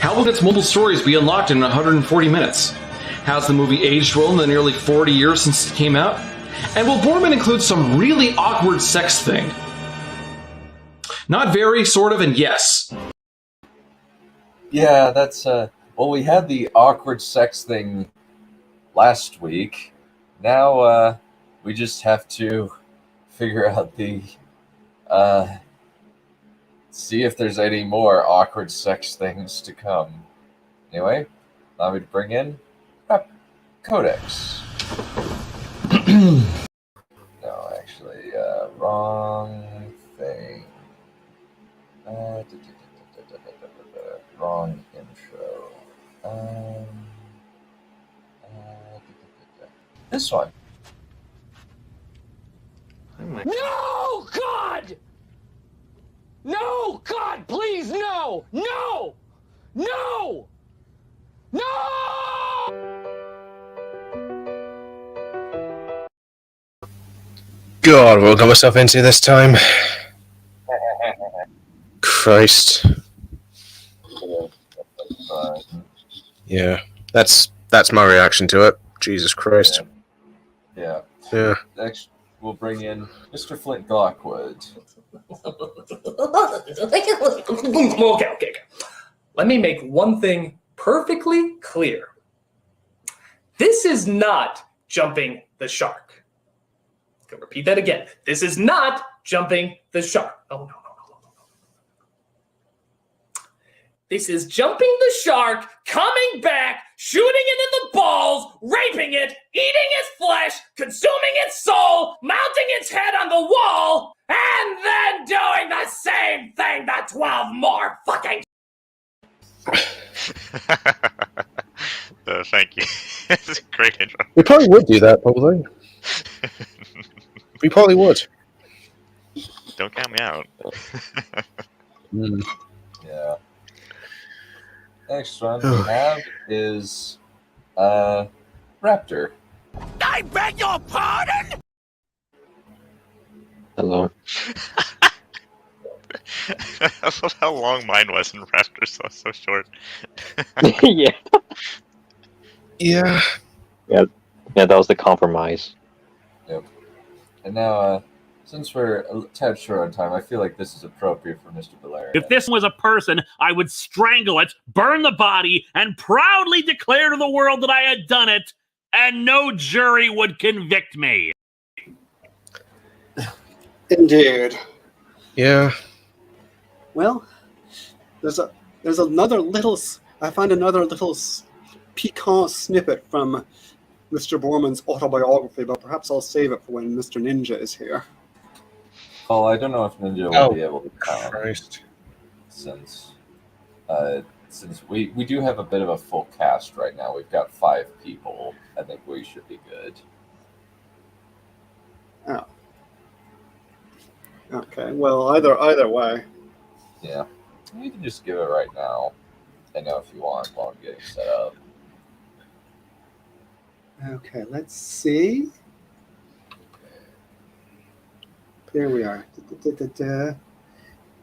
How will its multiple stories be unlocked in 140 minutes? Has the movie aged well in the nearly 40 years since it came out? And will Boorman include some really awkward sex thing? Not very, sort of, and yes. Yeah, that's, well, we had the awkward sex thing last week. Now, we just have to figure out the, see if there's any more awkward sex things to come. Anyway, allow me to bring in Codex. No, actually, wrong thing. Wrong intro. This one. No, God! No, God, please, no! No! No! No! God, what I got myself into this time. Christ. Yeah, that's my reaction to it. Jesus Christ. Yeah. Yeah. Next, we'll bring in Mr. Flint Glockwood. Okay. Let me make one thing perfectly clear. This is not jumping the shark. I'm going to repeat that again. This is not jumping the shark. Oh, no. This is jumping the shark, coming back, shooting it in the balls, raping it, eating its flesh, consuming its soul, mounting its head on the wall, and then doing the same thing to 12 more fucking... Thank you. It's a great intro. We probably would do that, probably. We probably would. Don't count me out. Yeah. Next one we have is Raptor. I beg your pardon? Hello. I love how long mine was in Raptor, so short. Yeah. Yeah. Yeah, that was the compromise. Yep. And now, since we're a tad short on time, I feel like this is appropriate for Mr. Valerian. If this was a person, I would strangle it, burn the body, and proudly declare to the world that I had done it, and no jury would convict me. Indeed. Yeah. Well, there's another little. I found another little piquant snippet from Mr. Boorman's autobiography, but perhaps I'll save it for when Mr. Ninja is here. Oh, I don't know if Ninja will be able to come. Christ. Since we do have a bit of a full cast right now. We've got 5 people. I think we should be good. Oh. Okay. Well, either way. Yeah. You can just give it right now. I know if you want while I'm getting set up. Okay. Let's see. Here we are.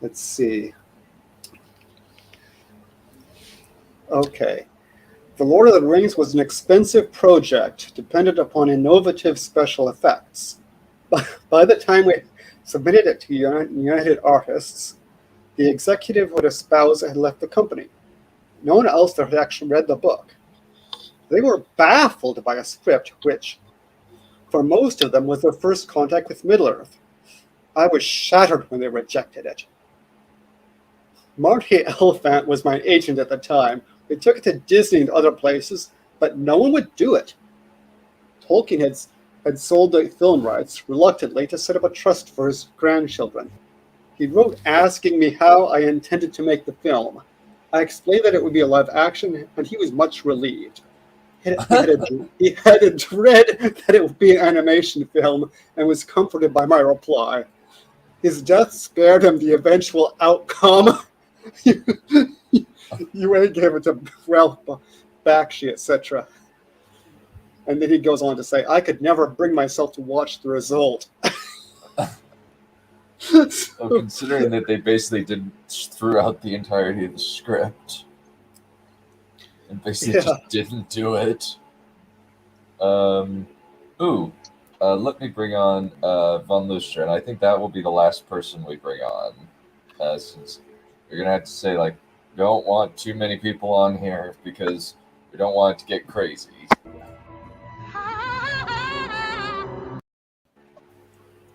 Let's see. Okay. The Lord of the Rings was an expensive project dependent upon innovative special effects. By the time we submitted it to United Artists, the executive who espoused had left the company. No one else there had actually read the book. They were baffled by a script which, for most of them, was their first contact with Middle-earth. I was shattered when they rejected it. Marty Elephant was my agent at the time. We took it to Disney and other places, but no one would do it. Tolkien had sold the film rights reluctantly to set up a trust for his grandchildren. He wrote asking me how I intended to make the film. I explained that it would be a live action, and he was much relieved. He had a dread that it would be an animation film and was comforted by my reply. His death spared him the eventual outcome. UA gave it to Ralph Bakshi, etc. And then he goes on to say, I could never bring myself to watch the result. So considering that they basically threw out the entirety of the script. and basically just didn't do it. Let me bring on Von Lustra, and I think that will be the last person we bring on, since you're gonna have to say we don't want too many people on here because we don't want it to get crazy.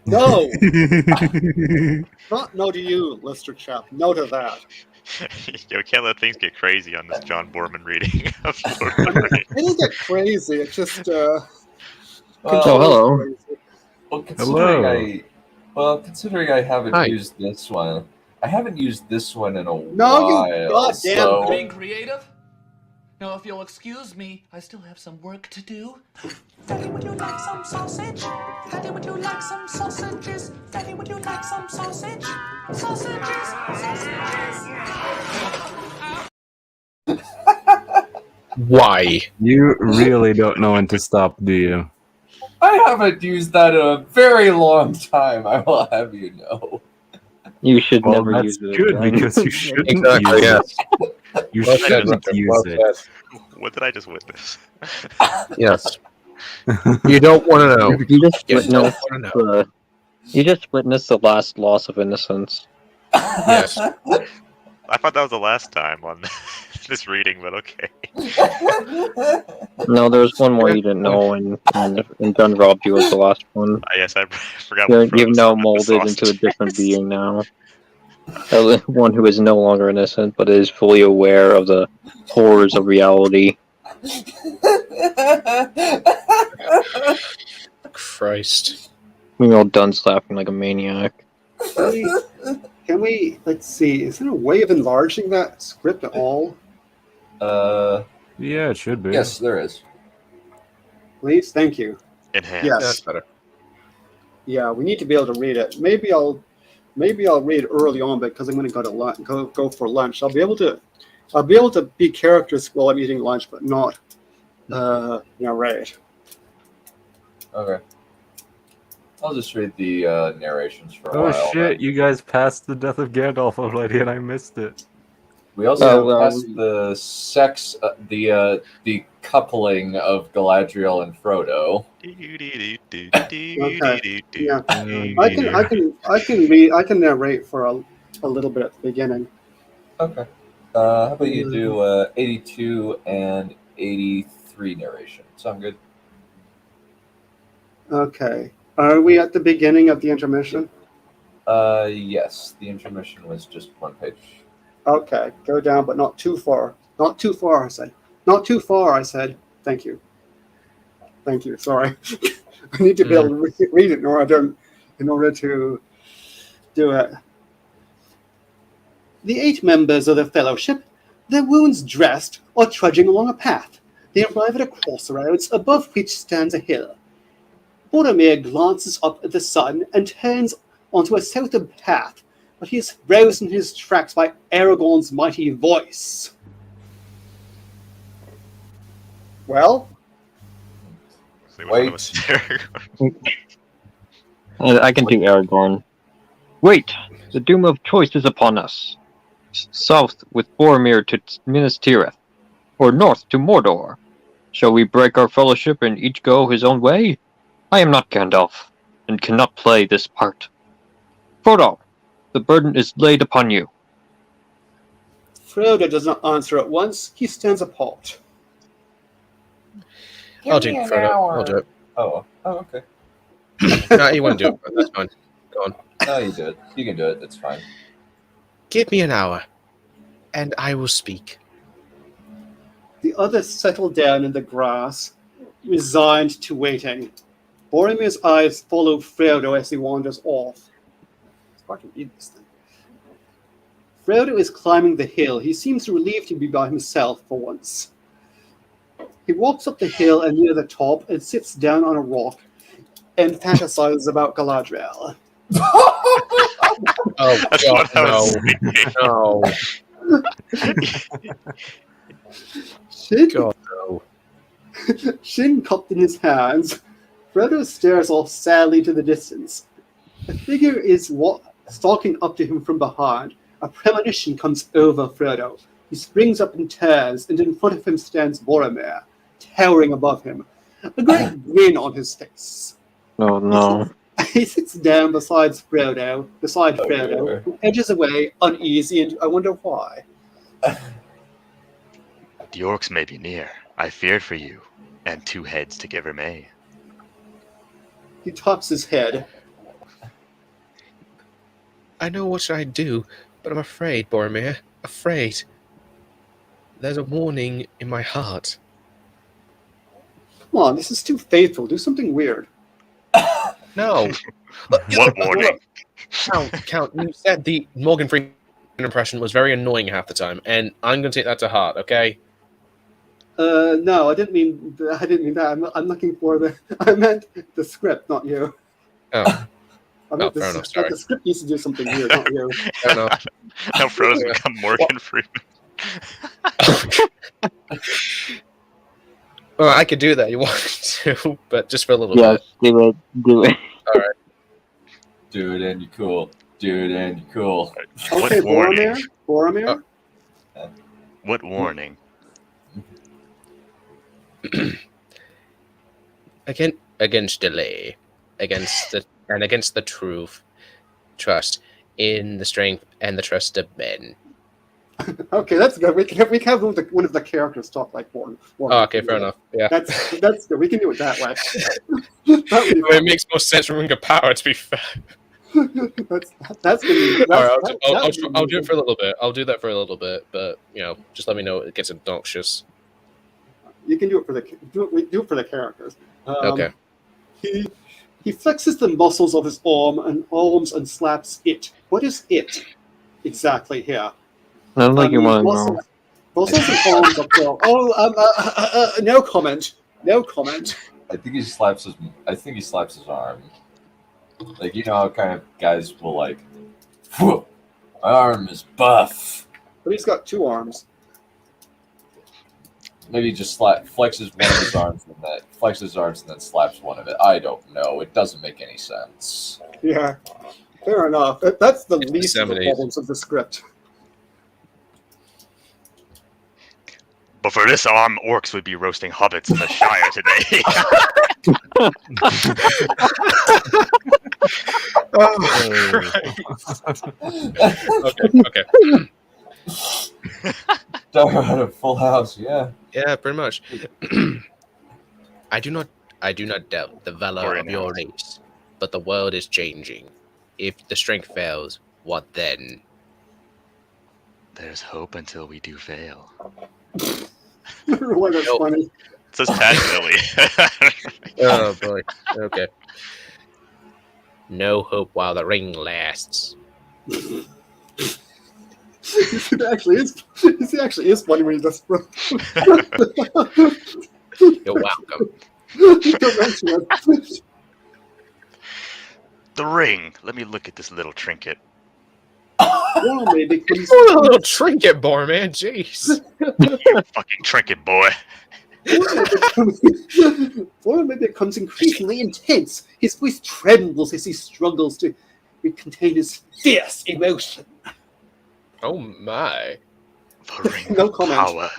No! Not no to you, Lister chap. No to that. We can't let things get crazy on this John Boorman reading. It'll get crazy. It's just hello. Crazy. Considering I haven't used this one, I haven't used this one in a while. No, you goddamn so... Being creative? Now, if you'll excuse me, I still have some work to do. Daddy, would you like some sausage? Daddy, would you like some sausages? Daddy, would you like some sausage? Sausages, sausages. Why? You really don't know when to stop, do you? I haven't used that in a very long time, I will have you know. You should never that's use it. good again. because you shouldn't Exactly, use yes. it. You Well shouldn't said, use well it. said. What did I just witness? Yes. You don't want to know. You just You don't witnessed want to know. you just witnessed the last loss of innocence. Yes. I thought that was the last time on this reading, but okay. No, there was one more you didn't know, and John robbed you was the last one. Yes, I forgot. You've now molded into a different being now. One who is no longer innocent, but is fully aware of the horrors of reality. Christ. Meanwhile, Dunn's laughing like a maniac. Can we, let's see, is there a way of enlarging that script at all? Yeah, it should be. Yes, there is. Please, thank you. Enhance. Yes. That's better. Yeah, we need to be able to read it. Maybe I'll read early on because I'm going to go for lunch. I'll be able to be characters while I'm eating lunch, but not narrate. Okay. I'll just read the narrations for a Oh while. shit! You guys passed the death of Gandalf already, and I missed it. We also passed the sex, the coupling of Galadriel and Frodo. Okay. Yeah. I can read. I can narrate for a little bit at the beginning. Okay. How about you do 82 and 83 narration? Sound good? Okay. Are we at the beginning of the intermission? Yes. The intermission was just one page. Okay. Go down, but not too far. Not too far, I said. Not too far, I said. Thank you. Thank you. Sorry. I need to be able to read it in order to do it. The 8 members of the fellowship, their wounds dressed, are trudging along a path. They arrive at a crossroads above which stands a hill. Boromir glances up at the sun and turns onto a southern path, but he is frozen in his tracks by Aragorn's mighty voice. Well? Wait. I can do Aragorn. Wait! The doom of choice is upon us. South with Boromir to Minas Tirith, or north to Mordor. Shall we break our fellowship and each go his own way? I am not Gandalf, and cannot play this part. Frodo, the burden is laid upon you. Frodo does not answer at once. He stands apart. I'll do it, Frodo. I'll do it. Oh, okay. No, you won't do it, but that's fine. Go on. No, you do it. You can do it. That's fine. Give me an hour, and I will speak. The others settle down in the grass, resigned to waiting. Boromir's eyes follow Frodo as he wanders off. It's hard to read this thing. Frodo is climbing the hill. He seems relieved to be by himself for once. He walks up the hill and near the top and sits down on a rock and fantasizes about Galadriel. Oh, That's God, what I was no. Shin, God, no. Shin cupped in his hands, Frodo stares off sadly to the distance. A figure is stalking up to him from behind. A premonition comes over Frodo. He springs up and turns, and in front of him stands Boromir, towering above him, a great grin on his face. Oh no. He sits down beside Frodo, who edges away, uneasy, and I wonder why. The orcs may be near. I feared for you, and 2 heads to give her may. He tops his head. I know what I do, but I'm afraid, Boromir. Afraid. There's a warning in my heart. Come on, this is too faithful. Do something weird. No. What warning? Count, you said the Morgan Freeman impression was very annoying half the time, and I'm going to take that to heart, okay? No, I didn't mean that. I'm looking for the. I meant the script, not you. Oh. I meant fair enough, sorry. The script needs to do something weird, not you. Fair enough. Now Frodo's become Morgan Freeman. Well, I could do that if you wanted to, but just for a little Yes, bit. do it. All right. Do it and you cool. Do it and you cool. Okay, What warning? Boromir. What warning? Against delay, against the truth, trust in the strength and the trust of men. Okay, that's good. We can have one of the characters talk like Boromir. Oh, okay, fair enough. Yeah, That's good. We can do it that way. it makes more sense from Ring of Power, to be fair. That's good. All right, I'll do it for a little bit. I'll do that for a little bit, but just let me know it gets obnoxious. You can do it for the characters. Okay. He flexes the muscles of his arms and slaps it. What is it exactly here? I don't think you want to know. Muscles and arms up there. Oh, no comment. No comment. I think he slaps his arm. Like, you know how kind of guys will like, "Whew, my arm is buff." But he's got 2 arms. Maybe he just flexes one of his arms and then slaps one of it. I don't know. It doesn't make any sense. Yeah, fair enough. That's the least of the problems of the script. But for this arm, orcs would be roasting hobbits in the Shire today. Okay. Talk about a full house, yeah. Yeah, pretty much. I do not doubt the valor of your race, but the world is changing. If the strength fails, what then? There's hope until we do fail. Why that's funny. It says passionately. Oh boy. Okay. No hope while the ring lasts. It actually is funny when he does. You're welcome. The ring. Let me look at this little trinket. Boromir becomes a little trinket, Boorman. Jeez. Fucking trinket, boy. Boromir becomes increasingly intense. His voice trembles as he struggles to contain his fierce emotion. Oh my. The ring No of comment. power.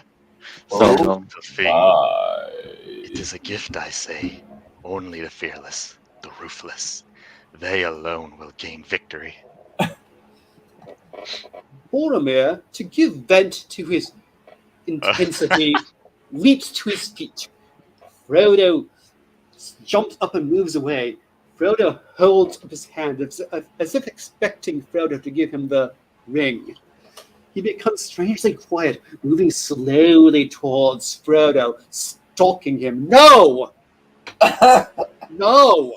Oh, The thing. It is a gift, I say. Only the fearless, the ruthless. They alone will gain victory. Boromir, to give vent to his intensity, leaps to his feet. Frodo jumps up and moves away. Frodo holds up his hand as if expecting Frodo to give him the ring. He becomes strangely quiet, moving slowly towards Frodo, stalking him. No! No!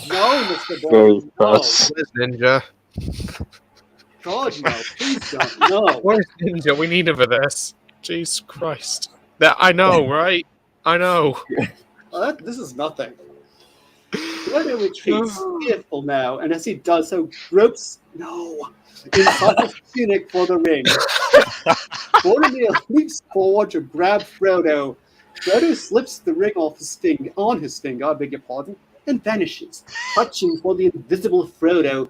No, Mr. Boromir, no. Where's Ninja? God, no. Please don't. No. Where's Ninja? We need him for this. Jesus Christ. That I know, right? I know. This is nothing. Frodo retreats, fearful now, and as he does so, gropes inside his tunic for the ring. Boromir leaps forward to grab Frodo. Frodo slips the ring off his finger, I beg your pardon, and vanishes, clutching for the invisible Frodo.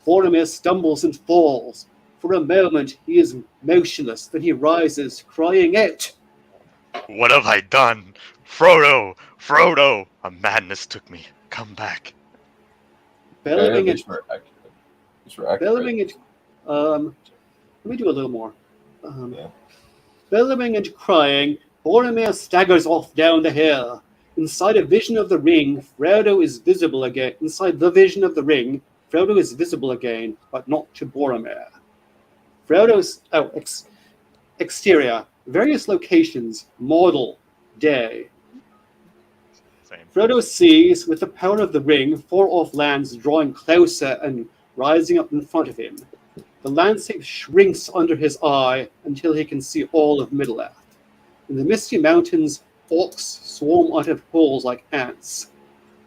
Boromir stumbles and falls. For a moment, he is motionless. Then he rises, crying out. What have I done? Frodo! Frodo! A madness took me. Come back. Bellowing At least we're accurate. bellowing and let me do a little more. Yeah. Bellowing and crying, Boromir staggers off down the hill. Inside a vision of the ring, Frodo is visible again. Inside the vision of the ring, Frodo is visible again, but not to Boromir. Frodo's exterior, various locations, model, day. Same. Frodo sees, with the power of the ring, far-off lands drawing closer and rising up in front of him. The landscape shrinks under his eye until he can see all of Middle-earth. In the misty mountains, orcs swarm out of holes like ants.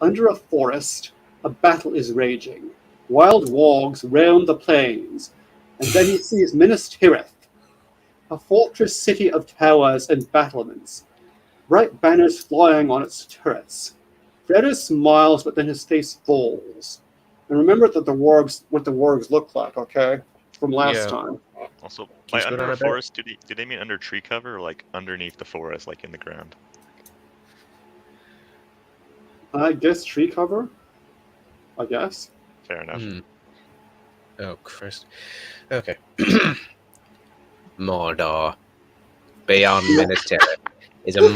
Under a forest, a battle is raging. Wild wargs round the plains. And then he sees Minas Tirith, a fortress city of towers and battlements, bright banners flying on its turrets. Frodo smiles, but then his face falls. And remember that what the wargs look like, okay? From last time. Also, Can by you slow under down a a bit? forest, do they mean under tree cover or like underneath the forest, like in the ground? I guess tree cover? I guess. Fair enough. Oh, Christ. Okay. Mordor, beyond Minas Tirith, is a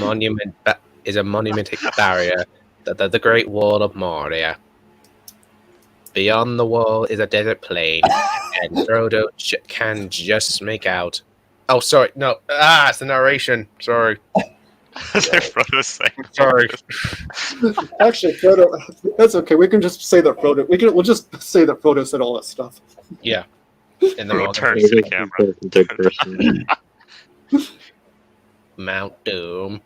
monumental barrier that the Great Wall of Moria. Beyond the wall is a desert plain, and Frodo can just make out. Oh, sorry, no. It's the narration. Sorry. Frodo's saying. Sorry. Actually, Frodo, that's okay. We can just say that Frodo. We'll just say that Frodo said all that stuff. Yeah. In the Frodo Mount turns to the camera. Third person. Mount Doom.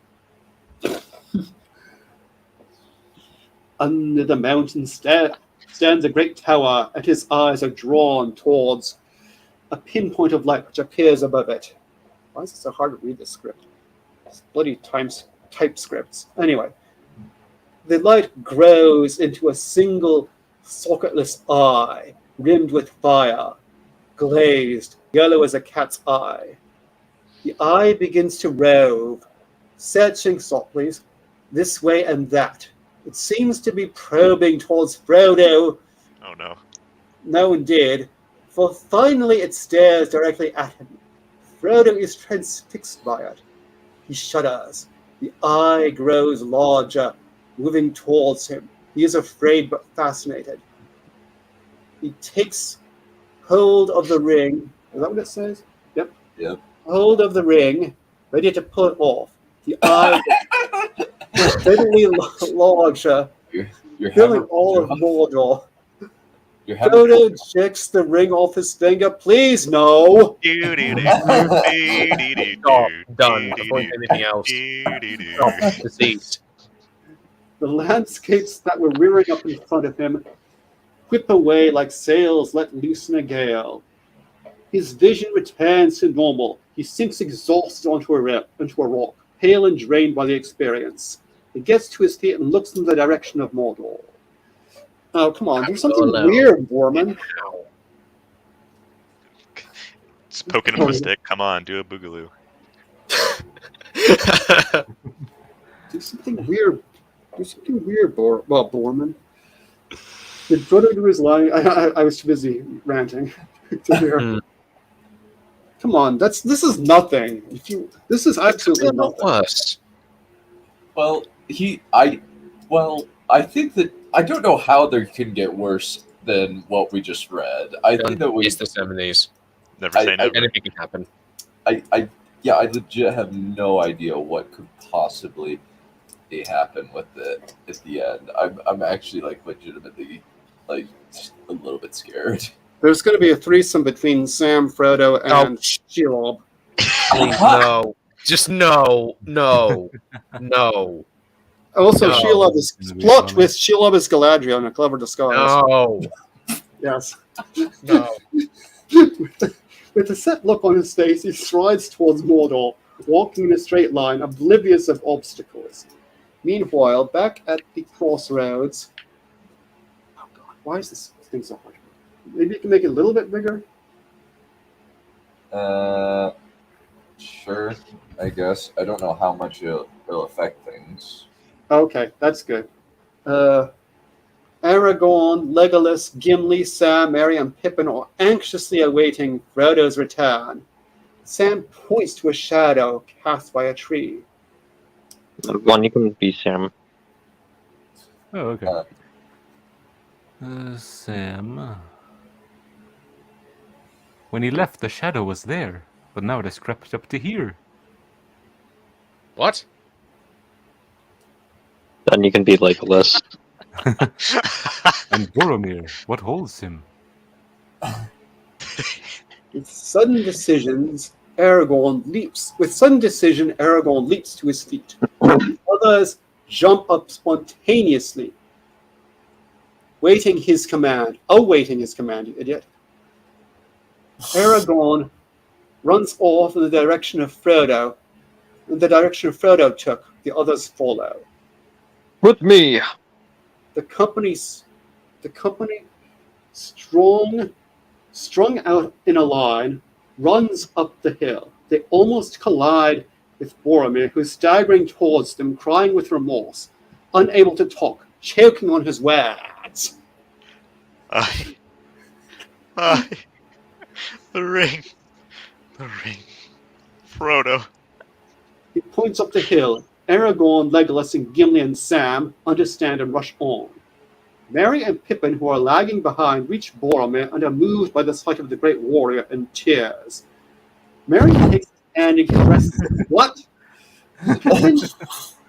Under the mountain stands a great tower, and his eyes are drawn towards a pinpoint of light which appears above it. Why is it so hard to read this script? It's bloody typescripts. Anyway, the light grows into a single socketless eye, rimmed with fire, glazed, yellow as a cat's eye. The eye begins to rove, searching softly, this way and that. It seems to be probing towards Frodo. Oh no. No, indeed, for finally it stares directly at him. Frodo is transfixed by it. He shudders. The eye grows larger, moving towards him. He is afraid but fascinated. He takes hold of the ring. Is that what it says? Yep. Yep. Hold of the ring, ready to pull it off. The eye is steadily larger, You're filling all of Mordor. You're Frodo checks the ring off his finger. Please, no. Stop. Done. Before anything else. Stop. Deceased. The landscapes that were rearing up in front of him whip away like sails let loose in a gale. His vision returns to normal. He sinks exhausted onto a rock, pale and drained by the experience. He gets to his feet and looks in the direction of Mordor. Oh, come on. Do something weird, Boorman. It's poking him with a stick. Come on, do a boogaloo. Do something weird. Boorman. Did Frodo do his line? I was too busy ranting to hear. Come on, this is nothing. This is absolutely nothing. Worse. Well, I think that I don't know how there can get worse than what we just read. I think that It's the 70s. Never say never. Anything can happen. I legit have no idea what could possibly happen with it at the end. I'm actually legitimately a little bit scared. There's going to be a threesome between Sam, Frodo, and Shelob. Please, no. Just no. Also, No. Shelob is plot twist. Shelob is Galadriel in a clever disguise. No. Yes. No. With a set look on his face, he strides towards Mordor, walking in a straight line, oblivious of obstacles. Meanwhile, back at the crossroads... Oh god, why is this thing so hard? Maybe you can make it a little bit bigger? Sure, I guess. I don't know how much it'll affect things. Okay, that's good. Aragorn, Legolas, Gimli, Sam, Merry, and Pippin are anxiously awaiting Frodo's return. Sam points to a shadow cast by a tree. One, you can be Sam. Oh, okay. Uh, Sam. When he left, the shadow was there, but now it has crept up to here. What? Then you can be Legolas. And Boromir, what holds him? With sudden decision, Aragorn leaps to his feet. The others jump up spontaneously, awaiting his command, you idiot. Aragorn runs off in the direction of Frodo. In the direction Frodo took, the others follow. With me! The company, strung out in a line, runs up the hill. They almost collide with Boromir, who is staggering towards them, crying with remorse, unable to talk, choking on his words. The ring. Frodo. He points up the hill. Aragorn, Legolas, and Gimli and Sam understand and rush on. Merry and Pippin, who are lagging behind, reach Boromir and are moved by the sight of the great warrior in tears. Merry takes his hand and caresses him. What? Pippin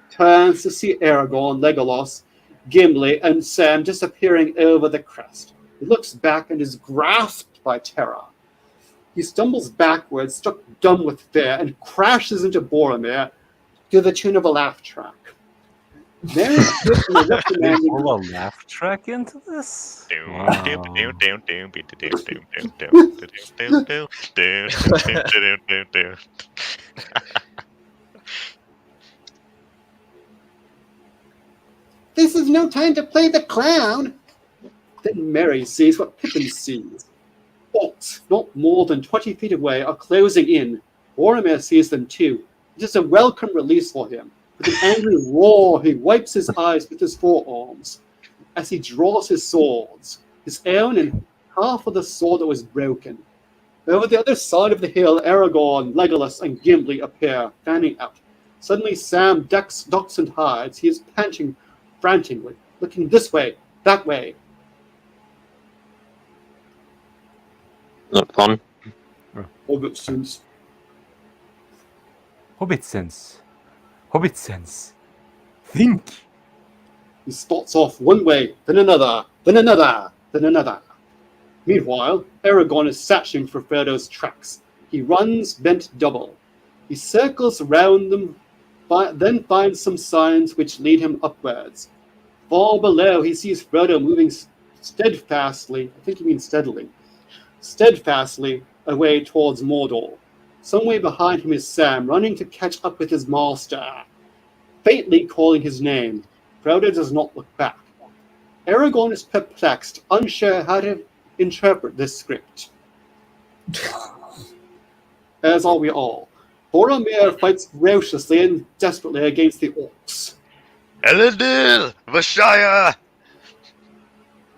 turns to see Aragorn, Legolas, Gimli, and Sam disappearing over the crest. He looks back and is grasped by terror. He stumbles backwards, struck dumb with fear, and crashes into Boromir to the tune of a laugh track. Merry Pull a laugh track into this? This is no time to play the clown. Then Merry sees what Pippin sees. Orcs, not more than 20 feet away, are closing in. Boromir sees them too. It is a welcome release for him. With an angry roar, he wipes his eyes with his forearms. As he draws his swords, his own and half of the sword that was broken. Over the other side of the hill, Aragorn, Legolas, and Gimli appear, fanning out. Suddenly Sam ducks and hides. He is panting frantically, looking this way, that way. Not fun. Hobbit sense. Hobbit sense. Think. He starts off one way, then another, then another, then another. Meanwhile, Aragorn is searching for Frodo's tracks. He runs bent double. He circles around them, then finds some signs which lead him upwards. Far below, he sees Frodo moving steadfastly, I think he means steadfastly away towards Mordor. Some way behind him is Sam, running to catch up with his master, faintly calling his name. Frodo does not look back. Aragorn is perplexed, unsure how to interpret this script. As are we all. Boromir fights ferociously and desperately against the orcs. Elendil! Vashaya!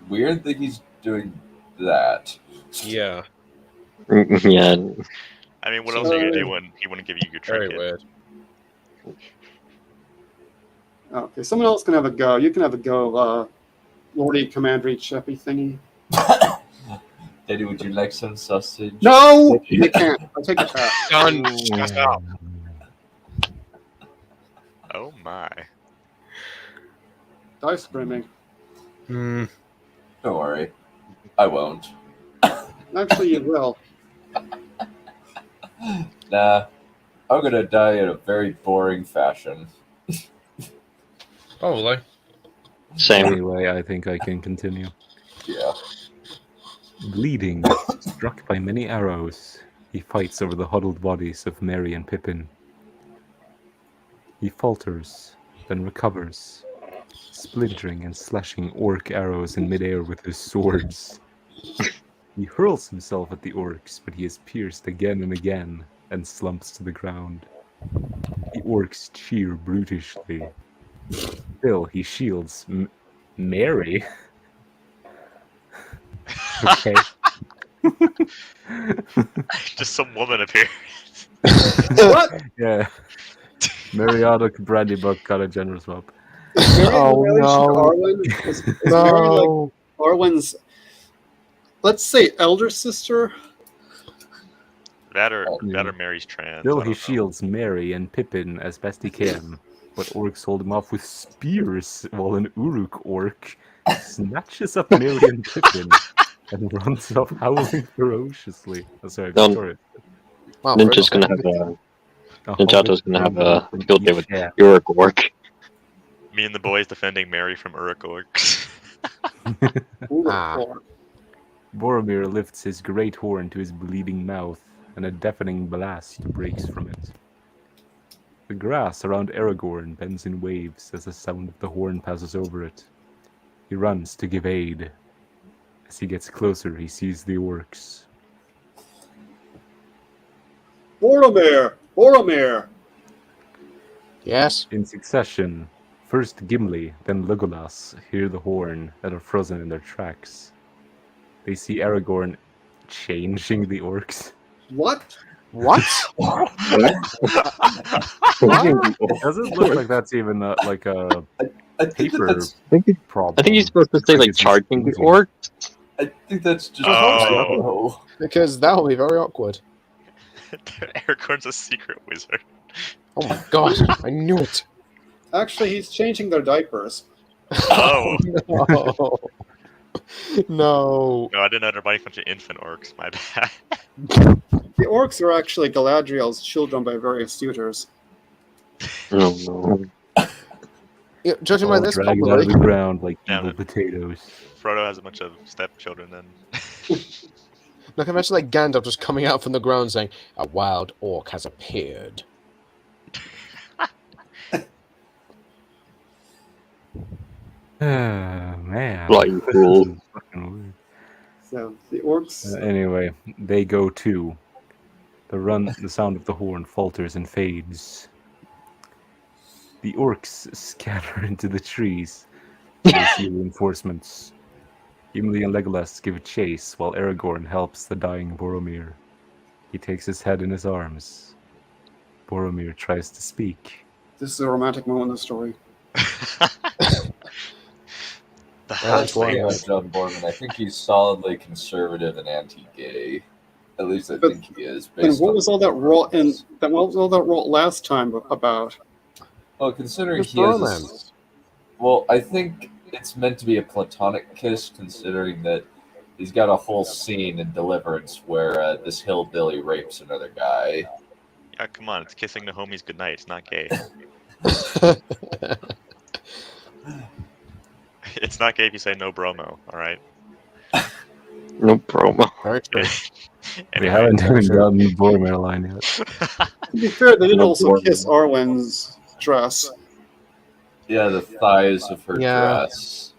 Weird that he's doing that. Yeah. Yeah. I mean, what else are you gonna do when he wouldn't give you your Very trinket? weird. Okay, someone else can have a go. You can have a go, Lordy Commander Chappy thingy. Daddy, would you like some sausage? No! I can't. I'll take it back. Done. Shut up. Oh my. Dice brimming. Don't worry. I won't. Actually, you will. Nah. I'm gonna die in a very boring fashion. Probably. Same. Anyway, I think I can continue. Yeah. Bleeding, struck by many arrows, he fights over the huddled bodies of Merry and Pippin. He falters, then recovers, splintering and slashing orc arrows in midair with his swords. He hurls himself at the orcs, but he is pierced again and again and slumps to the ground. The orcs cheer brutishly. Still, he shields Mary. Okay. Just some woman appeared. What? Yeah. Mariana Brandybuck got a generous swap. Oh no. Arwen is Mary like Arwen's, let's say, elder sister? That or Mary's trans. Still, I he don't know. shields Mary and Pippin as best he can, but orcs hold him off with spears while an Uruk orc snatches up Mary and Pippin and runs off howling ferociously. Oh, sorry, No. Victoria. Wow, Ninja's very gonna have cool. a Ninjato's gonna have a field day with Yeah. Uruk work. Me and the boys defending Mary from Uruk orcs. Ah. Boromir lifts his great horn to his bleeding mouth, and a deafening blast breaks from it. The grass around Aragorn bends in waves as the sound of the horn passes over it. He runs to give aid. As he gets closer, he sees the orcs. Boromir! Boromir! Yes. In succession, first Gimli, then Legolas hear the horn and are frozen in their tracks. They see Aragorn changing the orcs. What? What? It doesn't look like that's even like a I think paper that's problem. I think he's supposed to say like it's charging the confusing. orc. I think that's just Oh. Because that will be very awkward. Aragorn's a secret wizard. Oh my god, I knew it. Actually, he's changing their diapers. Oh. No. No. No, I didn't know they're fighting a bunch of infant orcs. My bad. The orcs are actually Galadriel's children by various suitors. No. Yeah, judging by All this, dragging out probably. of the ground like Damn evil it. potatoes. Frodo has a bunch of stepchildren then. Look, imagine like Gandalf just coming out from the ground saying, "A wild orc has appeared." Man. Bloody fool. This is fucking weird. So the orcs. Anyway, they go too. The sound of the horn falters and fades. The orcs scatter into the trees. They see reinforcements. Gimli and Legolas give chase while Aragorn helps the dying Boromir. He takes his head in his arms. Boromir tries to speak. This is a romantic moment in the story. The That's one halfling. about John Boorman. I think he's solidly conservative and anti-gay. At least I But- think he is. And Based what on was all that role? And what was all that role last time about? well, considering It's he has, romance. well, I think it's meant to be a platonic kiss, considering that he's got a whole scene in Deliverance where this hillbilly rapes another guy. Yeah, come on, it's kissing the homies goodnight. It's not gay. It's not gay if you say no bromo, alright? No promo. Very true. We haven't even gotten the Boromir line yet. To be fair, they did No, also Boromir. kiss Arwen's dress. Yeah, the thighs of her Yeah. dress.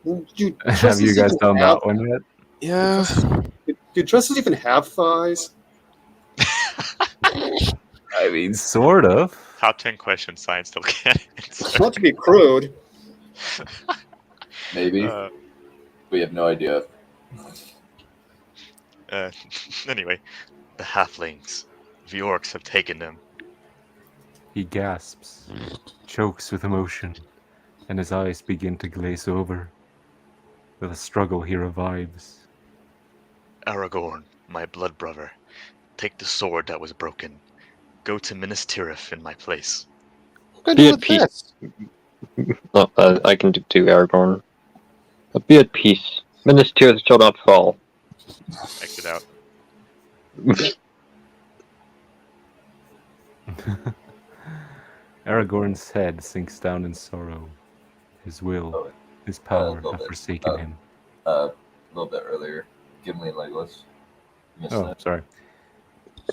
Do Have dresses you guys even done have- that one yet? Yeah. Do dresses even have thighs? I mean, sort of. Top 10 questions science still can't answer. Not to be crude. Maybe. Uh, We have no idea. anyway, the halflings. The orcs have taken them. He gasps, chokes with emotion, and his eyes begin to glaze over. With a struggle, he revives. Aragorn, my blood brother, take the sword that was broken. Go to Minas Tirith in my place. What can I Be do at with peace. this? Oh, I can do too, Aragorn. But be at peace. Minas Tirith shall not fall. Exit out. Aragorn's head sinks down in sorrow. His will, his power little have bit. forsaken him. A little bit earlier. Gimli and Legolas. Missed Oh, that. sorry.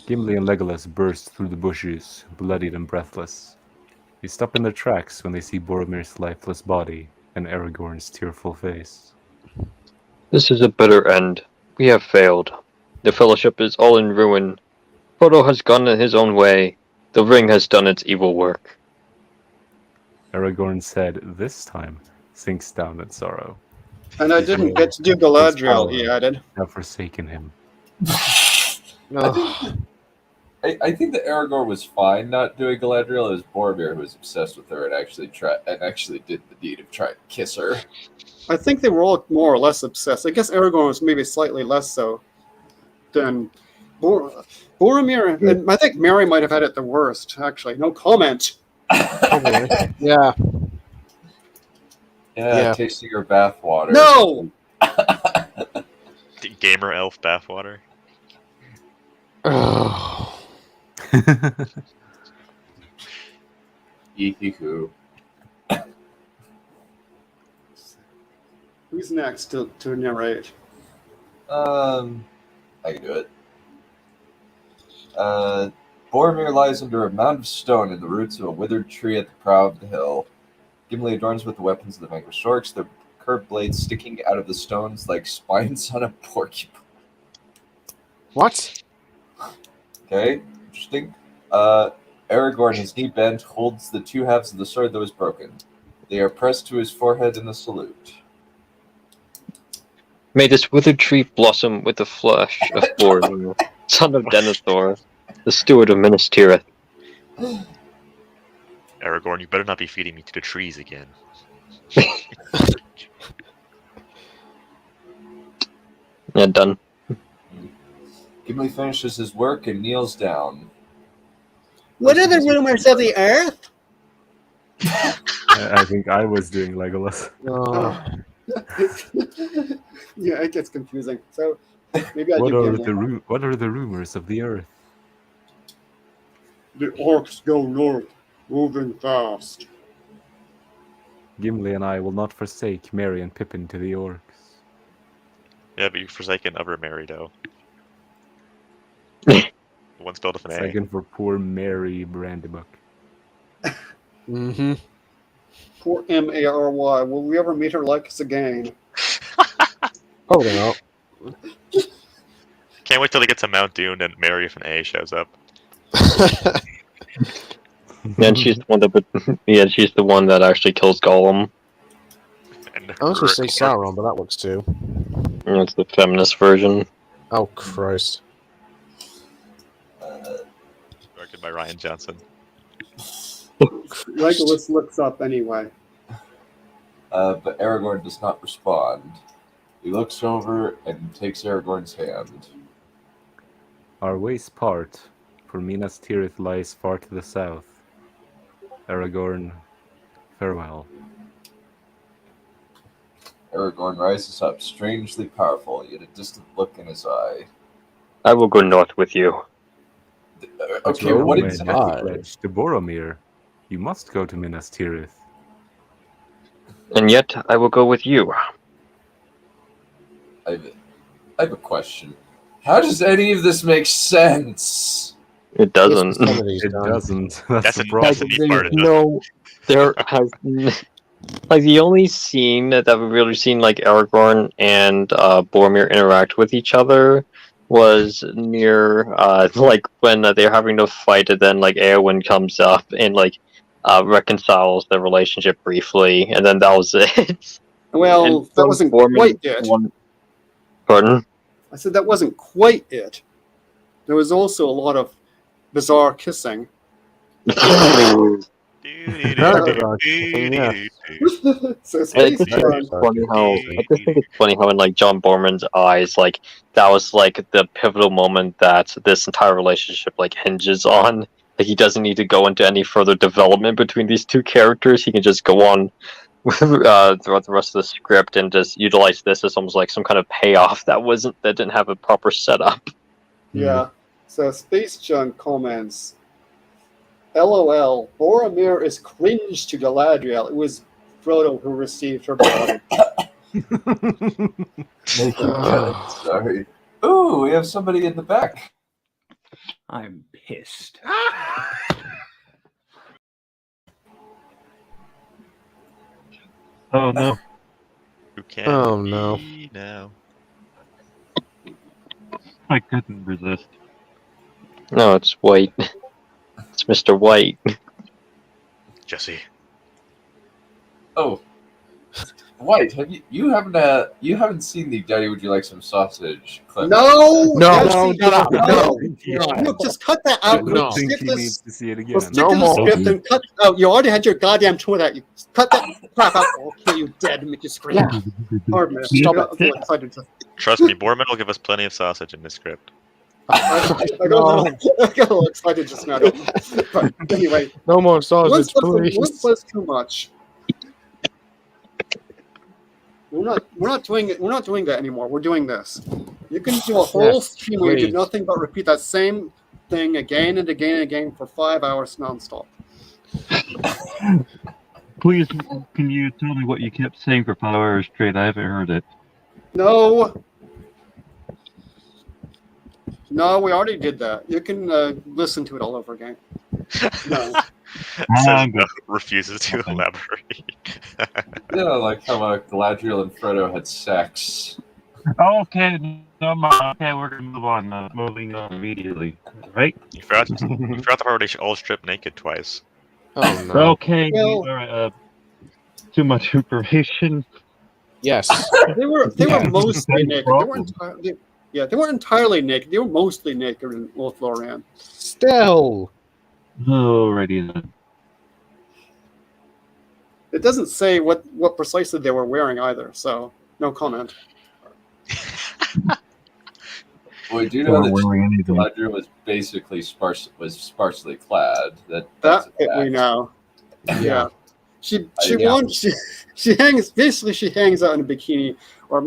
Gimli and Legolas burst through the bushes, bloodied and breathless. They stop in their tracks when they see Boromir's lifeless body and Aragorn's tearful face. This is a bitter end. We have failed. The Fellowship is all in ruin. Frodo has gone his own way. The ring has done its evil work. Aragorn said, this time sinks down in sorrow. And I didn't get to do Galadriel, he added. Have forsaken him. I think that Aragorn was fine not doing Galadriel. It was Boromir who was obsessed with her and actually did the deed of trying to kiss her. I think they were all more or less obsessed. I guess Aragorn was maybe slightly less so than Boromir. And I think Mary might have had it the worst, actually. No comment. Yeah. Yeah, tasting her bathwater. No! Gamer elf bathwater. Oh. Yee-hee-hoo. Who's next to narrate? I can do it. Boromir lies under a mound of stone in the roots of a withered tree at the brow of the hill. Gimli adorns with the weapons of the vanquished orcs, their curved blades sticking out of the stones like spines on a porcupine. What? Okay, interesting. Aragorn, his knee bent, holds the two halves of the sword that was broken. They are pressed to his forehead in a salute. May this withered tree blossom with the flesh of Boromir, son of Denethor, the steward of Minas Tirith. Aragorn, you better not be feeding me to the trees again. Yeah, done. Gimli finishes his work and kneels down. What are the rumors of the earth? I think I was doing Legolas. Yeah, it gets confusing. So maybe I What do are Gimli. what are the rumors of the earth? The orcs go north, moving fast. Gimli and I will not forsake Merry and Pippin to the orcs. Yeah, but you've forsaken other Mary, though. The one spelled with an A. Second for poor Mary Brandybuck. Mm-hmm. Poor Mary. Will we ever meet her like us again? Probably not. Can't wait till they get to Mount Dune and Mary with an A shows up. And she's the one that, yeah, she's the one that actually kills Gollum. And I was going to say Sauron, but that works too. It's the feminist version. Oh, Christ. Directed by Ryan Johnson. Legolas looks up anyway. But Aragorn does not respond. He looks over and takes Aragorn's hand. Our ways part, for Minas Tirith lies far to the south. Aragorn, farewell. Aragorn rises up, strangely powerful, yet a distant look in his eye. I will go north with you. Okay, what Boorman exactly? has pledged to Boromir. You must go to Minas Tirith. And yet, I will go with you. I have a question. How does any of this make sense? It doesn't. It doesn't. That's the problem. That's a neat part of it. No, there has like the only scene that we've really seen like Aragorn and Boromir interact with each other was near like when they're having to fight, and then like Eowyn comes up and like reconciles their relationship briefly, and then that was it. Well, And that wasn't Boromir quite it. Pardon? I said that wasn't quite it. There was also a lot of bizarre kissing. So I Space just think John, it's funny how in like John Borman's eyes, like that was like the pivotal moment that this entire relationship like hinges on. Like he doesn't need to go into any further development between these two characters. He can just go on with throughout the rest of the script and just utilize this as almost like some kind of payoff that didn't have a proper setup. yeah. So Space John comments, LOL, Boromir is cringe to Galadriel. It was Frodo who received her body. Sorry. Ooh, we have somebody in the back. I'm pissed. Oh no. Who can Oh, no. be now? I couldn't resist. No, it's White. It's Mr. White. Jesse. Oh, White, have you haven't seen the Daddy Would You Like Some Sausage clip? No, No, Jesse, no. Look, just cut that out. No. I think Stick he this- needs to see it again. Well, stick No to the more. script and cut out. You already had your goddamn tour that. You cut that crap out. I'll kill you dead and make you scream. Hard man. Stop I'm it. excited to- Trust me, Boorman will give us plenty of sausage in this script. I got a little excited just now. But anyway, No more one sausage, was please. too much. We're not doing it. We're not doing that anymore. We're doing this. You can do a whole Yes, stream where you do please. nothing but repeat that same thing again and again and again for 5 hours nonstop. Please, can you tell me what you kept saying for 5 hours straight? I haven't heard it. No, we already did that. You can listen to it all over again. No. Says no, refuses to elaborate. Yeah, like how Galadriel and Frodo had sex. Okay, no, okay, we're gonna move on. Moving on immediately, right? You forgot the part where they all stripped naked twice. Oh no. Okay, Well- all right. Too much information. Yes. They were mostly That's naked. They problem. weren't entirely. Yeah, they weren't entirely naked. They were mostly naked in Lothlorien. Still. Alrighty then. It doesn't say what precisely they were wearing either, so no comment. Well, we do know Or that wearing anything. Galadriel was basically sparsely clad. That's That a we fact. know. Yeah. She Yeah. wants she hangs out in a bikini or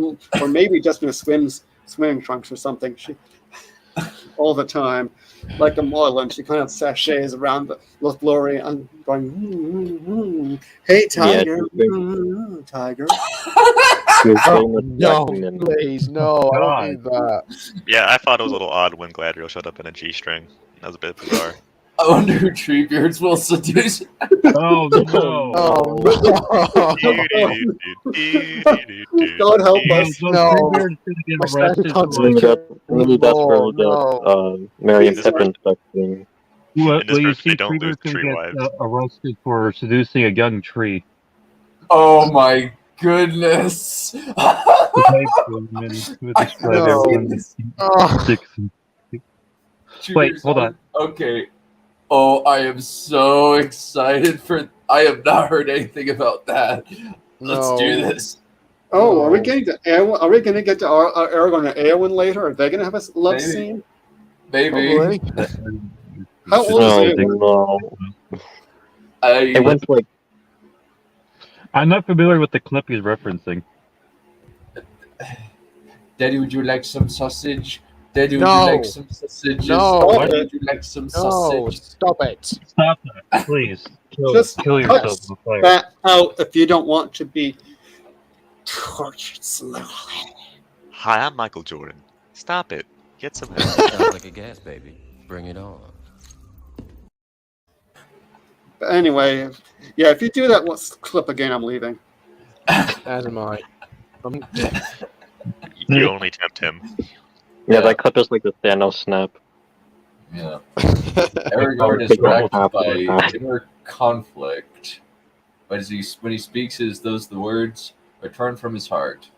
maybe just in a swimming trunks or something. She all the time, like a model, and she kind of sachets around the Lothlorien going, hey tiger, tiger. No, please, no, I don't need that. Yeah, I thought it was a little odd when Galadriel showed up in a G-string. That was a bit bizarre. I wonder who Treebeards will seduce. Oh no! Oh no! God help us. No. Maybe that's where we get Mary and This Pippin stuff thing. Well, In this you version, see, they don't lose Treebeard can tree get wives. arrested for seducing a young tree. Oh my goodness! Wait, hold on. Okay. Oh, I am so excited for. I have not heard anything about that. Let's do this. Oh, are we getting to Eowyn? Are we going to get to Aragorn and Eowyn later? Are they going to have a love Maybe. scene? Maybe. How old is Eowyn? No. I It went like I'm not familiar with the clip he's referencing. Daddy, would you like some sausage? Daddy, would No. you like some sausages? No. Daddy, would you like some No, sausage? stop it. Stop that, please. Just Kill cut yourself in the fire. that out if you don't want to be tortured slowly. Hi, I'm Michael Jordan. Stop it. Get some help. Sounds like a gas, baby. Bring it on. But anyway, yeah, if you do that clip again, I'm leaving. As am I. You only tempt him. yeah, that clip is like the Thanos snap. Yeah. Aragorn is racked by inner conflict. But when he speaks, those the words are torn from his heart.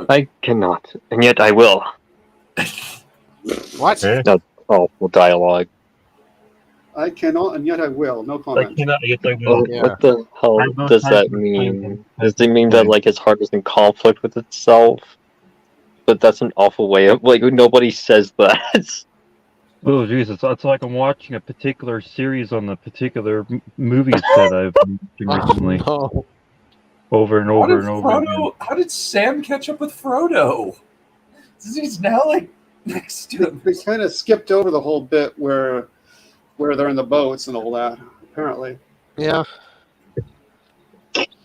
I cannot, and yet I will. What? That's awful dialogue. I cannot, and yet I will. No I comment. cannot get that Oh, will. Yeah. what the hell I don't does have that to mean? find Does it mean that like his heart is in conflict with itself? But that's an awful way of like nobody says that. Oh Jesus! It's like I'm watching a particular series on the particular movies that I've been watching recently, No. over and over and over again. How did Sam catch up with Frodo? He's now like next to him. They kind of skipped over the whole bit where they're in the boats and all that, apparently. Yeah.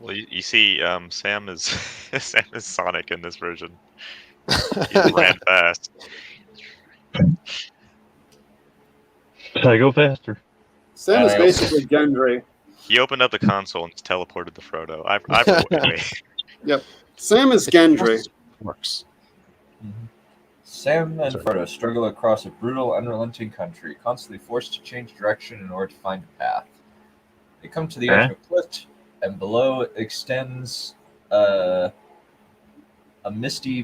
Well, you see, Sam is Sam is Sonic in this version. He ran fast. Should I go faster? Sam is I basically Gendry. He opened up the console and just teleported to Frodo. I've rolled away. Yep. Sam is Gendry. Works. Sam and Frodo struggle across a brutal, unrelenting country, constantly forced to change direction in order to find a path. They come to the edge of a cliff, and below extends a vast misty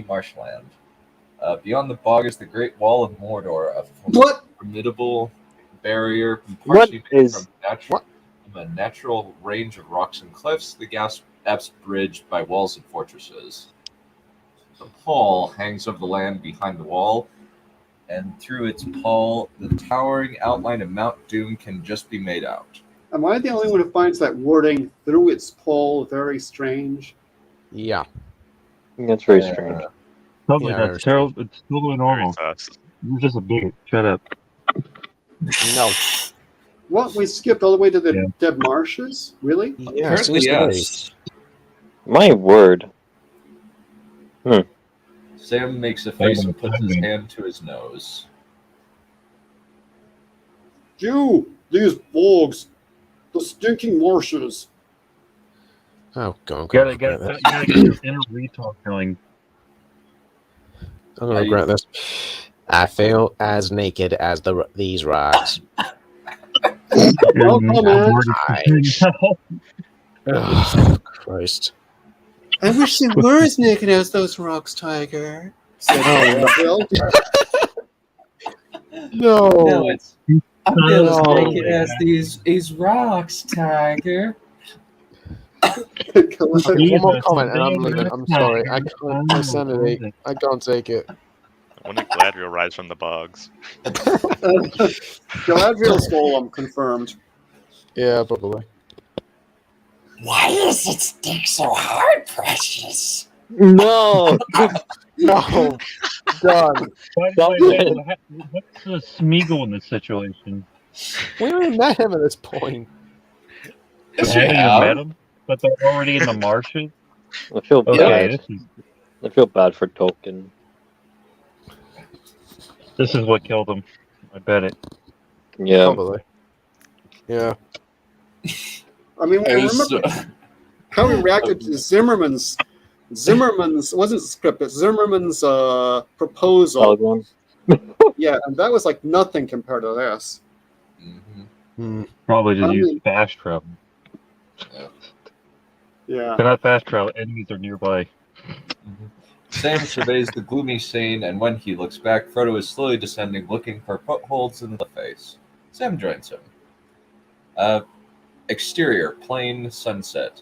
marshland. Beyond the bog is the Great Wall of Mordor, a formidable barrier partially from a natural range of rocks and cliffs, the gaps bridged by walls and fortresses. The pall hangs over the land behind the wall, and through its pall, the towering outline of Mount Doom can just be made out. Am I the only one who finds that wording through its pole very strange? Yeah. That's very strange. Totally, that's terrible. It's totally normal. You're just a bigot. Shut up. No. What? We skipped all the way to the dead marshes? Really? Yeah, apparently, yes. My word. Sam makes a face and puts his hand to his nose. You! These bogs! The stinking marshes! Oh, go on. You gotta get your inner retard going. I'm gonna regret this. I feel as naked as these rocks. Oh, come on! Oh, Christ. I wish they were as naked as those rocks, Tiger. Said Bill. No. I feel as naked as these rocks, Tiger. One more comment and I'm leaving. I'm sorry. My sanity. I can't take it. When did Galadriel rise from the bogs? Galadriel stole them, confirmed. Yeah, probably. Why does it stick so hard, Precious? No! No! Done. What's the Smeagol in this situation? We haven't met him at this point. Yes, we have met him, but they're already in the marshes. I feel bad. This I feel bad for Tolkien. is what killed him. I bet it. Yeah. Probably. Yeah. I mean, I remember how we reacted to Zimmerman's wasn't script, but Zimmerman's proposal. Yeah, and that was like nothing compared to this. Probably just use fast travel. Yeah. They're not fast travel. Enemies are nearby. Sam surveys the gloomy scene, and when he looks back, Frodo is slowly descending, looking for footholds in the face. Sam joins him. Exterior, plain, sunset.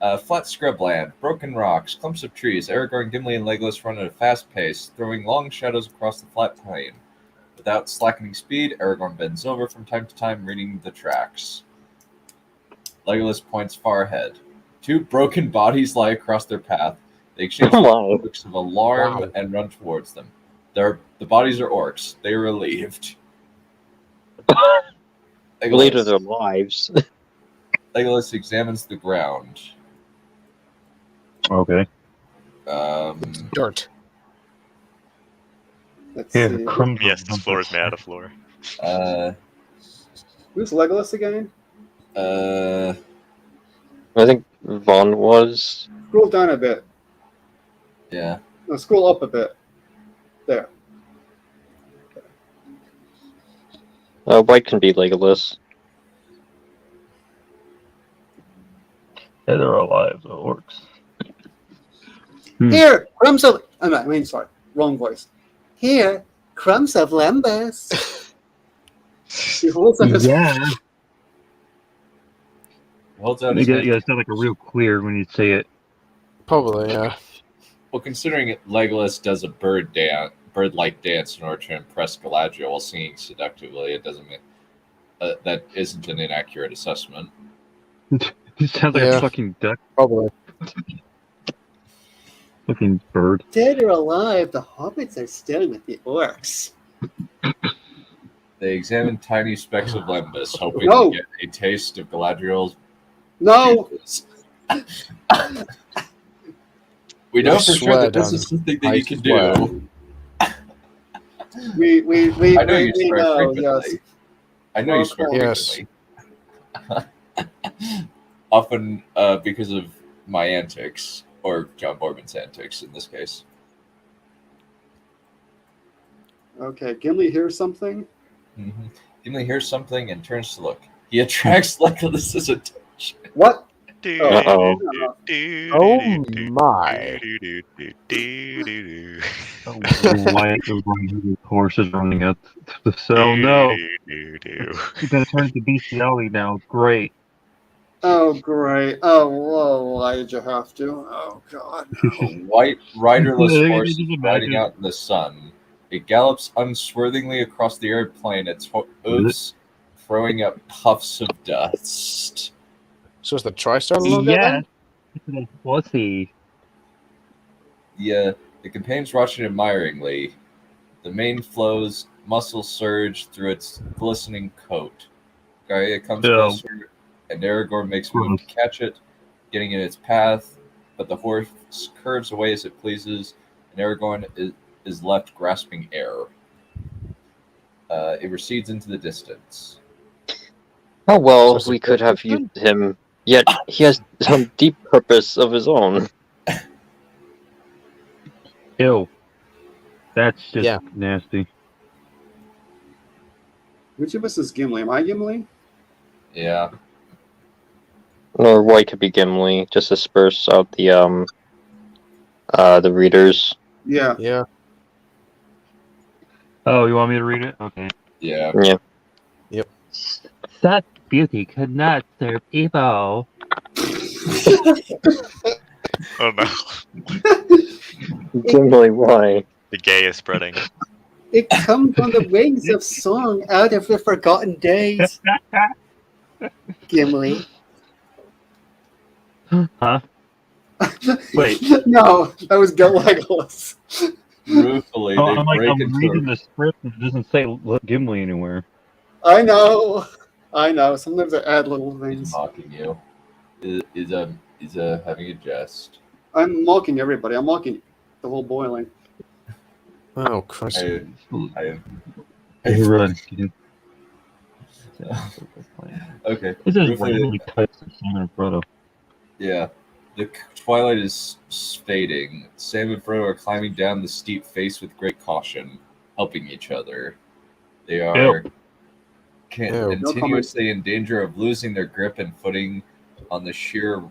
Flat scrubland, broken rocks, clumps of trees. Aragorn, Gimli, and Legolas run at a fast pace, throwing long shadows across the flat plain. Without slackening speed, Aragorn bends over from time to time, reading the tracks. Legolas points far ahead. Two broken bodies lie across their path. They exchange looks of alarm and run towards them. The bodies are orcs. They are relieved. Relieved of their lives. Legolas examines the ground. Okay. Dirt. Let's Yeah, see. Yes, this floor is made out of floor. Who's Legolas again? I think Vaughn was. Scroll down a bit. Yeah. No, scroll up a bit. There. White can be Legolas. Yeah, they're alive, the orcs. Here, crumbs of. Sorry, wrong voice. Here, crumbs of Lembas. He holds up his. Yeah. Holds out You his gotta hand. sound like a real clear when you say it. Probably, yeah. Well, considering Legolas does a bird-like dance in order to impress Galadriel while singing seductively, it doesn't mean that isn't an inaccurate assessment. You sound like a fucking duck. Probably. Fucking bird. Dead or alive, the hobbits are still with the orcs. They examine tiny specks of Lembas, hoping No. to get a taste of Galadriel's. No. We know I for sure swear, that this Don, is something that I you can swear. do. We I know you swear know, frequently. yes. I know you swear Yes. frequently. Often because of my antics, or John Boorman's antics in this case. Okay, Gimli hears something. Mm-hmm. Gimli hears something and turns to look. He attracts Legolas's attention. What? Uh-oh. Oh my. Why the horse is running up to the cell? No. You're gonna turn into bestiality now. Great. Oh, great. Oh, whoa, why did you have to? Oh, God. A white riderless Yeah, horse just is imagine. riding out in the sun. It gallops unswervingly across the arid plain, its hooves throwing up puffs of dust. So it's the TriStar logo Yes. then? What's he? The companions watch it admiringly. The mane flows, muscles surge through its glistening coat. Gaia comes closer, and Aragorn makes a move to catch it, getting in its path, but the horse curves away as it pleases, and Aragorn is left grasping air. It recedes into the distance. Oh well, we could have used him, yet he has some deep purpose of his own. Ew. That's just nasty. Which of us is Gimli? Am I Gimli? Yeah. Or White could be Gimli, just disperse out the readers. Yeah. Yeah. Oh, you want me to read it? Okay. Yeah. Yeah. Yep. Such beauty could not serve evil. Oh no. Gimli, why? The gay is spreading. It comes on the wings of song out of the forgotten days. Gimli. Huh? Wait. No, that was Legolas. Ruefully, Oh, they I'm like, break I'm into reading the script and it doesn't say Gimli anywhere. I know. Sometimes I add little things. mocking you. Is having a jest. I'm mocking everybody. I'm mocking the whole boiling. Oh, Christ. Run. Okay. This is Ruefully- randomly types of Sam and Frodo. Yeah. The twilight is fading. Sam and Frodo are climbing down the steep face with great caution, helping each other. They are continuously in danger of losing their grip and footing on the sheer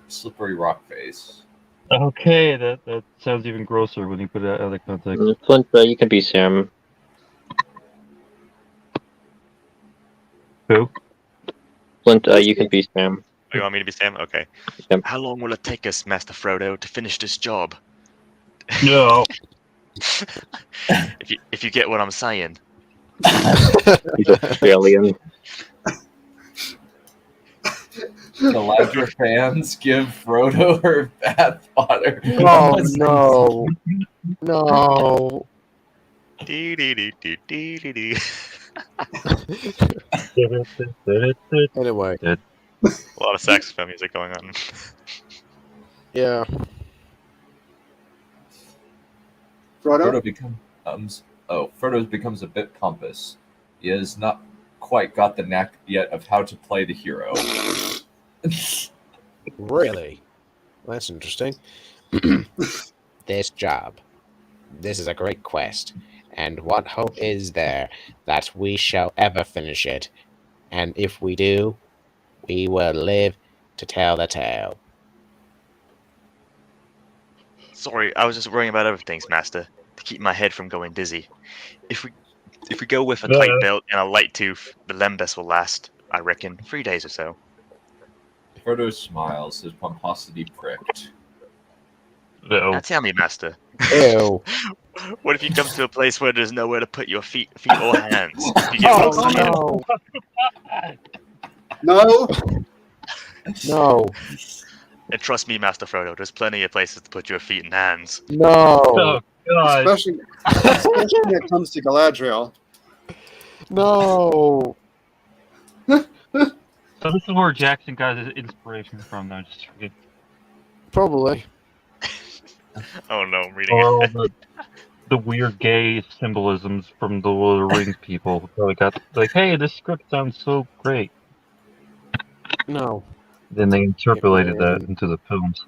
slippery rock face. Okay, that sounds even grosser when you put it out of context. Flint, you can be Sam. Who? Flint, you can be Sam. Oh, you want me to be Sam? Okay. Yep. How long will it take us, Master Frodo, to finish this job? No. if you get what I'm saying. He's Australian. Galadriel fans give Frodo her bathwater. Oh no. No. Anyway. A lot of saxophone music going on. Yeah. Frodo becomes a bit pompous. He has not quite got the knack yet of how to play the hero. Really? That's interesting. This job. This is a great quest. And what hope is there that we shall ever finish it? And if we do, we will live to tell the tale. Sorry, I was just worrying about other things, Master, to keep my head from going dizzy. If we go with a tight belt and a light tooth, the Lembas will last, I reckon, 3 days or so. Frodo smiles, his pomposity pricked. Now tell me, Master. Ew. What if you come to a place where there's nowhere to put your feet or hands? You get what I'm saying? No. No. And trust me, Master Frodo, there's plenty of places to put your feet and hands. No. Oh, God. Especially when it comes to Galadriel. No. So this is where Jackson got his inspiration from, though. Just forget. Probably. Oh no, I'm reading Or all it. the weird gay symbolisms from the Lord of the Rings people. Probably got like, hey, this script sounds so great. No. Then they interpolated that into the films.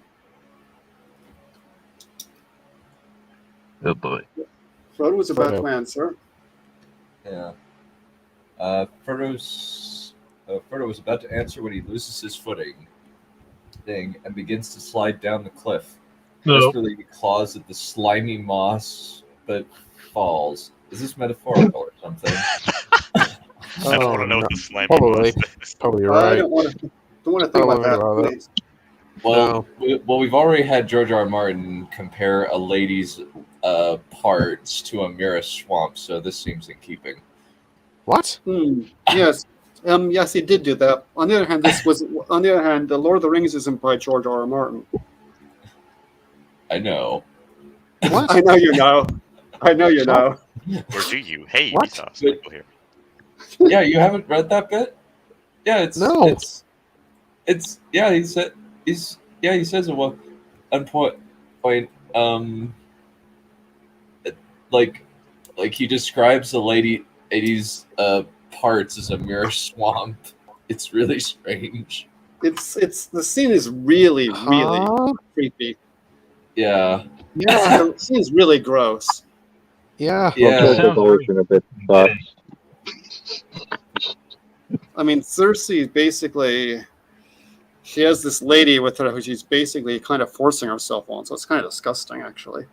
Oh boy. Frodo was a bad Frodo. man, sir. Yeah. Frodo was about to answer when he loses his footing and begins to slide down the cliff. No. Desperately, he claws at the slimy moss, but falls. Is this metaphorical or something? I don't want to know what the slimy Probably. was. Probably I right. don't want to think about that. Please. Well, we've already had George R. R. Martin compare a lady's parts to a mere swamp, so this seems in keeping. What? Yes. Yes, he did do that. On the other hand, The Lord of the Rings isn't by George R. R. Martin. I know. What? I know you know. I know you know. Or do you? Hey, What? we saw people here. Yeah, you haven't read that bit? Yeah, it's No. It's yeah. He says at one point, like he describes the lady's parts as a mere swamp. It's really strange. It's the scene is really creepy. Yeah. Yeah. The scene is really gross. Yeah. Yeah. I've always been a bit soft. I mean, Cersei basically, she has this lady with her who she's basically kind of forcing herself on, so it's kind of disgusting, actually.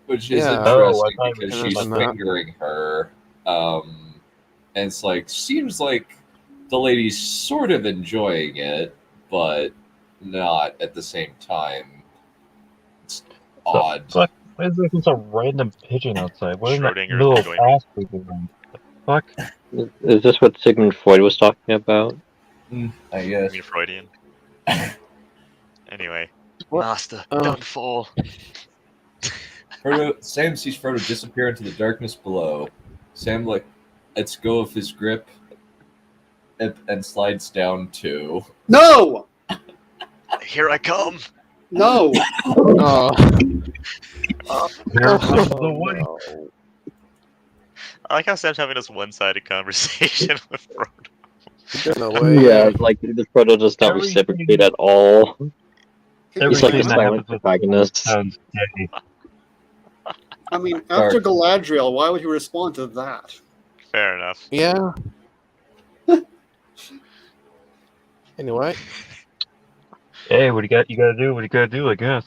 Which is Yeah. interesting Oh, I because thought you she's meant that. fingering her, and it's like seems like the lady's sort of enjoying it, but not at the same time. It's odd. Fuck, why is there just a random pigeon outside? What in the Schrodinger's middle of enjoyment. ass room? The fuck? Is this what Sigmund Freud was talking about? I You guess. mean Freudian? Anyway, What? Master, Oh. don't fall. Sam sees Frodo disappear into the darkness below. Sam lets go of his grip and slides down too. No! Here I come. No! Oh. The way. No. I like how Sam's having this one-sided conversation with Frodo. Get away. Yeah, like the Frodo does not reciprocate at all. He's like the Everything that silent happens with protagonist. sounds gay. I mean, after Galadriel, why would you respond to that? Fair enough. Yeah. Anyway. Hey, what you gotta do? What you gotta do? I guess.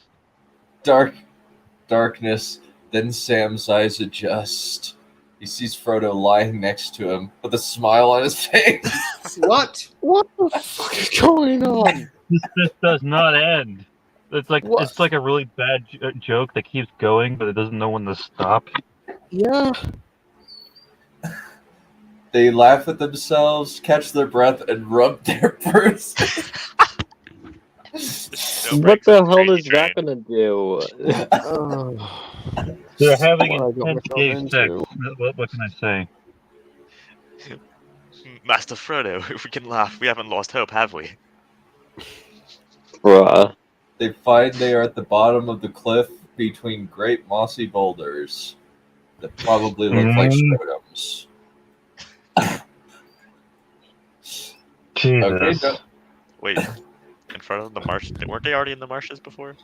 Darkness. Then Sam's eyes adjust. He sees Frodo lying next to him with a smile on his face. What? What the fuck is going on? This does not end. It's like a really bad joke that keeps going, but it doesn't know when to stop. Yeah. They laugh at themselves, catch their breath, and rub their purses. What the hell is that gonna do? They're having What I got intense myself gay into. sex. What can I say? Master Frodo, if we can laugh, we haven't lost hope, have we? Bruh. They find they are at the bottom of the cliff between great mossy boulders that probably look like scrotums. Jesus. Wait, in front of the marsh? Weren't they already in the marshes before?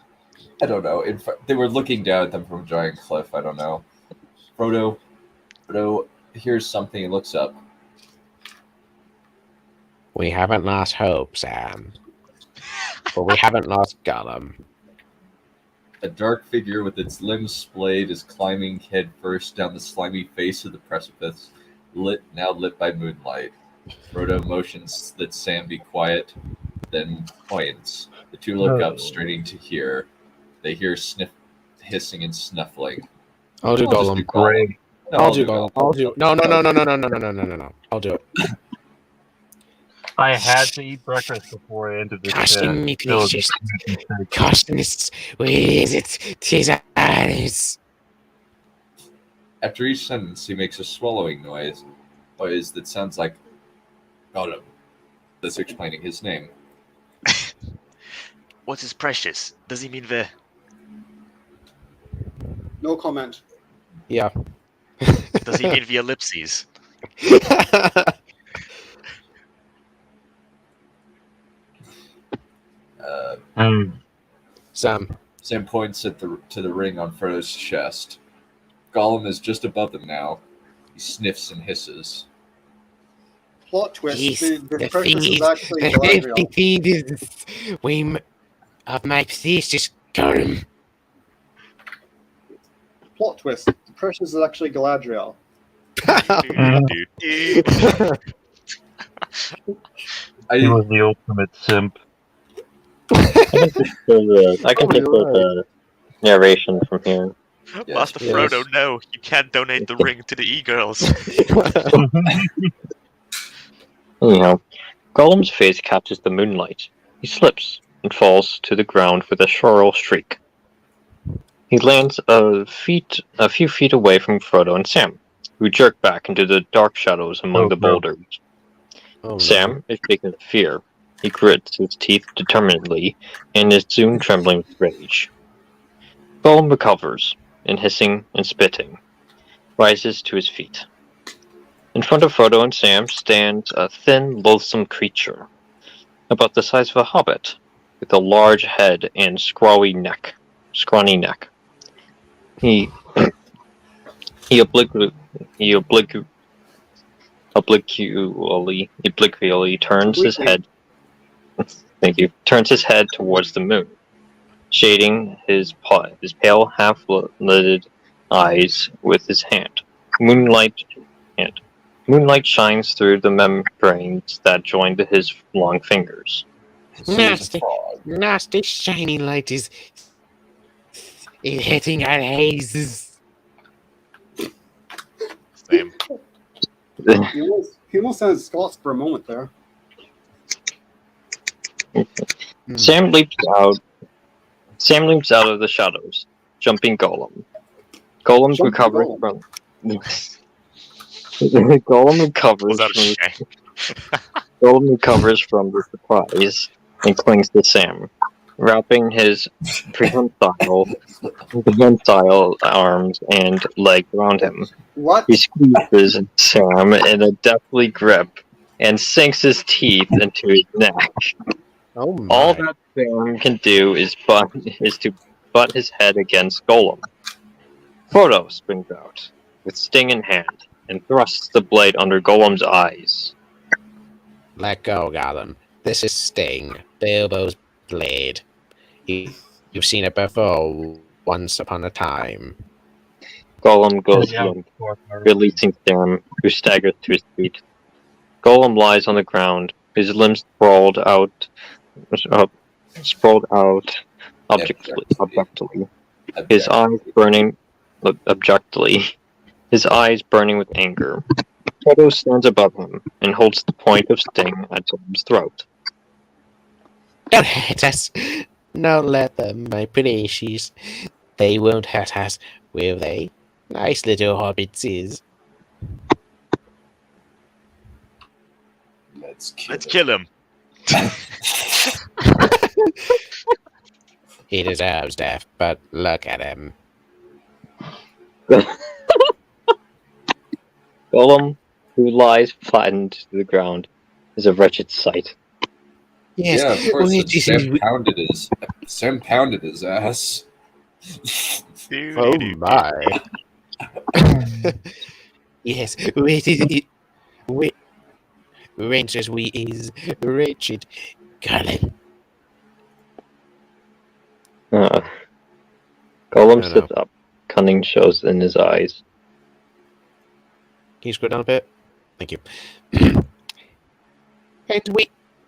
I don't know. They were looking down at them from a giant cliff. I don't know. Frodo hears something and looks up. We haven't lost hope, Sam. But we haven't lost Gollum. A dark figure with its limbs splayed is climbing headfirst down the slimy face of the precipice, now lit by moonlight. Frodo motions that Sam be quiet, then points. The two look up, straining to hear. They hear hissing and snuffling. I'll do I'll just Gollum. Gollum. No, I'll do Gollum. I'll do. No. I'll do it. I had to eat breakfast before I entered this Caution me, That was please. a mistake. Cautionists, where is it? 'Tis ours. After each sentence, he makes a swallowing noise that sounds like Gollum. That's explaining his name. What is precious? Does he mean the... No comment. Yeah. Does he mean the ellipses? Sam points to the ring on Frodo's chest. Gollum is just above them now. He sniffs and hisses. Plot twist: Yes, the precious is actually the Galadriel. feed is of my precious Gollum. Plot twist: the precious is actually Galadriel. He was the ultimate simp. I can take the narration from here. Master Frodo, no, you can't donate the ring to the e-girls. Anyhow, Gollum's face catches the moonlight. He slips and falls to the ground with a shrill shriek. He lands a few feet away from Frodo and Sam, who jerk back into the dark shadows among the boulders. Sam is shaken with fear. He grits his teeth determinedly and is soon trembling with rage. Gollum recovers, and hissing and spitting, rises to his feet. In front of Frodo and Sam stands a thin, loathsome creature, about the size of a hobbit, with a large head and scrawny neck. He obliquely turns his head. Turns his head towards the moon, shading his pale, half-lidded eyes with his hand. Moonlight shines through the membranes that joined his long fingers. Nasty shiny light is hitting our eyes. Same. He almost sounded Scots for a moment there. Sam leaps out of the shadows, jumping Gollum. Gollum recovers from the surprise and clings to Sam, wrapping his prehensile arms and legs around him. What? He squeezes Sam in a deathly grip and sinks his teeth into his neck. Oh my. All that Sam can do is to butt his head against Gollum. Frodo springs out, with sting in hand, and thrusts the blade under Gollum's eyes. Let go, Gollum. This is Sting, Bilbo's blade. You've seen it before, once upon a time. Gollum goes limp, releasing Sam, who staggers to his feet. Gollum lies on the ground, his limbs sprawled out objectively. His eyes burning with anger. Frodo stands above him and holds the point of Sting at Gollum's throat. Don't hurt us. Don't let them, my precious. They won't hurt us, will they? Nice little hobbits is. Let's kill him. He deserves death, but look at him. Gollum, who lies flattened to the ground, is a wretched sight. Yes, yeah, of course. Sam pounded his ass. Oh my! Yes, Rangers, we is wretched. Gollum. Gollum sits up. Cunning shows in his eyes. Can you scroll down a bit? Thank you.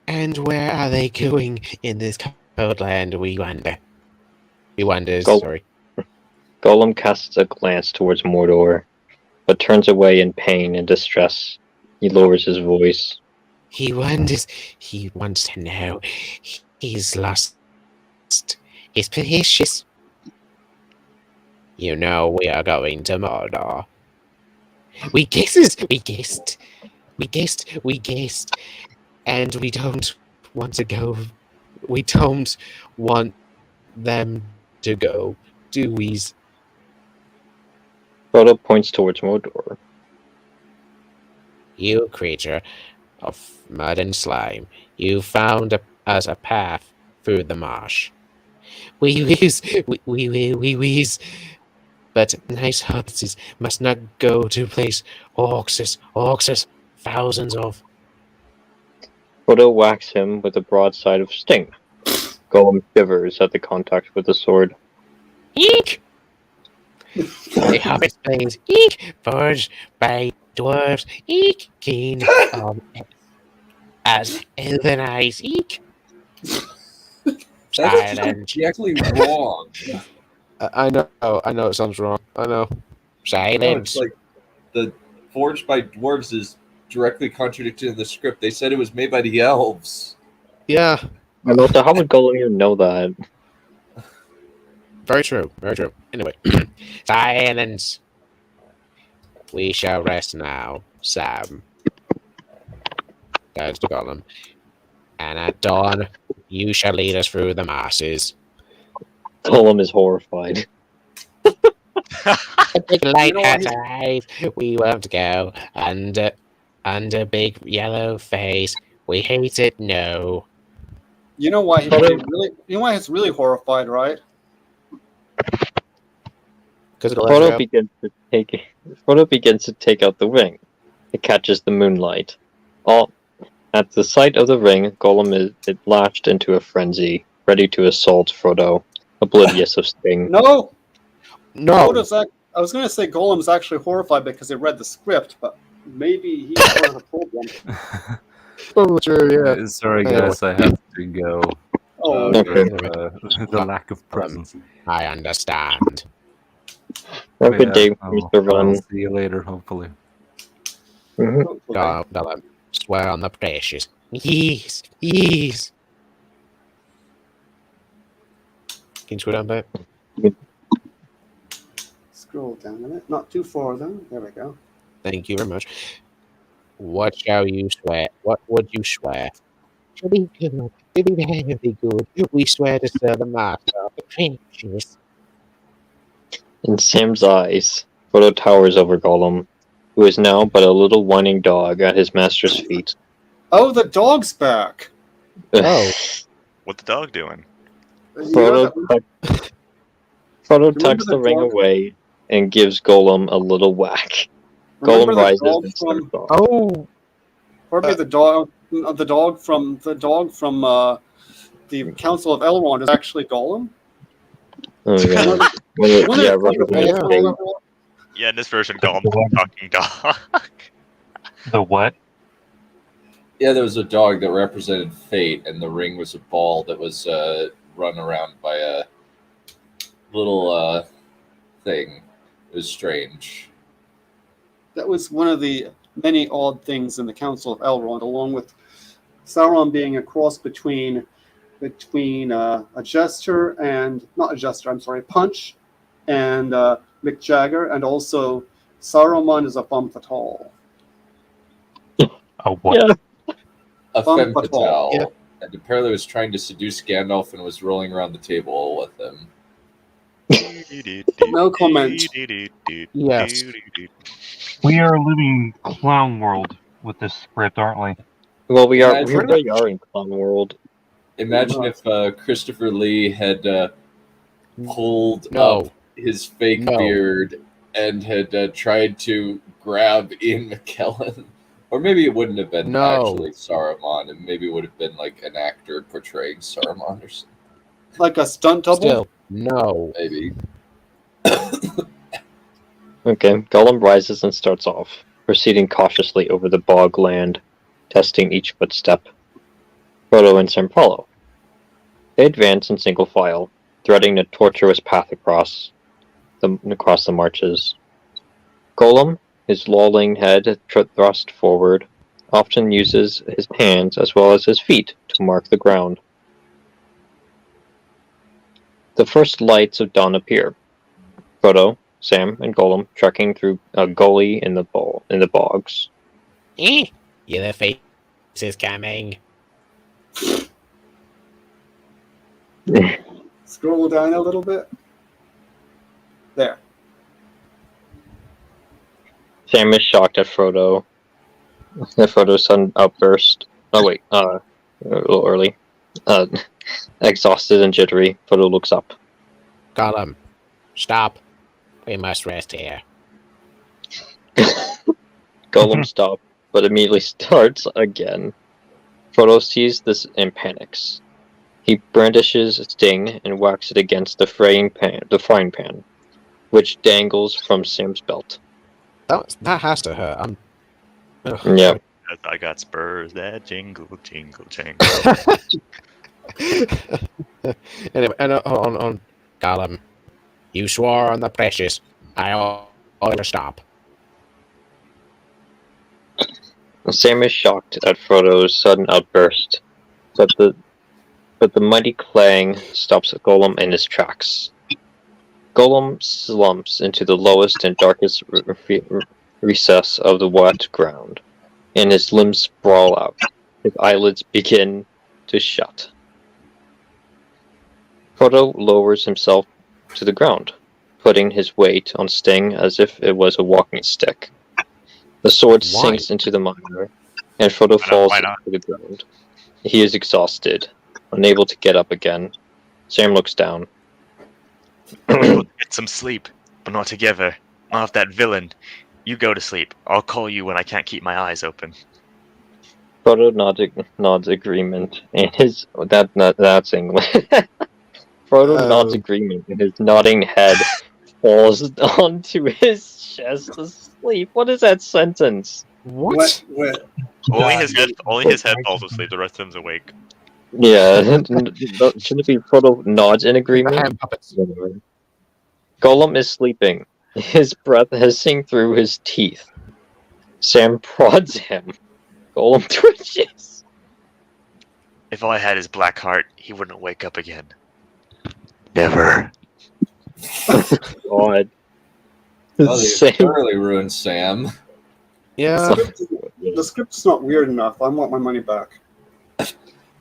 And where are they going in this cold land? We wonder. Sorry. Gollum casts a glance towards Mordor, but turns away in pain and distress. He lowers his voice. He wants to know. He's lost his precious. You know we are going to Mordor. We guessed. And we don't want to go. We don't want them to go, do we? Frodo points towards Mordor. You creature of mud and slime, you found us a path through the marsh. We But nice horses must not go to place orcs, thousands of. Frodo whacks him with a broadside of sting. Gollum shivers at the contact with the sword. Eek! A hobbit's blades, eek! Forged by dwarves, eek! Keen as elven eyes, eek! That's Silence. exactly wrong. I know it sounds wrong. I know. No, Silence. it's like the forged by dwarves is directly contradicted in the script. They said it was made by the elves. Yeah. And also, how would Gollum even know that? Very true. Very true. Anyway, silence. We shall rest now, Sam. That's the Gollum. And at dawn, you shall lead us through the masses. Gollum is horrified. Big light has arrived. We won't go under big yellow face. We hate it. No. You know why he's really horrified, right? Because Frodo begins to take out the ring. It catches the moonlight. At the sight of the ring, Gollum is lashed into a frenzy, ready to assault Frodo, oblivious of sting. No. No. I was going to say Gollum's actually horrified because he read the script, but maybe he's part of the problem. Oh, true, yeah. Sorry, guys, I have to go. Oh, the lack of presence. I understand. Have a good day, I'll Mr. Vaughn. see you later, hopefully. Gollum, swear on the precious. Yes. Yes. Can you swear on that? Scroll down a minute. Not too far, though. There we go. Thank you very much. What shall you swear? What would you swear? To be good. To be very good. We swear to serve the master of the precious. In Sam's eyes, Frodo towers over Gollum, who is now but a little whining dog at his master's feet. Oh, the dog's back. Oh. What the dog doing? Frodo tucks the ring away and gives Gollum a little whack. Gollum rises and starts off. Oh, probably the dog from the Council of Elrond is actually Gollum. Oh yeah. Yeah, in this version, Gollum's a talking dog. The what? Yeah, there was a dog that represented fate, and the ring was a ball that was run around by a little thing. It was strange. That was one of the many odd things in the Council of Elrond, along with Sauron being a cross between a jester and Punch and Mick Jagger, and also Saruman is a femme fatale. A what? Yeah. A femme fatale. fatale. Yeah. And apparently was trying to seduce Gandalf and was rolling around the table with him. No comment. Yes. We are living clown world with this script, aren't we? Well, we really are in Clown World. Imagine if Christopher Lee had pulled up his fake beard and had tried to grab Ian McKellen. Or maybe it wouldn't have been actually Saruman, and maybe it would have been like an actor portraying Saruman or something. Like a stunt double? Still, no. Maybe. Okay, Gollum rises and starts off, proceeding cautiously over the bog land, testing each footstep. Frodo and Sam follow. They advance in single file, threading a tortuous path across the marches. Gollum, his lolling head thrust forward, often uses his hands as well as his feet to mark the ground. The first lights of dawn appear. Frodo, Sam, and Gollum trekking through a gully in the bogs. Your face is coming. Scroll down a little bit. There. Sam is shocked at Frodo. Frodo's sudden outburst. Oh wait, a little early. Exhausted and jittery, Frodo looks up. Gollum, stop. We must rest here. Gollum stops, but immediately starts again. Frodo sees this and panics. He brandishes Sting and whacks it against the frying pan, which dangles from Sam's belt. That has to hurt. Yeah. I got spurs that jingle, jingle, jingle. Anyway, and on Gollum, you swore on the precious. I ought to stop. Sam is shocked at Frodo's sudden outburst, but the mighty clang stops Gollum in his tracks. Gollum slumps into the lowest and darkest recess of the wet ground, and his limbs sprawl out. His eyelids begin to shut. Frodo lowers himself to the ground, putting his weight on Sting as if it was a walking stick. The sword sinks into the mire, and Frodo falls to the ground. He is exhausted, unable to get up again. Sam looks down. We'll get some sleep, but not together. Not with that villain. You go to sleep. I'll call you when I can't keep my eyes open. Frodo nods agreement, and that's English. Frodo nods agreement, and his nodding head falls onto his chest asleep. What is that sentence? What? Only his head falls asleep. The rest of him's awake. Yeah, shouldn't it be Frodo nods in agreement? Gollum is sleeping. His breath hissing through his teeth. Sam prods him. Gollum twitches. If I had his black heart, he wouldn't wake up again. Never. God. Sam thoroughly ruined Sam. Yeah. The script's not weird enough. I want my money back.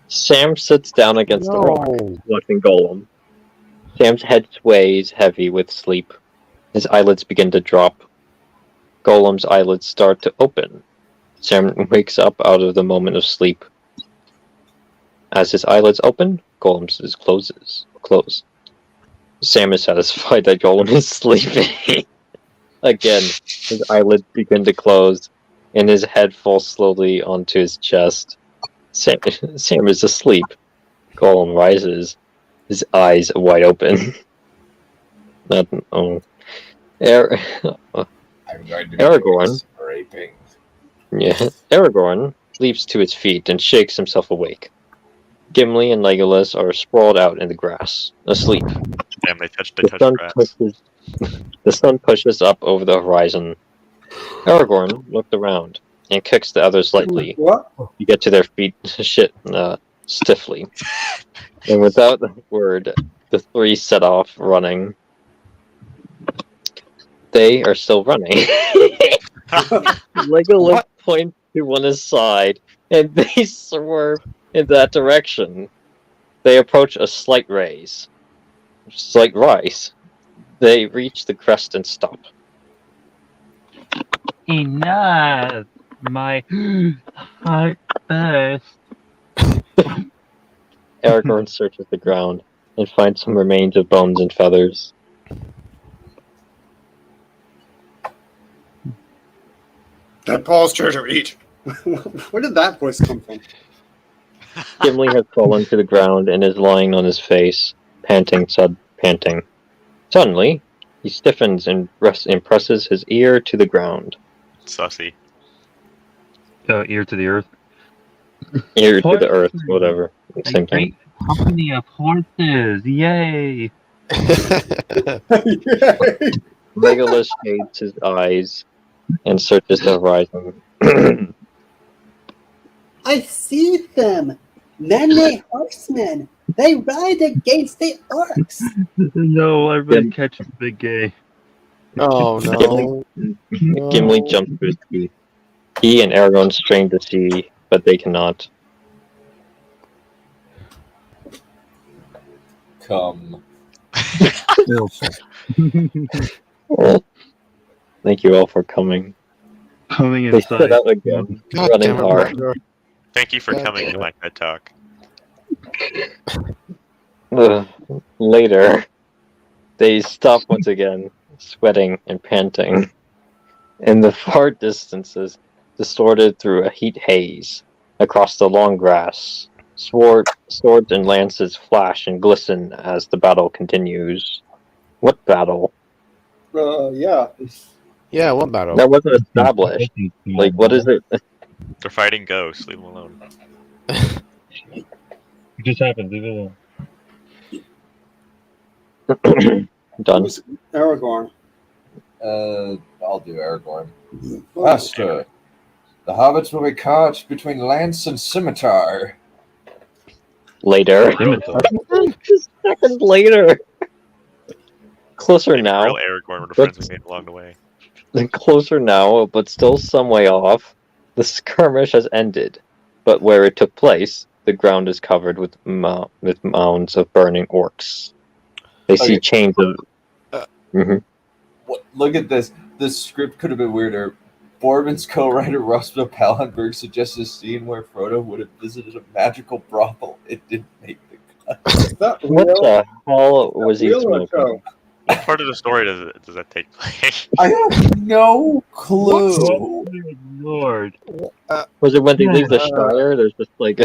Sam sits down against the rock, watching Gollum. Sam's head sways heavy with sleep. His eyelids begin to drop. Gollum's eyelids start to open. Sam wakes up out of the moment of sleep. As his eyelids open, Gollum's close. Sam is satisfied that Gollum is sleeping. Again, his eyelids begin to close, and his head falls slowly onto his chest. Sam is asleep. Gollum rises, his eyes wide open. Aragorn. Yeah, Aragorn leaps to his feet and shakes himself awake. Gimli and Legolas are sprawled out in the grass, asleep. Damn, they touched grass. The sun pushes up over the horizon. Aragorn looked around and kicks the others lightly. What? You get to their feet stiffly. And without a word, the three set off running. They are still running. Legolas points to one side, and they swerve in that direction. They approach a slight rise. They reach the crest and stop. Enough! My heart burst. Aragorn searches the ground and finds some remains of bones and feathers. That Paul's chair to eat. Where did that voice come from? Gimli has fallen to the ground and is lying on his face, panting. Suddenly, he stiffens and presses his ear to the ground. Sussy. Ear to the earth. Ear to the earth, whatever. Same thing. Company of horses, yay! Legolas shades his eyes and searches the horizon. I see them! Many horsemen! They ride against the orcs! No, I really catch the big gay. Oh no. Gimli jumps to his feet. He and Aragorn strain to see, but they cannot. Come. Thank you all for coming. Coming They inside. set out again, running hard. Thank you for coming to my TED Talk. Later, they stop once again, sweating and panting. In the far distances, distorted through a heat haze, across the long grass, swords and lances flash and glisten as the battle continues. What battle? Yeah. Yeah, what battle? That wasn't established. Like, what is it? They're fighting ghosts. Leave them alone. It just happened. Leave it alone. Done. Who's Aragorn? I'll do Aragorn. Master, the hobbits will be caught between lance and scimitar. Later. Scimitar. Just seconds later. Closer now. Real Aragorn with the friends we made along the way. Closer now, but still some way off. The skirmish has ended, but where it took place, the ground is covered with mounds of burning orcs. They see chains of. What? Look at this. This script could have been weirder. Boorman's co-writer Roswell Pallenberg suggests a scene where Frodo would have visited a magical brothel. It didn't make the cut. What the hell was he smoking? What part of the story does that take place? I have no clue. Lord. Was it when they leave the Shire? There's just like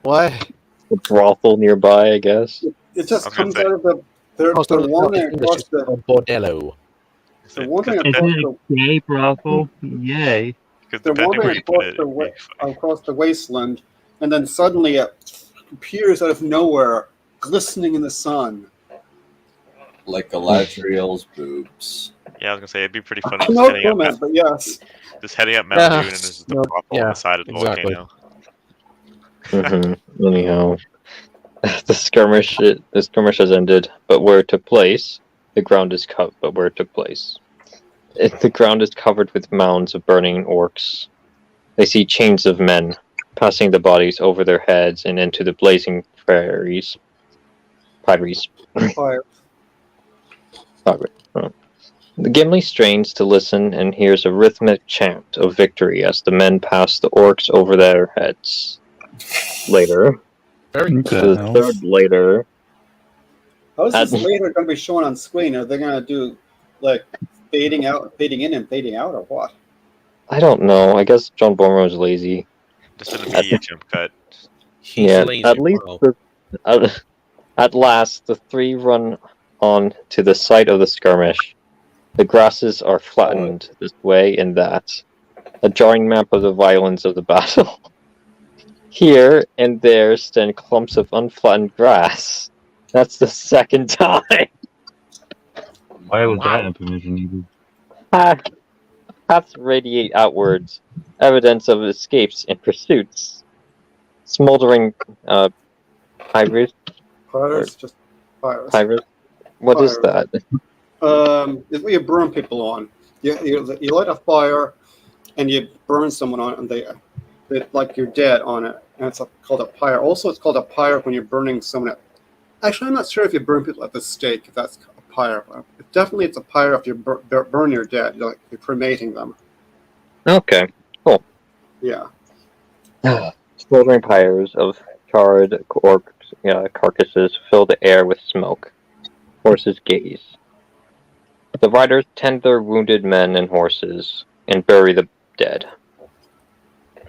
what? A brothel nearby, I guess. It just comes out of the. They're wandering across the bordello. They're wandering Is across it the. a gay brothel? Yay. They're wandering across the wasteland, and then suddenly it appears out of nowhere, glistening in the sun. Like Galadriel's boobs. Yeah, I was gonna say it'd be pretty funny. No comment, but yes. Just heading up Mount Dune and there's the brothel on the side of the volcano. Anyhow, the skirmish has ended, but where it took place, the ground is covered. But where it took place, the ground is covered with mounds of burning orcs. They see chains of men passing the bodies over their heads and into the blazing prairies. Fire. The Gimli strains to listen and hears a rhythmic chant of victory as the men pass the orcs over their heads. Later. The third later. How is this later going to be shown on screen? Are they going to do like fading in and fading out, or what? I don't know. I guess John Boorman was lazy. Just an immediate jump cut. Yeah, at last, the three run on to the site of the skirmish. The grasses are flattened this way and that. A jarring map of the violence of the battle. Here and there stand clumps of unflattened grass. That's the second time. Why was that information needed? Paths radiate outwards, evidence of escapes and pursuits. Smoldering pyrus. Just pyrus. Pyrus. What is that? It's where you burn people on. You light a fire, and you burn someone on, and they like you're dead on it, and it's called a pyre. Also, it's called a pyre when you're burning someone. Actually, I'm not sure if you burn people at the stake, if that's a pyre. Definitely, it's a pyre if you burn your dead, like you're cremating them. Okay, cool. Yeah. Smoldering pyres of charred carcasses fill the air with smoke. Horses gaze. The riders tend their wounded men and horses and bury the dead.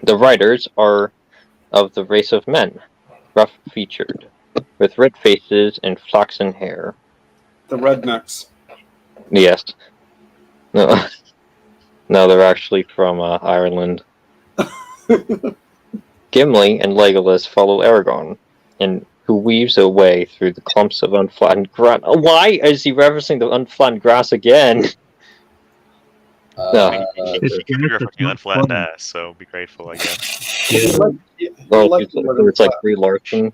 The riders are of the race of men, rough-featured, with red faces and flaxen hair. The rednecks. Yes. No, they're actually from Ireland. Gimli and Legolas follow Aragorn, who weaves a way through the clumps of unflattened grass. Why is he referencing the unflattened grass again? You're unflattened ass, so be grateful, I guess. It's like Brie Larson.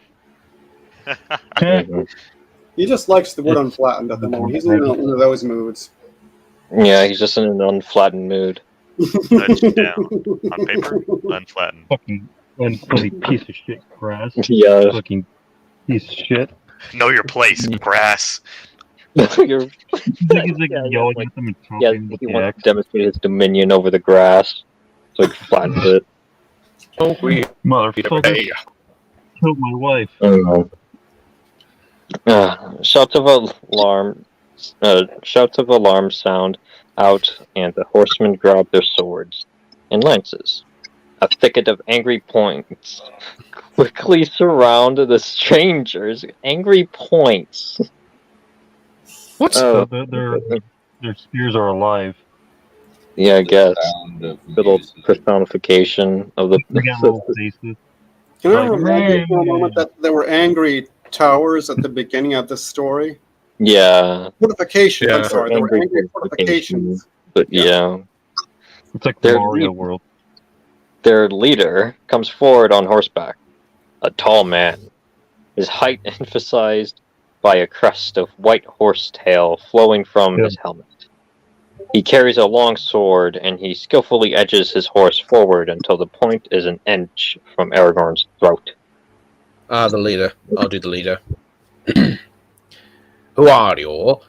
He just likes the word unflattened at the moment. He's in one of those moods. Yeah, he's just in an unflattened mood. Nudged down on paper, unflattened. Fucking piece of shit grass. Yeah. Fucking piece of shit. Know your place, grass. You're... He's like yelling at them and talking with he the wants axe. to demonstrate his dominion over the grass. So he flattens it. Oh, we motherfucker killed my wife. I don't know. Shouts of alarm shouts of alarm sound out, and the horsemen grab their swords and lances. A thicket of angry points quickly surround the strangers. Angry points. What? Oh, Their spears are alive. yeah, I guess. Sound of Little music. personification of the. They got little faces. Can I Like, remind you for a moment that there were angry towers at the beginning of this story? Yeah. Fortifications, Yeah. I'm sorry. There were angry fortifications. But yeah. It's like the Mario world. Their leader comes forward on horseback. A tall man. His height emphasized by a crest of white horsetail flowing from his helmet. He carries a long sword, and he skillfully edges his horse forward until the point is an inch from Aragorn's throat. The leader. I'll do the leader. Who are you,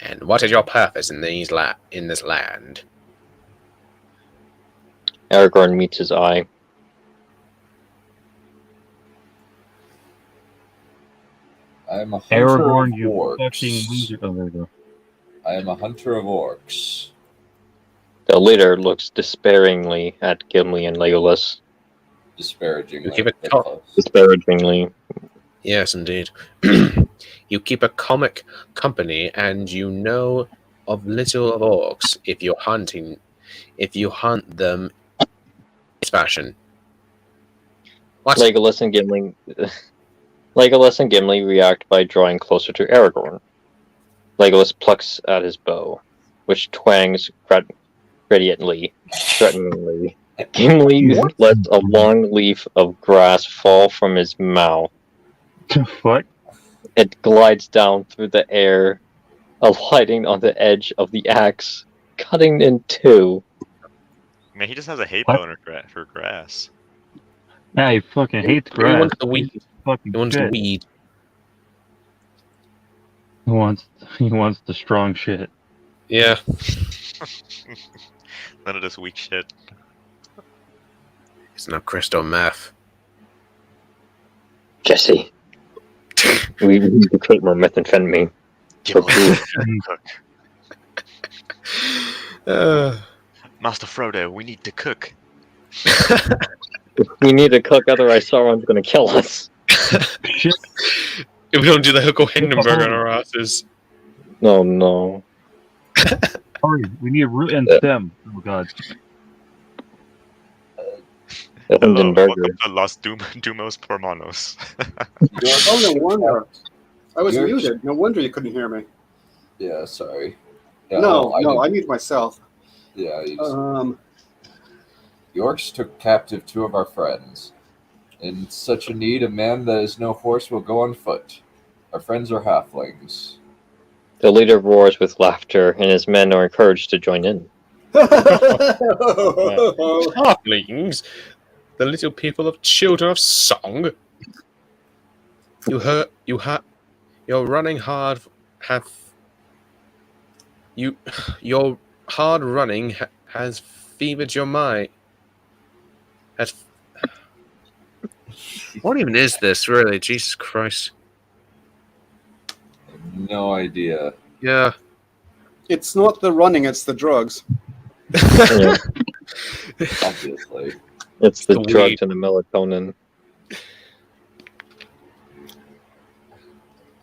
and what is your purpose in this land? Aragorn meets his eye. I am a hunter Aragorn, of you orcs. fucking loser. Oh, there you go. I am a hunter of orcs. The leader looks despairingly at Gimli and Legolas. Disparagingly. You keep it but close. Disparagingly. Yes, indeed. You keep a comic company, and you know of little of orcs. If you hunt them, it's fashion. What? Legolas and Gimli react by drawing closer to Aragorn. Legolas plucks at his bow, which twangs threateningly. Gimli lets a long leaf of grass fall from his mouth. What? It glides down through the air, alighting on the edge of the axe, cutting in two. Man, he just has a hate What? boner for grass. Yeah, he fucking hates He grass. wants the weed. Fucking He wants the shit. weed. He wants the strong shit. Yeah. None of this weak shit. It's not crystal meth. Jesse, we need to create more methamphetamine. Master Frodo, we need to cook. We need to cook, otherwise Sauron's going to kill us. Shit. If we don't do the Huckle Hindenburg on our asses. No, no. Hurry, we need a root and stem. Oh god. Hindenburger. Welcome to Los Dumos Pormanos. Oh, no wonder. I was You're- muted. No wonder you couldn't hear me. Yeah, sorry. Yeah, No, didn't- I muted myself. Yeah, you just, Um, the orcs took captive two of our friends. In such a need, a man that is no horse will go on foot. Our friends are halflings. The leader roars with laughter, and his men are encouraged to join in. Halflings, the little people of children of song. You're running hard. Your hard running has fevered your mind. What even is this, really? Jesus Christ. No idea. Yeah. it's not the running, it's the drugs. Yeah, Obviously. it's the The drugs weed. and the melatonin.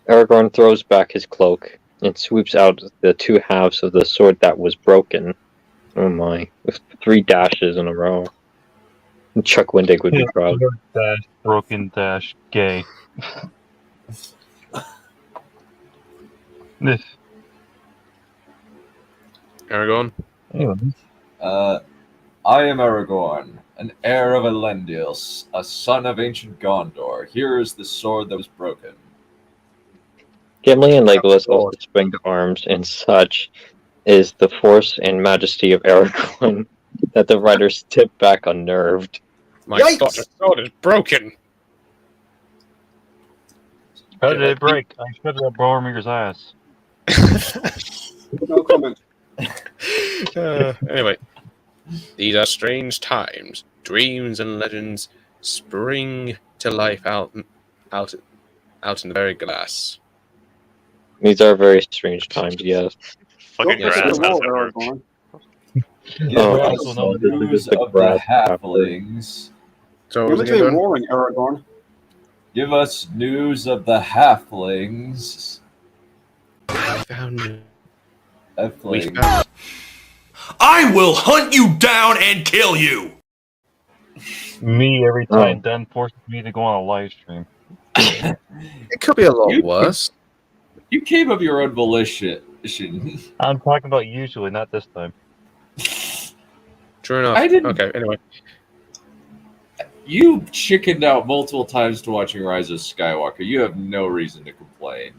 Aragorn throws back his cloak and sweeps out the two halves of the sword that was broken. Oh my, with 3 dashes in a row. Chuck Wendig would be proud. Dash, broken dash, gay. This. Aragorn? I am Aragorn, an heir of Elendil, a son of ancient Gondor. Here is the sword that was broken. Gimli and Legolas also spring to arms, and such is the force and majesty of Aragorn that the riders tip back unnerved. My sword is broken. How did it break? I shredded that Boromir's ass. No comment. Anyway, these are strange times. Dreams and legends spring to life out in the very glass. These are very strange times, yes. Fucking Don't grass. piss the How's wall, that work? Aragorn. Give us so this is news just the of the grass halflings. So You're what was between again? roaring, Aragorn. Give us news of the halflings. Found Halflings. I will hunt you down and kill you. Me every time Dan forces me to go on a live stream. It could be a lot worse. You came of your own volition. I'm talking about usually, not this time. True enough. I didn't- Okay, anyway. You chickened out multiple times to watching Rise of Skywalker. You have no reason to complain.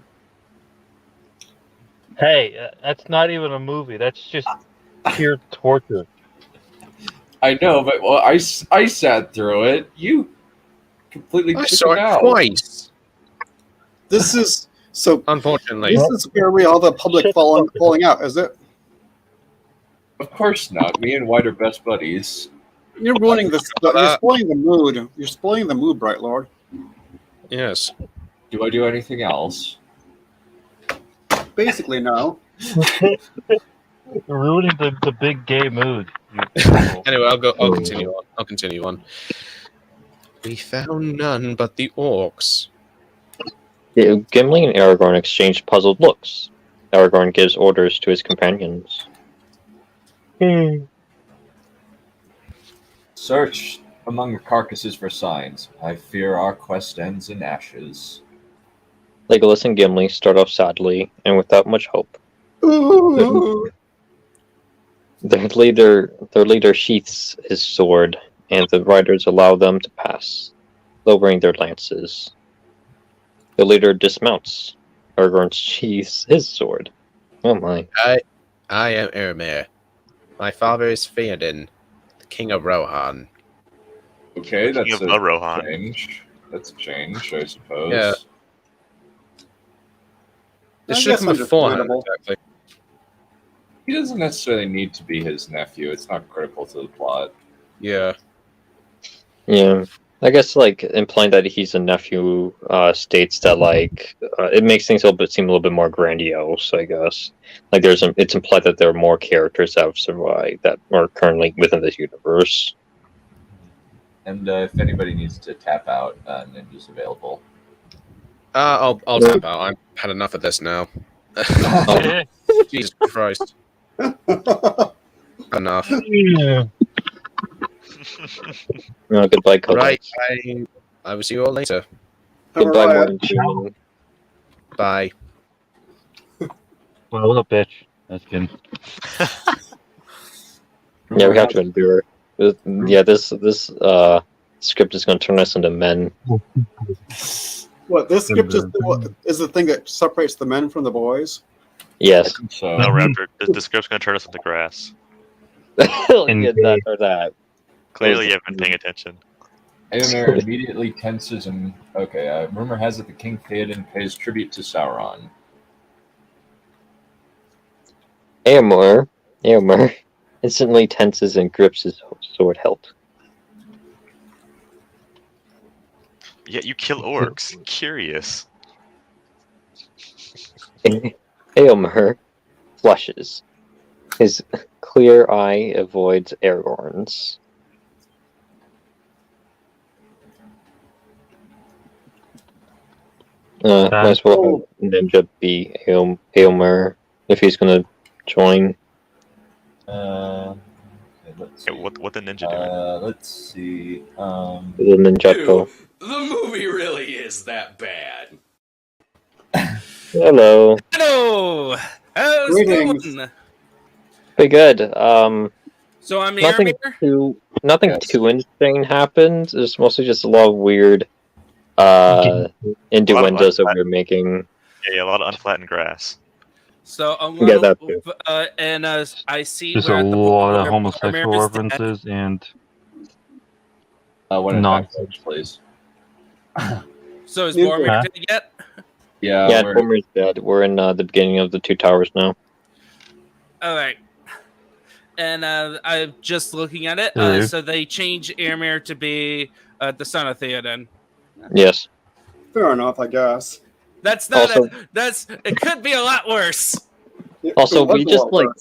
Hey, that's not even a movie. That's just pure torture. I know, but well, I sat through it. You completely I chickened saw it out. twice. This is so. Unfortunately. This is where we all the public falling out, is it? Of course not. Me and White are best buddies. You're ruining this. You're spoiling the mood. You're spoiling the mood, Bright Lord. Yes. Do I do anything else? Basically, no. Ruining the big gay mood. Anyway, I'll continue on. We found none but the orcs. Yeah, Gimli and Aragorn exchange puzzled looks. Aragorn gives orders to his companions. Search among the carcasses for signs. I fear our quest ends in ashes. Legolas and Gimli start off sadly and without much hope. Their leader sheaths his sword, and the riders allow them to pass, lowering their lances. The leader dismounts. Aragorn sheaths his sword. Oh my. I am Eomer. My father is Theoden, the king of Rohan. Okay, that's King a of Rohan. change. That's a change, I suppose. Yeah. This I should guess come beforehand, understandable. exactly. He doesn't necessarily need to be his nephew. It's not critical to the plot. Yeah. Yeah. I guess, like, implying that he's a nephew states that, like, it makes things seem a little bit more grandiose, I guess. Like, it's implied that there are more characters that have survived that are currently within this universe. And if anybody needs to tap out, Ninja's available. I'll tap out. I've had enough of this now. Jesus Christ. Enough. Yeah. No, goodbye, Codex. Right, I will see you all later. Goodbye, Alright. Morning Sheen. Bye. Well, what a bitch. That's good. Yeah, we have to endure. Yeah, this script is going to turn us into men. What this script is the thing that separates the men from the boys. Yes. So No, Raptor. The script's gonna turn us into grass. Yeah, that or that. Clearly, you haven't been paying attention. Eomer immediately tenses and rumor has it the King Theoden pays tribute to Sauron. Eomer instantly tenses and grips his sword hilt. Yet you kill orcs. Curious. Eomer flushes. His clear eye avoids Aragorn's. Might as well have Ninja be Eomer if he's gonna join. Let's see. What the ninja doing? Let's see. The Ninjato. The movie really is that bad. Hello. Hello. How's it Greetings. going? Pretty good. So I'm Nothing Eomer. nothing too insane happened. It's mostly just a lot of weird innuendos that we're making. Yeah, a lot of unflattened grass. So Yeah, that too. and I see There's we're a at the lot point of where homosexual Boromir is dead. references and one in nonsense. backwards, please. So is Huh? Boromir dead yet? Yeah, Boomer's dead. We're in the beginning of the Two Towers now. All right. And I'm just looking at it. Mhm. So they change Eomer to be the son of Theoden. Yes. Fair enough, I guess. That's not. Also- It could be a lot worse. Also, we just went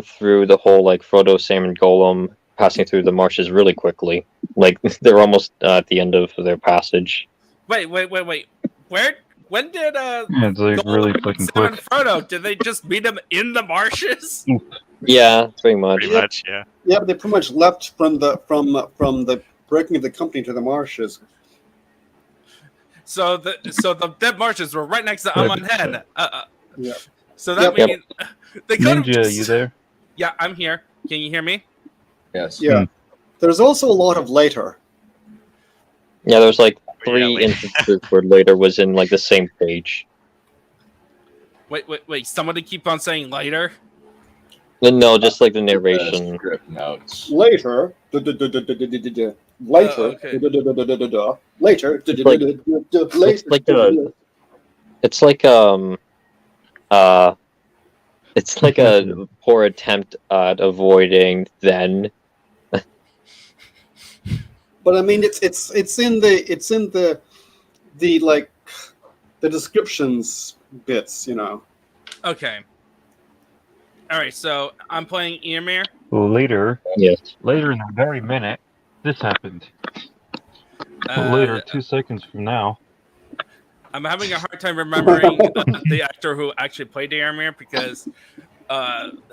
through the whole like Frodo, Sam, and Golem passing through the marshes really quickly. Like they're almost at the end of their passage. Wait. Where? When did Yeah, it's like really fucking Sam and quick. Frodo? Did they just meet him in the marshes? Yeah, pretty much. Pretty much, yeah. Yeah, but they pretty much left from the breaking of the company to the marshes. So the dead marshes were right next to Amon Hen. Yeah. So that Yep. means they could have. Ninja, you there? Yeah, I'm here. Can you hear me? Yes. Yeah. There's also a lot of later. Yeah, there's like 3 instances where later was in like the same page. Wait. Somebody keep on saying later. No, just like the narration. Script notes. Later. Later. okay. Later. It's like a poor attempt at avoiding then. But I mean, it's in the like the descriptions bits, you know. Okay. All right. So I'm playing Eomir. Well, later. Yes. Later in the very minute, this happened. Later, 2 seconds from now. I'm having a hard time remembering the actor who actually played Eomir because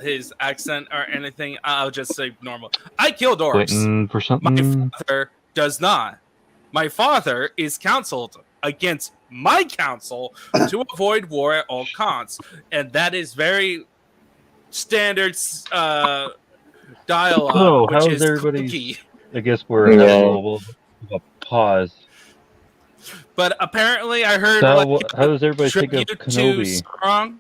his accent or anything. I'll just say normal. I killed orcs. Waiting for My something. father does not. My father is counseled against my counsel to avoid war at all costs, and that is very standard dialogue. Oh, which how's is everybody's? cookie. I guess we're having a little bit of a pause. But apparently, I heard So, how does everybody think of tribute to Kenobi? Sauron.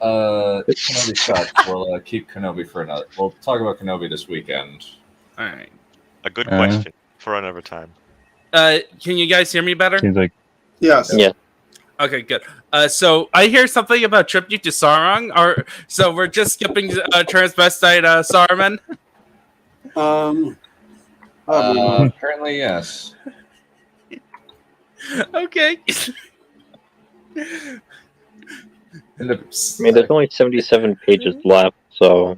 Kenobi sucks. We'll keep Kenobi for another. We'll talk about Kenobi this weekend. All right. A good question for another time. Can you guys hear me better? Seems like Yes. Yeah. Okay, good. So I hear something about tribute to Sauron, or so we're just skipping transvestite Saruman. Apparently, yes. Okay. I mean, there's only 77 pages left, so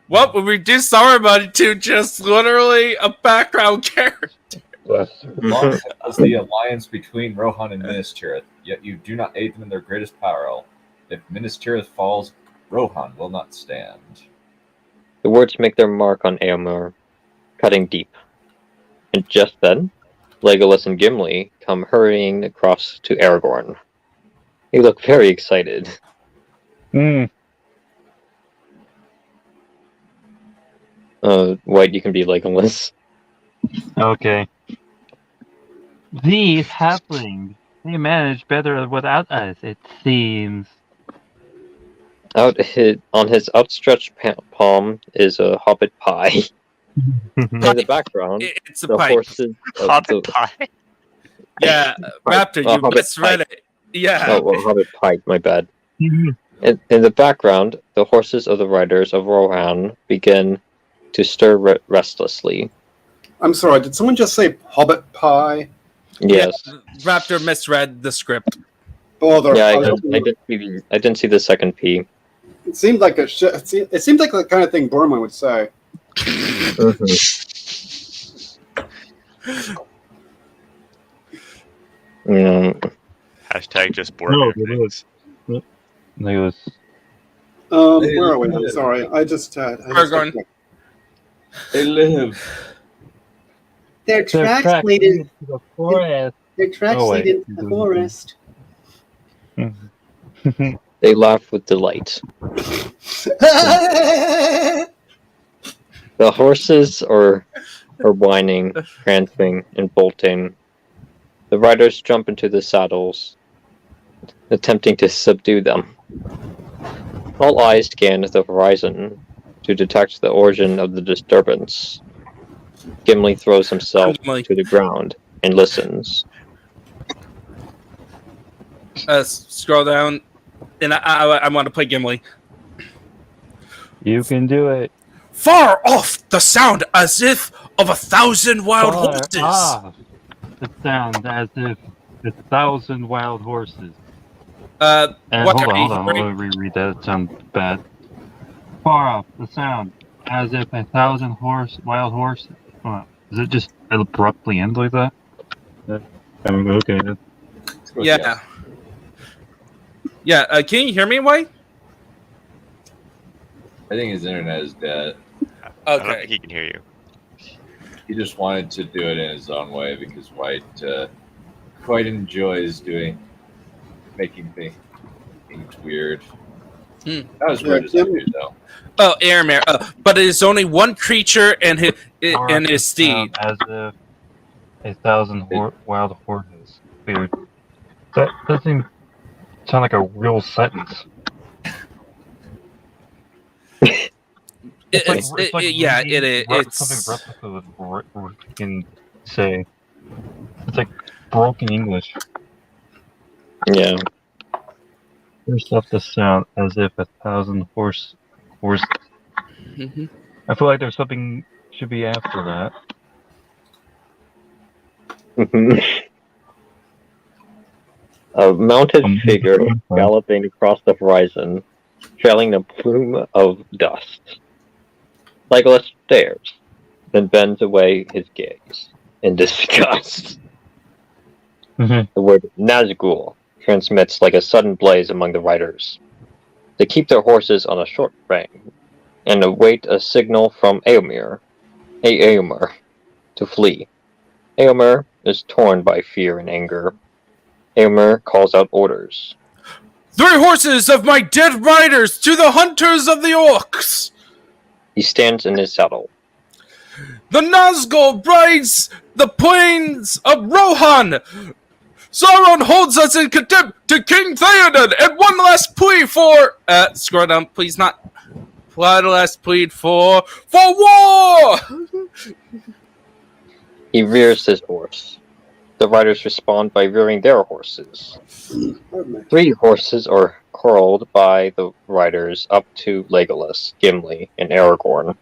Well, we reduced Saruman to just literally a background character. Long as the alliance between Rohan and Minas Tirith, yet you do not aid them in their greatest peril. If Minas Tirith falls, Rohan will not stand. the words make their mark on Eomer, cutting deep. And just then, Legolas and Gimli come hurrying across to Aragorn. They look very excited. White, you can be Legolas. Okay. These halflings, they manage better without us, it seems. On his outstretched palm is a hobbit pie. In the background, It's a the pipe. horses. Hobbit pie. Yeah, Raptor, you Hobbit misread pie. it. Yeah. Oh, well, hobbit pie. My bad. In the background, the horses of the riders of Rohan begin to stir restlessly. I'm sorry, did someone just say Hobbit Pie? Yes. Yeah, Raptor misread the script. Bother. Yeah, I didn't see the second P. It seemed like it seemed like the kind of thing Boorman would say. Hashtag just Boorman. Legolas. Where are we? I'm sorry. I just Aragorn. They live. Their tracks lead into the forest. Their tracks Oh, lead wait. into the forest. They laugh with delight. The horses are whining, prancing, and bolting. The riders jump into the saddles, attempting to subdue them. All eyes scan the horizon to detect the origin of the disturbance. Gimli throws himself to the ground and listens. Scroll down, and I want to play Gimli. You can do it. Far off, the sound as if of 1,000 wild horses. The sound as if 1,000 wild horses. What Hold are you on. hearing? I'll reread that. It sounds bad. Far off, the sound, as if 1,000 wild horses. Does it just abruptly end like that? Okay. Yeah. Yeah. Can you hear me, White? I think his internet is dead. I don't think he can hear you. He just wanted to do it in his own way because White quite enjoys making things weird. Not as weird as I do, though. Oh, Aramir. But it is only one creature and his steed. As if 1,000 wild horses. Weird. That doesn't sound like a real sentence. It's something replica can say. It's like broken English. Yeah. First off the sound as if 1,000 horses. Mm-hmm. I feel like there's something should be after that. A mounted figure galloping across the horizon, trailing a plume of dust. Legolas stares, then bends away his gaze in disgust. The word Nazgul transmits like a sudden blaze among the riders. They keep their horses on a short rein and await a signal from Éomer to flee. Éomer is torn by fear and anger. Éomer calls out orders. 3 horses of my dead riders to the hunters of the orcs! He stands in his saddle. The Nazgul rides the plains of Rohan! Sauron holds us in contempt to King Theoden, and one last plea for... scroll down, please not... One last plea for war! He rears his horse. The riders respond by rearing their horses. 3 horses are curled by the riders up to Legolas, Gimli, and Aragorn.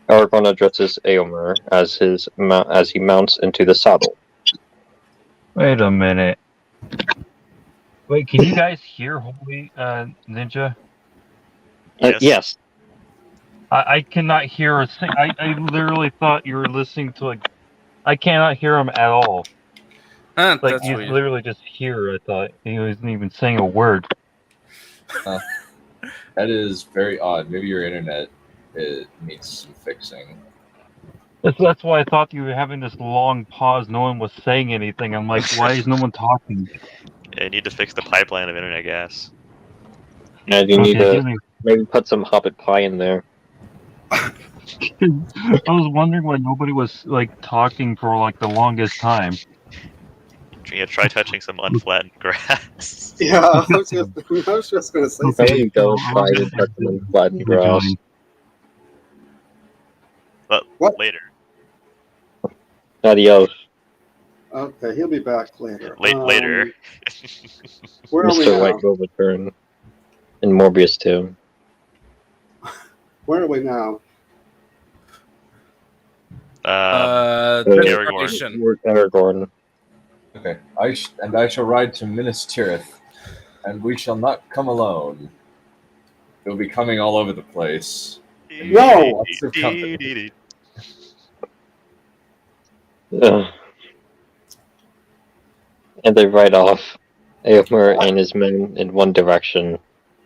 Aragorn addresses Éomer as he mounts into the saddle. Wait a minute. Wait, can you guys hear Holy Ninja? Yes. I cannot hear a thing. I literally thought you were listening to I cannot hear him at all. That's you weird. literally just hear. I thought he wasn't even saying a word. That is very odd. Maybe your internet needs some fixing. That's why I thought you were having this long pause. No one was saying anything. I'm like, why is no one talking? Yeah, you need to fix the pipeline of internet gas. And you need to maybe put some Hobbit pie in there. I was wondering why nobody was talking for the longest time. Yeah, try touching some unflattened grass. Yeah, I was just going to say There something. you go, try to touch some flattened grass. But later. Adios. Okay, he'll be back later. Later. Where are we Mr. now? White will return. And Morbius too. Where are we now? Aragorn. Okay, I shall ride to Minas Tirith, and we shall not come alone. It will be coming all over the place. No! And they ride off. Éomer and his men in one direction,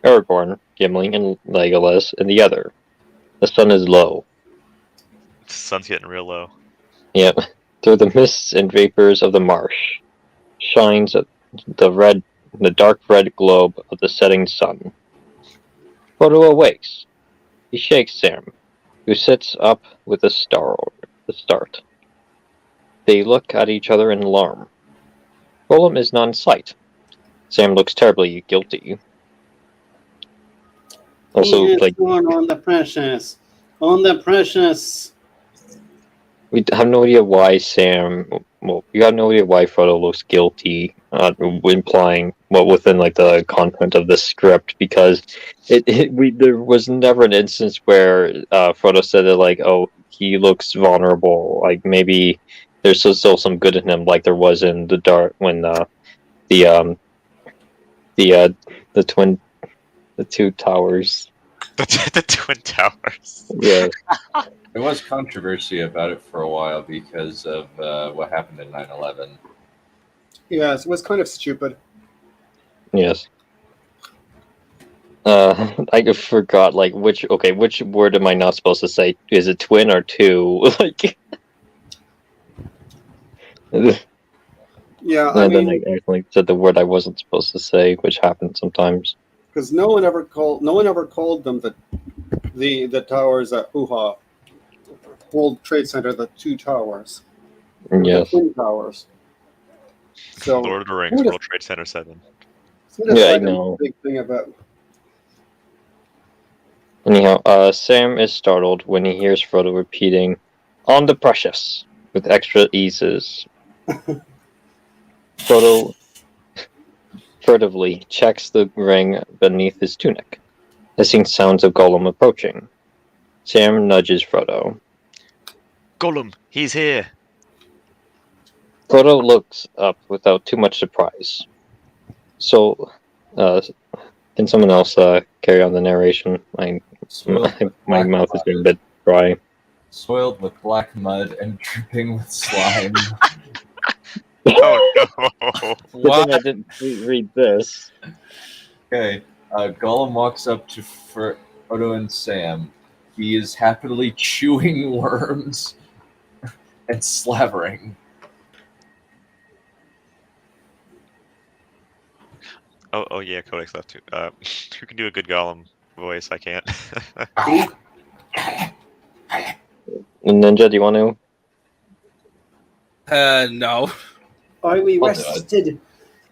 Aragorn, Gimli, and Legolas in the other. The sun is low. The sun's getting real low. Yep. Through the mists and vapors of the marsh shines the dark red globe of the setting sun. Frodo awakes. He shakes Sam, who sits up with a start. They look at each other in alarm. Gollum is not in sight. Sam looks terribly guilty. Also, on the precious. On the precious. we have no idea why we have no idea why Frodo looks guilty, implying within the content of the script, because there was never an instance where Frodo said that oh, he looks vulnerable, maybe there's still some good in him, like there was in the dark when the two towers. The Twin Towers. Yeah. There was controversy about it for a while because of what happened in 9/11. Yes, it was kind of stupid. Yes. I forgot which word am I not supposed to say? Is it twin or two? Like. Yeah, And then I actually said the word I wasn't supposed to say, which happens sometimes. because no one ever called them the towers at World Trade Center, the two towers. Yes. The twin towers. So Lord of the Rings, World Trade Center 7. Yeah, I know. Big thing about. Anyhow, Sam is startled when he hears Frodo repeating, "On the precious," with extra eases. Frodo furtively checks the ring beneath his tunic, hissing sounds of Gollum approaching. Sam nudges Frodo. Gollum, he's here. Frodo looks up without too much surprise. So, can someone else carry on the narration? My mouth has been a bit dry. Soiled with black mud and dripping with slime. Oh no! Good thing I didn't read this. Okay, Gollum walks up to Frodo and Sam. He is happily chewing worms and slavering. Oh yeah, Codex left too. Who can do a good Gollum voice? I can't. Ninja, do you want to? No. Are we I'll do it. rested?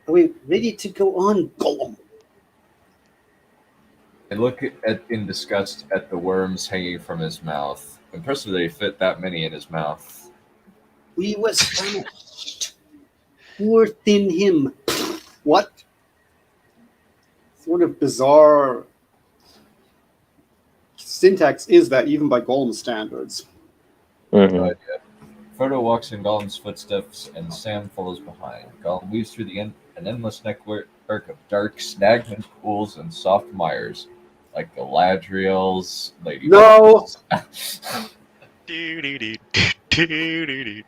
Are we ready to go on, Gollum? I look in disgust at the worms hanging from his mouth. Impressive that he fit that many in his mouth. We was famished. Poor thin him. What sort of bizarre syntax is that, even by Gollum standards? No idea. Frodo walks in Gollum's footsteps, and Sam follows behind. Gollum weaves through an endless network of dark, stagnant pools and soft mires, like Galadriel's Lady. No!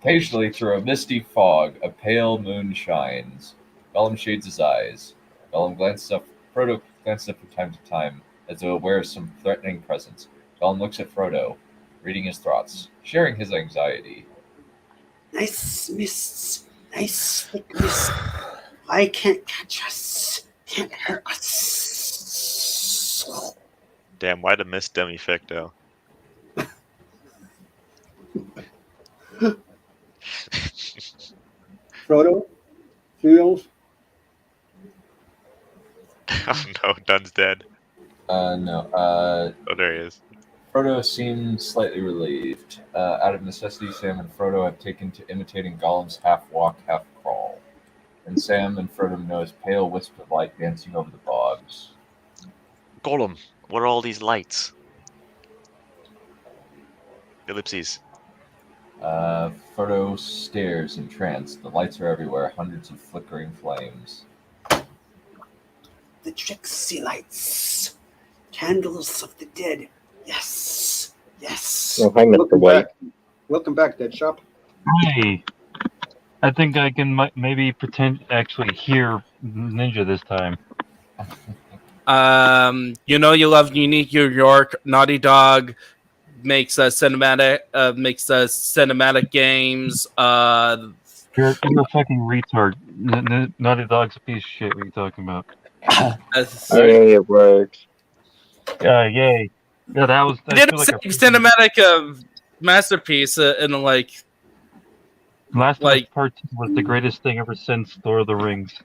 Occasionally, through a misty fog, a pale moon shines. Gollum shades his eyes. Frodo glances up from time to time, as though aware of some threatening presence. Gollum looks at Frodo, reading his thoughts, sharing his anxiety. Nice mists. Nice slick mists. I can't catch us. Can't hurt us. Damn, why the mist dummy ficto? Frodo feels. Oh no, Dun's dead. No. Oh, there he is. Frodo seemed slightly relieved. Out of necessity, Sam and Frodo have taken to imitating Gollum's half-walk, half-crawl. And Sam and Frodo notice pale wisps of light dancing over the bogs. Gollum, what are all these lights? Ellipses. Frodo stares entranced. The lights are everywhere, hundreds of flickering flames. The tricksy lights. Candles of the dead. Yes. Yes. Oh, hi, Mr. White. Welcome back, Dead Shop. Hey, I think I can maybe actually hear Ninja this time. You know you love Unique New York. Naughty Dog makes cinematic games. You're a fucking retard. Naughty Dog's a piece of shit. What are you talking about? Hey, it works. Yay. Yeah, that was. They did a cinematic masterpiece in like. Last of Us Part 2 was the greatest thing ever since Lord of the Rings.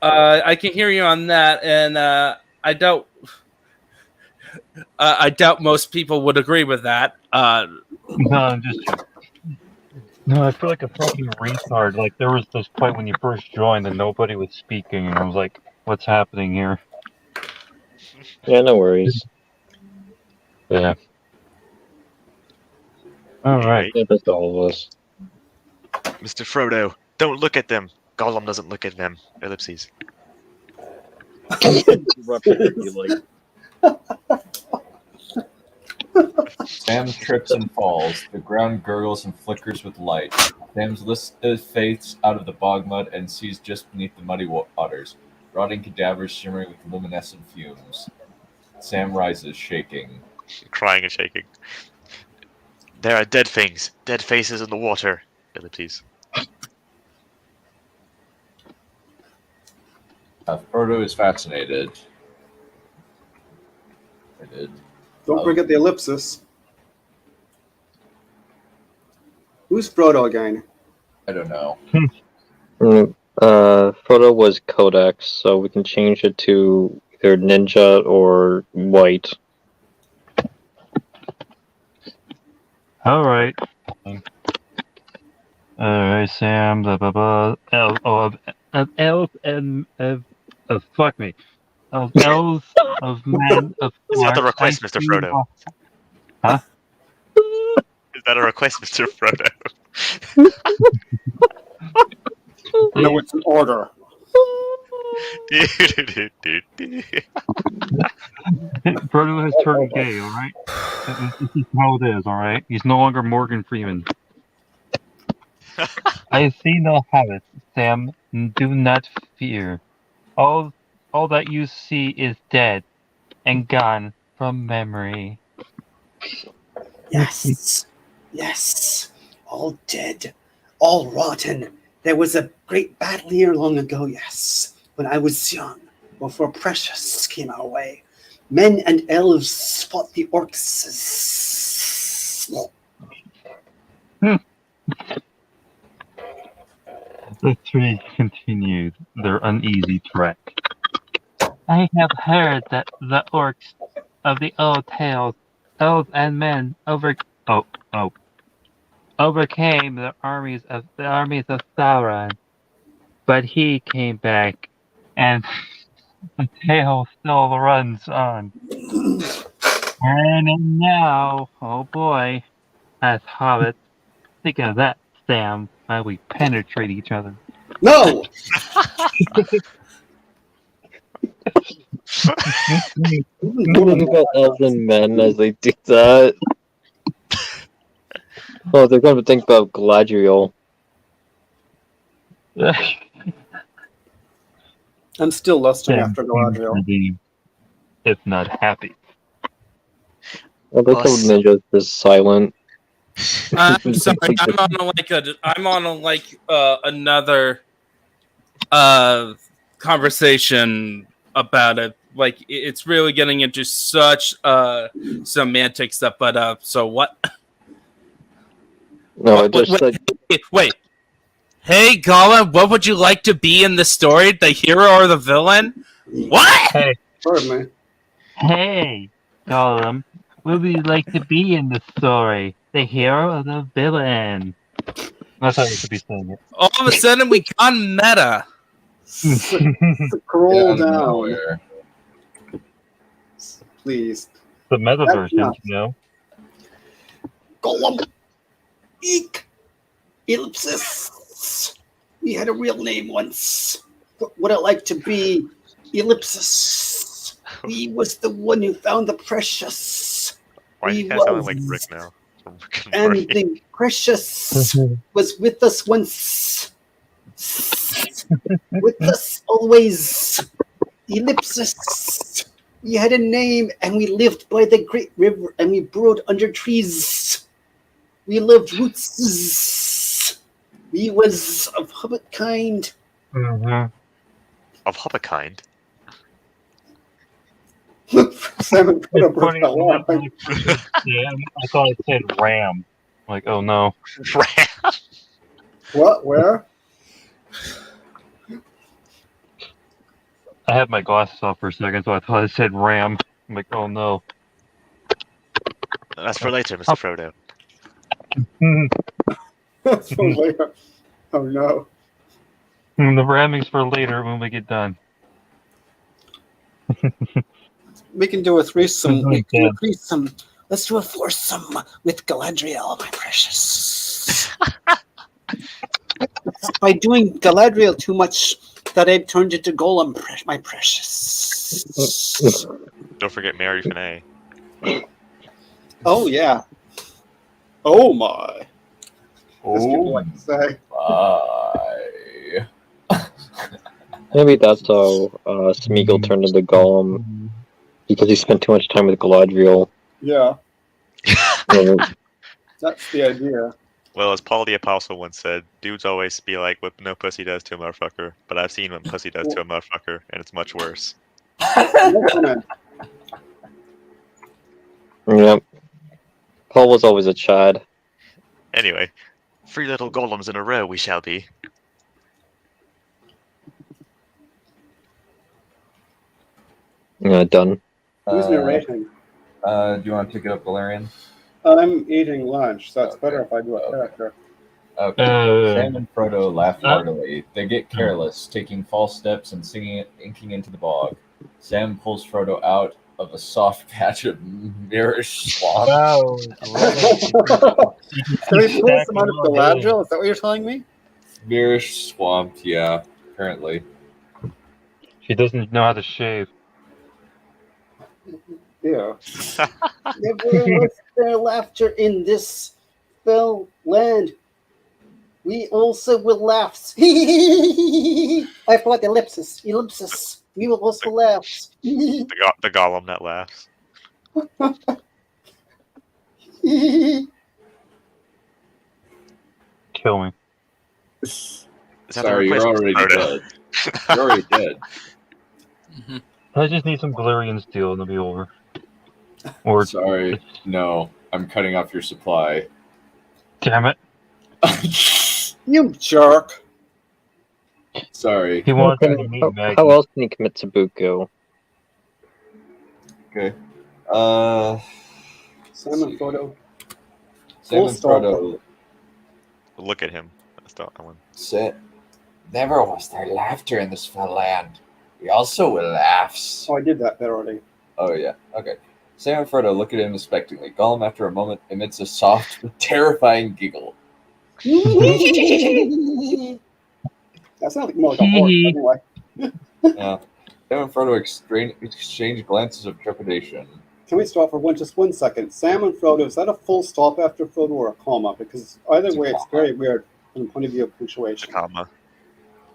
I can hear you on that, and I doubt most people would agree with that. No, I'm just. No, I feel like a fucking retard. Like, there was this point when you first joined and nobody was speaking, and I was like, what's happening here? Yeah, no worries. Yeah. All right. Yeah, that's all of us. Mr. Frodo, don't look at them. Gollum doesn't look at them. Ellipses. Sam trips and falls. The ground gurgles and flickers with light. Sam lifts his face out of the bog mud and sees just beneath the muddy waters, rotting cadavers shimmering with luminescent fumes. Sam rises, shaking. Crying and shaking. There are dead things. Dead faces in the water. Ellipses. Frodo is fascinated. Don't forget the ellipsis. Who's Frodo again? I don't know. Frodo was Codex, so we can change it to either Ninja or White. Alright. Alright, Sam, blah blah blah. Elf and fuck me. Of elves, of men, of Is that the request, Mr. Frodo? Huh? Is that a request, Mr. Frodo? No, it's an order. Frodo has turned gay, alright? This is how it is, alright? He's no longer Morgan Freeman. I see no habits, Sam. Do not fear. All that you see is dead and gone from memory. Yes. Yes. All dead. All rotten. There was a great battle here long ago, yes. When I was young, before Precious came our way. Men and elves fought the orcs. The three continued their uneasy trek. I have heard that the orcs of the old tales, elves and men overcame the armies of Sauron, but he came back, and the tale still runs on. And now, oh boy, as hobbits, think of that, Sam, how we penetrate each other. No! Think about elves and men as they do that. Oh, they're going to think about Galadriel. I'm still lusting after Galadriel. If not happy. I like how Ninja's just silent. I'm sorry. I'm on another conversation about it. Like it's really getting into such semantic stuff. But so what? No, wait. Hey, Gollum, what would you like to be in the story? The hero or the villain? What? Hey, Birdman. Hey, Gollum, what would you like to be in the story? The hero or the villain? That's how you should be saying it. All of a sudden, we gone meta. Scroll down. Please. The meta version, you know? Gollum. Eek. Ellipsis. We had a real name once. What would I like to be? Ellipsis. He was the one who found the precious. Why do you guys sound like Rick now? And the precious was with us once. With us always. Ellipsis. We had a name and we lived by the great river and we burrowed under trees. We loved roots. We was of hobbit kind. Mm-hmm. Of hobbit kind? Simon put up with that laughing. Yeah, I thought it said ram. Like, oh no. Ram? What? Where? I had my glasses off for a second, so I thought it said ram. I'm like, oh no. That's for later, Mr. Frodo. That's for later. Oh no. The ramming's for later when we get done. We can do a threesome. We can do a threesome. Let's do a foursome with Galadriel, my precious. by doing Galadriel too much that I turned into Golem, my precious. Don't forget Mary Finney. Oh, yeah. Oh, my. As people Oh like to say. my. Maybe that's how Smeagol turned into Gollum, because he spent too much time with Galadriel. Yeah, Uh, that's the idea. Well, as Paul the Apostle once said, dudes always be like what no pussy does to a motherfucker, but I've seen what pussy does to a motherfucker, and it's much worse. Yep. Paul was always a Chad. Anyway, 3 little golems in a row we shall be. Done. Who's narrating? Do you want to pick it up, Valerian? I'm eating lunch, so it's better if I do a character. Okay. Sam and Frodo laugh heartily. They get careless, taking false steps and inking into the bog. Sam pulls Frodo out of a soft patch of mirish swamp. Wow. Can we pull some out of Galadriel? Is that what you're telling me? Mirish swamp, yeah, apparently. She doesn't know how to shave. Yeah. Never was there laughter in this fell land. We also will laugh. I forgot ellipsis. Ellipsis. We will also laugh. The golem that laughs. Kill me. Is that Sorry, you're already dead. You're already dead. I just need some Galarian steel and it'll be over. Or Sorry, no, I'm cutting off your supply. damn it. You jerk. Sorry. He wants Okay, to meet Maggie. how else can he commit Sabuku? Okay. Sam and Frodo. Sam and Frodo Look at him. That's that one. said, "Never was there laughter in this fell land. We also will laughs." Oh, I did that bit already. Oh, yeah. Okay. Sam and Frodo look at him expectantly. Gollum, after a moment, emits a soft but terrifying giggle. That sounds like more like a horse, anyway. Yeah. Sam and Frodo exchange glances of trepidation. Can we stop for just 1 second? Sam and Frodo, is that a full stop after Frodo or a comma? Because either way, it's very weird from the point of view of punctuation. Comma.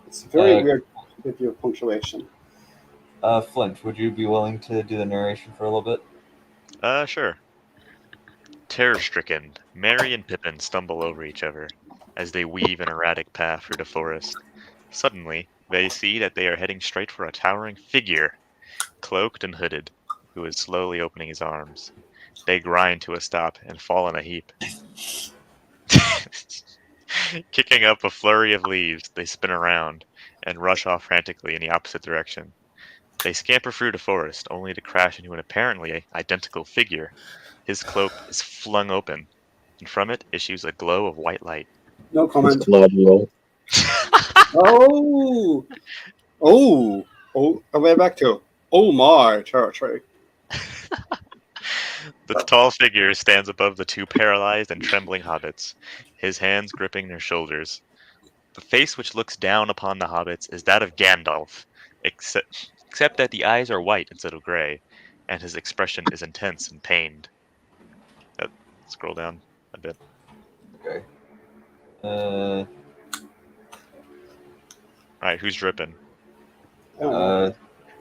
It's very weird from the point of view of punctuation. Flint, would you be willing to do the narration for a little bit? Sure. Terror-stricken, Merry and Pippin stumble over each other as they weave an erratic path through the forest. Suddenly, they see that they are heading straight for a towering figure, cloaked and hooded, who is slowly opening his arms. They grind to a stop and fall in a heap. Kicking up a flurry of leaves, they spin around and rush off frantically in the opposite direction. They scamper through the forest, only to crash into an apparently identical figure. His cloak is flung open, and from it issues a glow of white light. No comment. Galadriel. Oh! Oh! Oh, I'm way back to oh my territory. The tall figure stands above the 2 paralyzed and trembling hobbits, his hands gripping their shoulders. The face which looks down upon the hobbits is that of Gandalf, except that the eyes are white instead of gray, and his expression is intense and pained. Scroll down a bit. Okay. Alright, who's dripping? It's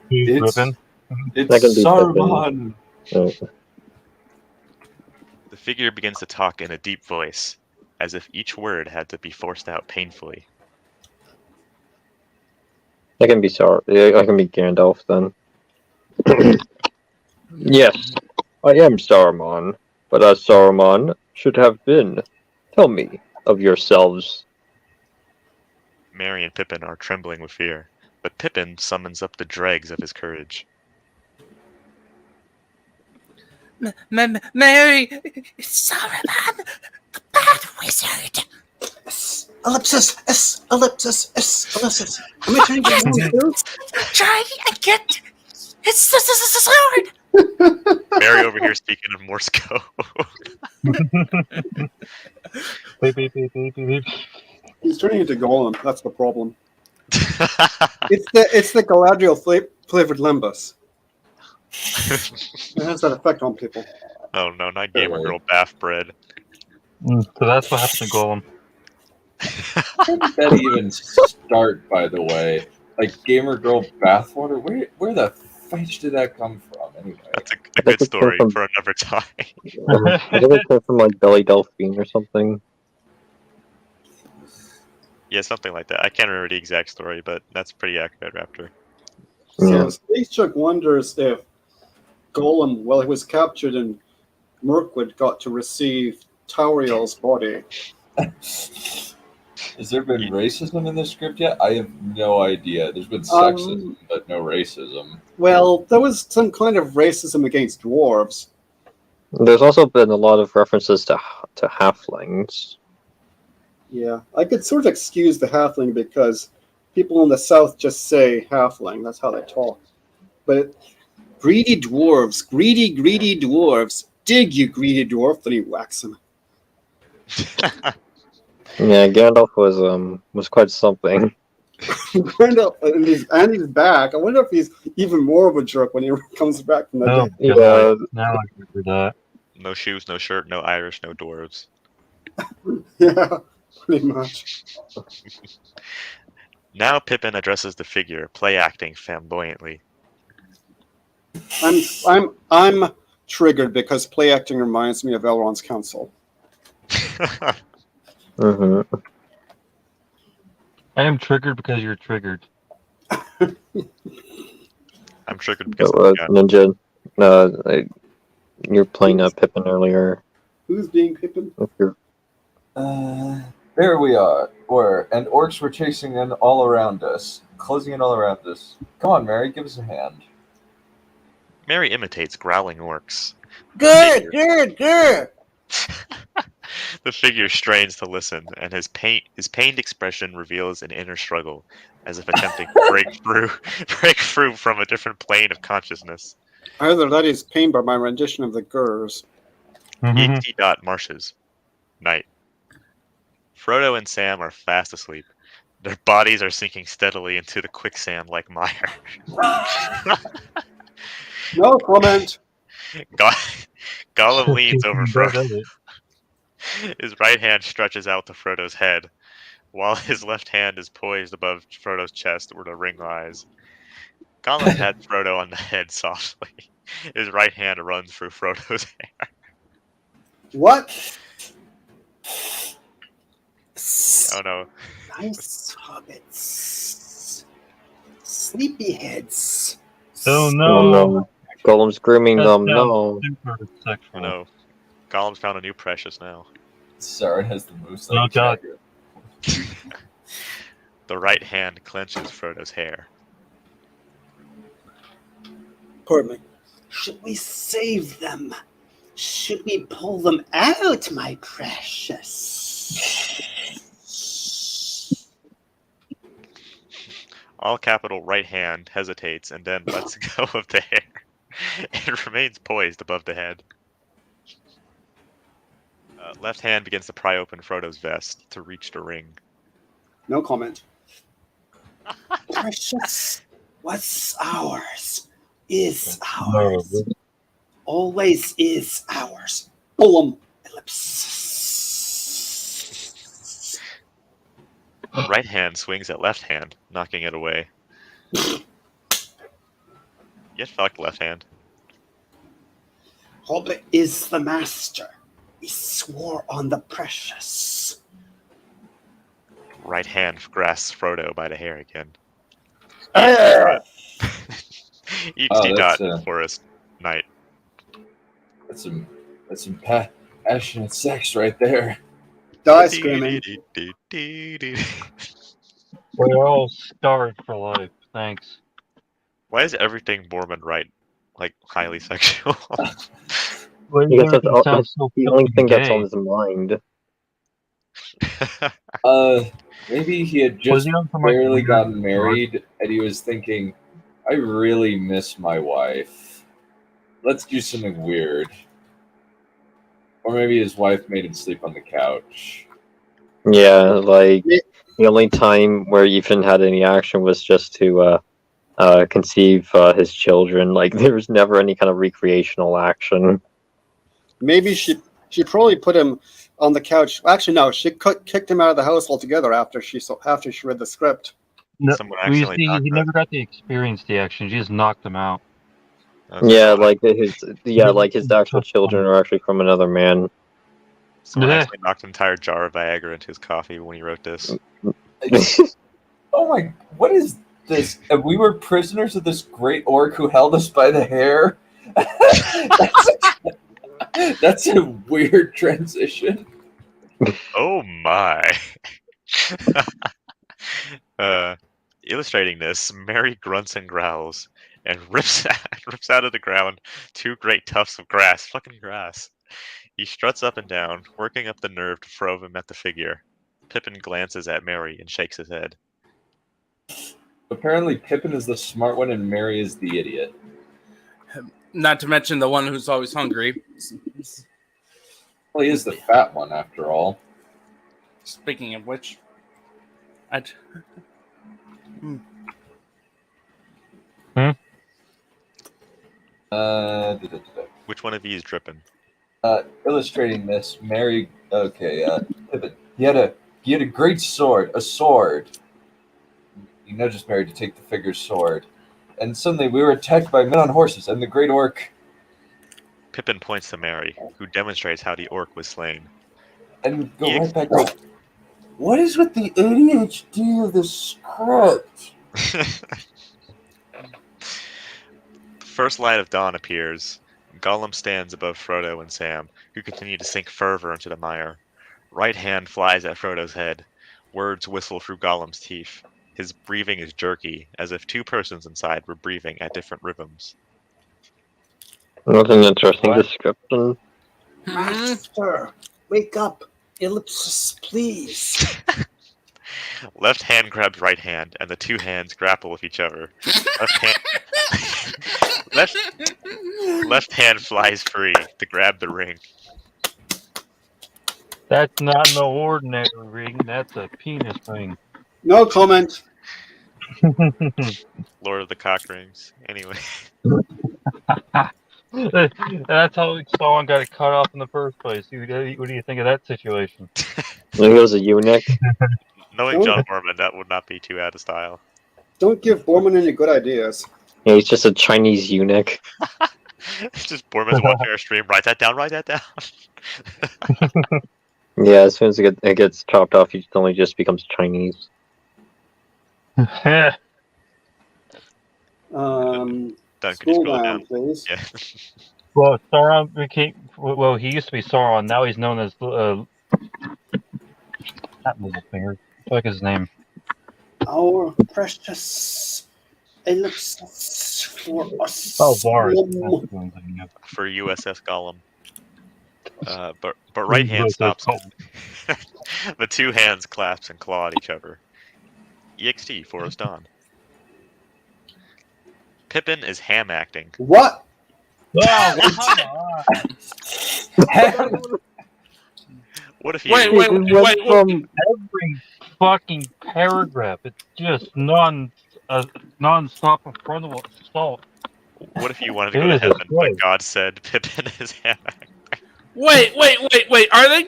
Dripping? Saruman. Oh. The figure begins to talk in a deep voice, as if each word had to be forced out painfully. I can be I can be Gandalf then. Yes, I am Saruman, but as Saruman should have been. Tell me of yourselves. Merry and Pippin are trembling with fear, but Pippin summons up the dregs of his courage. Mary, it's Saruman, the bad wizard. Ellipsis, S, ellipsis, S, ellipsis. Am I trying to get Try and get it's the sword. Mary over here speaking of Morse code. Beep, beep, beep, beep, beep, beep. He's turning into Golem. That's the problem. It's the Galadriel flavored Limbus. It has that effect on people. Oh no, not Gamer Girl Bath Bread. So that's what happened to Golem. Where did that even start, by the way? Like Gamer Girl bathwater? Where the fudge did that come from, anyway? That's a good story for another time. I think it came from like Belly Delphine or something. Yeah, something like that. I can't remember the exact story, but that's pretty accurate, Raptor. So Space Chuck wonders if Golem, while he was captured in Mirkwood, got to receive Tauriel's body. Has there been racism in this script yet? I have no idea. There's been sexism, but no racism. Well, there was some kind of racism against dwarves. There's also been a lot of references to halflings. Yeah, I could sort of excuse the halfling because people in the south just say halfling. That's how they talk. But greedy dwarves, greedy dwarves, dig you greedy dwarf, then he whacks him. Yeah, Gandalf was quite something. Gandalf, and he's back. I wonder if he's even more of a jerk when he comes back from the dead. Yeah. Now I remember that. No shoes, no shirt, no Irish, no dwarves. Yeah, pretty much. Now Pippin addresses the figure, play acting flamboyantly. I'm triggered because play acting reminds me of Elrond's council. Mm-hmm. I am triggered because you're triggered. I'm triggered because Ninja, you're playing Pippin earlier. Who's being Pippin? There we are. And orcs were chasing in all around us. Closing in all around us. Come on, Mary, give us a hand. Mary imitates growling orcs. Good. The figure strains to listen, and his pained expression reveals an inner struggle, as if attempting to break through from a different plane of consciousness. Either that is pained by my rendition of the Gurs. EXT dot marshes. Night. Frodo and Sam are fast asleep. Their bodies are sinking steadily into the quicksand like mire. No comment. Gollum leans over Frodo. His right hand stretches out to Frodo's head, while his left hand is poised above Frodo's chest where the ring lies. Gollum pats Frodo on the head softly. His right hand runs through Frodo's hair. What? Oh no. Nice hobbits. Sleepyheads. Oh no. Oh, no. Golem's grooming them. No. Super sexual. Oh no. Gollum's found a new precious now. Sauron has the moose. Oh god. The right hand clenches Frodo's hair. Pardon me. Should we save them? Should we pull them out, my precious? All capital right hand hesitates and then lets go of the hair. It remains poised above the head. Left hand begins to pry open Frodo's vest to reach the ring. No comment. Precious, what's ours is ours. Always is ours. Pull 'em. Ellipsis. Right hand swings at left hand, knocking it away. Get fucked, left hand. Hobbit is the master. We swore on the precious. Right hand grasps Frodo by the hair again. Each dot in forest night. That's some passionate sex right there. Die screaming. We're all starved for life. Thanks. Why is everything Boorman write like highly sexual? Because that's the only thing that's on his mind. Maybe he had just barely gotten married and he was thinking, I really miss my wife. Let's do something weird. Or maybe his wife made him sleep on the couch. Yeah, like The only time where Ethan had any action was just to conceive his children. Like, there was never any kind of recreational action. Maybe she probably put him on the couch. Actually, no, she kicked him out of the house altogether after she read the script. No, Someone we accidentally see knocked he the- never got to experience the action. She just knocked him out. Yeah, like his actual children are actually from another man. Someone Yeah. actually knocked an entire jar of Viagra into his coffee when he wrote this. Oh my! What is this? And we were prisoners of this great orc who held us by the hair. That's a weird transition. Oh my! Illustrating this, Mary grunts and growls and rips out of the ground 2 great tufts of grass. Fucking grass. He struts up and down, working up the nerve to throw him at the figure. Pippin glances at Mary and shakes his head. Apparently, Pippin is the smart one and Mary is the idiot. Not to mention the one who's always hungry. Well, he is the fat one, after all. Speaking of which, Which one of you is dripping? Illustrating this, Mary. Okay, Pippin. He had a great sword, a sword. You nudges Mary to take the figure's sword, and suddenly we were attacked by men on horses and the great orc. Pippin points to Mary, who demonstrates how the orc was slain. And we go right back to, what is with the ADHD of the script? The first light of dawn appears. Gollum stands above Frodo and Sam, who continue to sink further into the mire. Right hand flies at Frodo's head. Words whistle through Gollum's teeth. His breathing is jerky, as if 2 persons inside were breathing at different rhythms. That's an interesting description. Master, wake up. Ellipsis, please. Left hand grabs right hand, and the 2 hands grapple with each other. Left hand flies free to grab the ring. That's not no ordinary ring. That's a penis ring. No comment. Lord of the Cock Rings. Anyway. That's how someone got it cut off in the first place. What do you think of that situation? He was a eunuch. Knowing John Boorman, that would not be too out of style. Don't give Boorman any good ideas. Yeah, he's just a Chinese eunuch. It's just Boorman's watching our stream. Write that down, write that down. Yeah, as soon as it gets chopped off, he suddenly just becomes Chinese. Scroll down, please. Yeah. Well, Sauron became. Well, he used to be Sauron. Now he's known as that little finger. What's his name? Our precious ellipsis for us. Oh, Varys. For USS Gollum. But right hand stops it. The 2 hands clasp and claw at each other. EXT, Forest Dawn. Pippin is ham acting. What? Oh, What if he wait. Every fucking paragraph, it's just non-stop in front of assault. What if you wanted to go to heaven, but God said Pippin is ham acting? Wait. Are they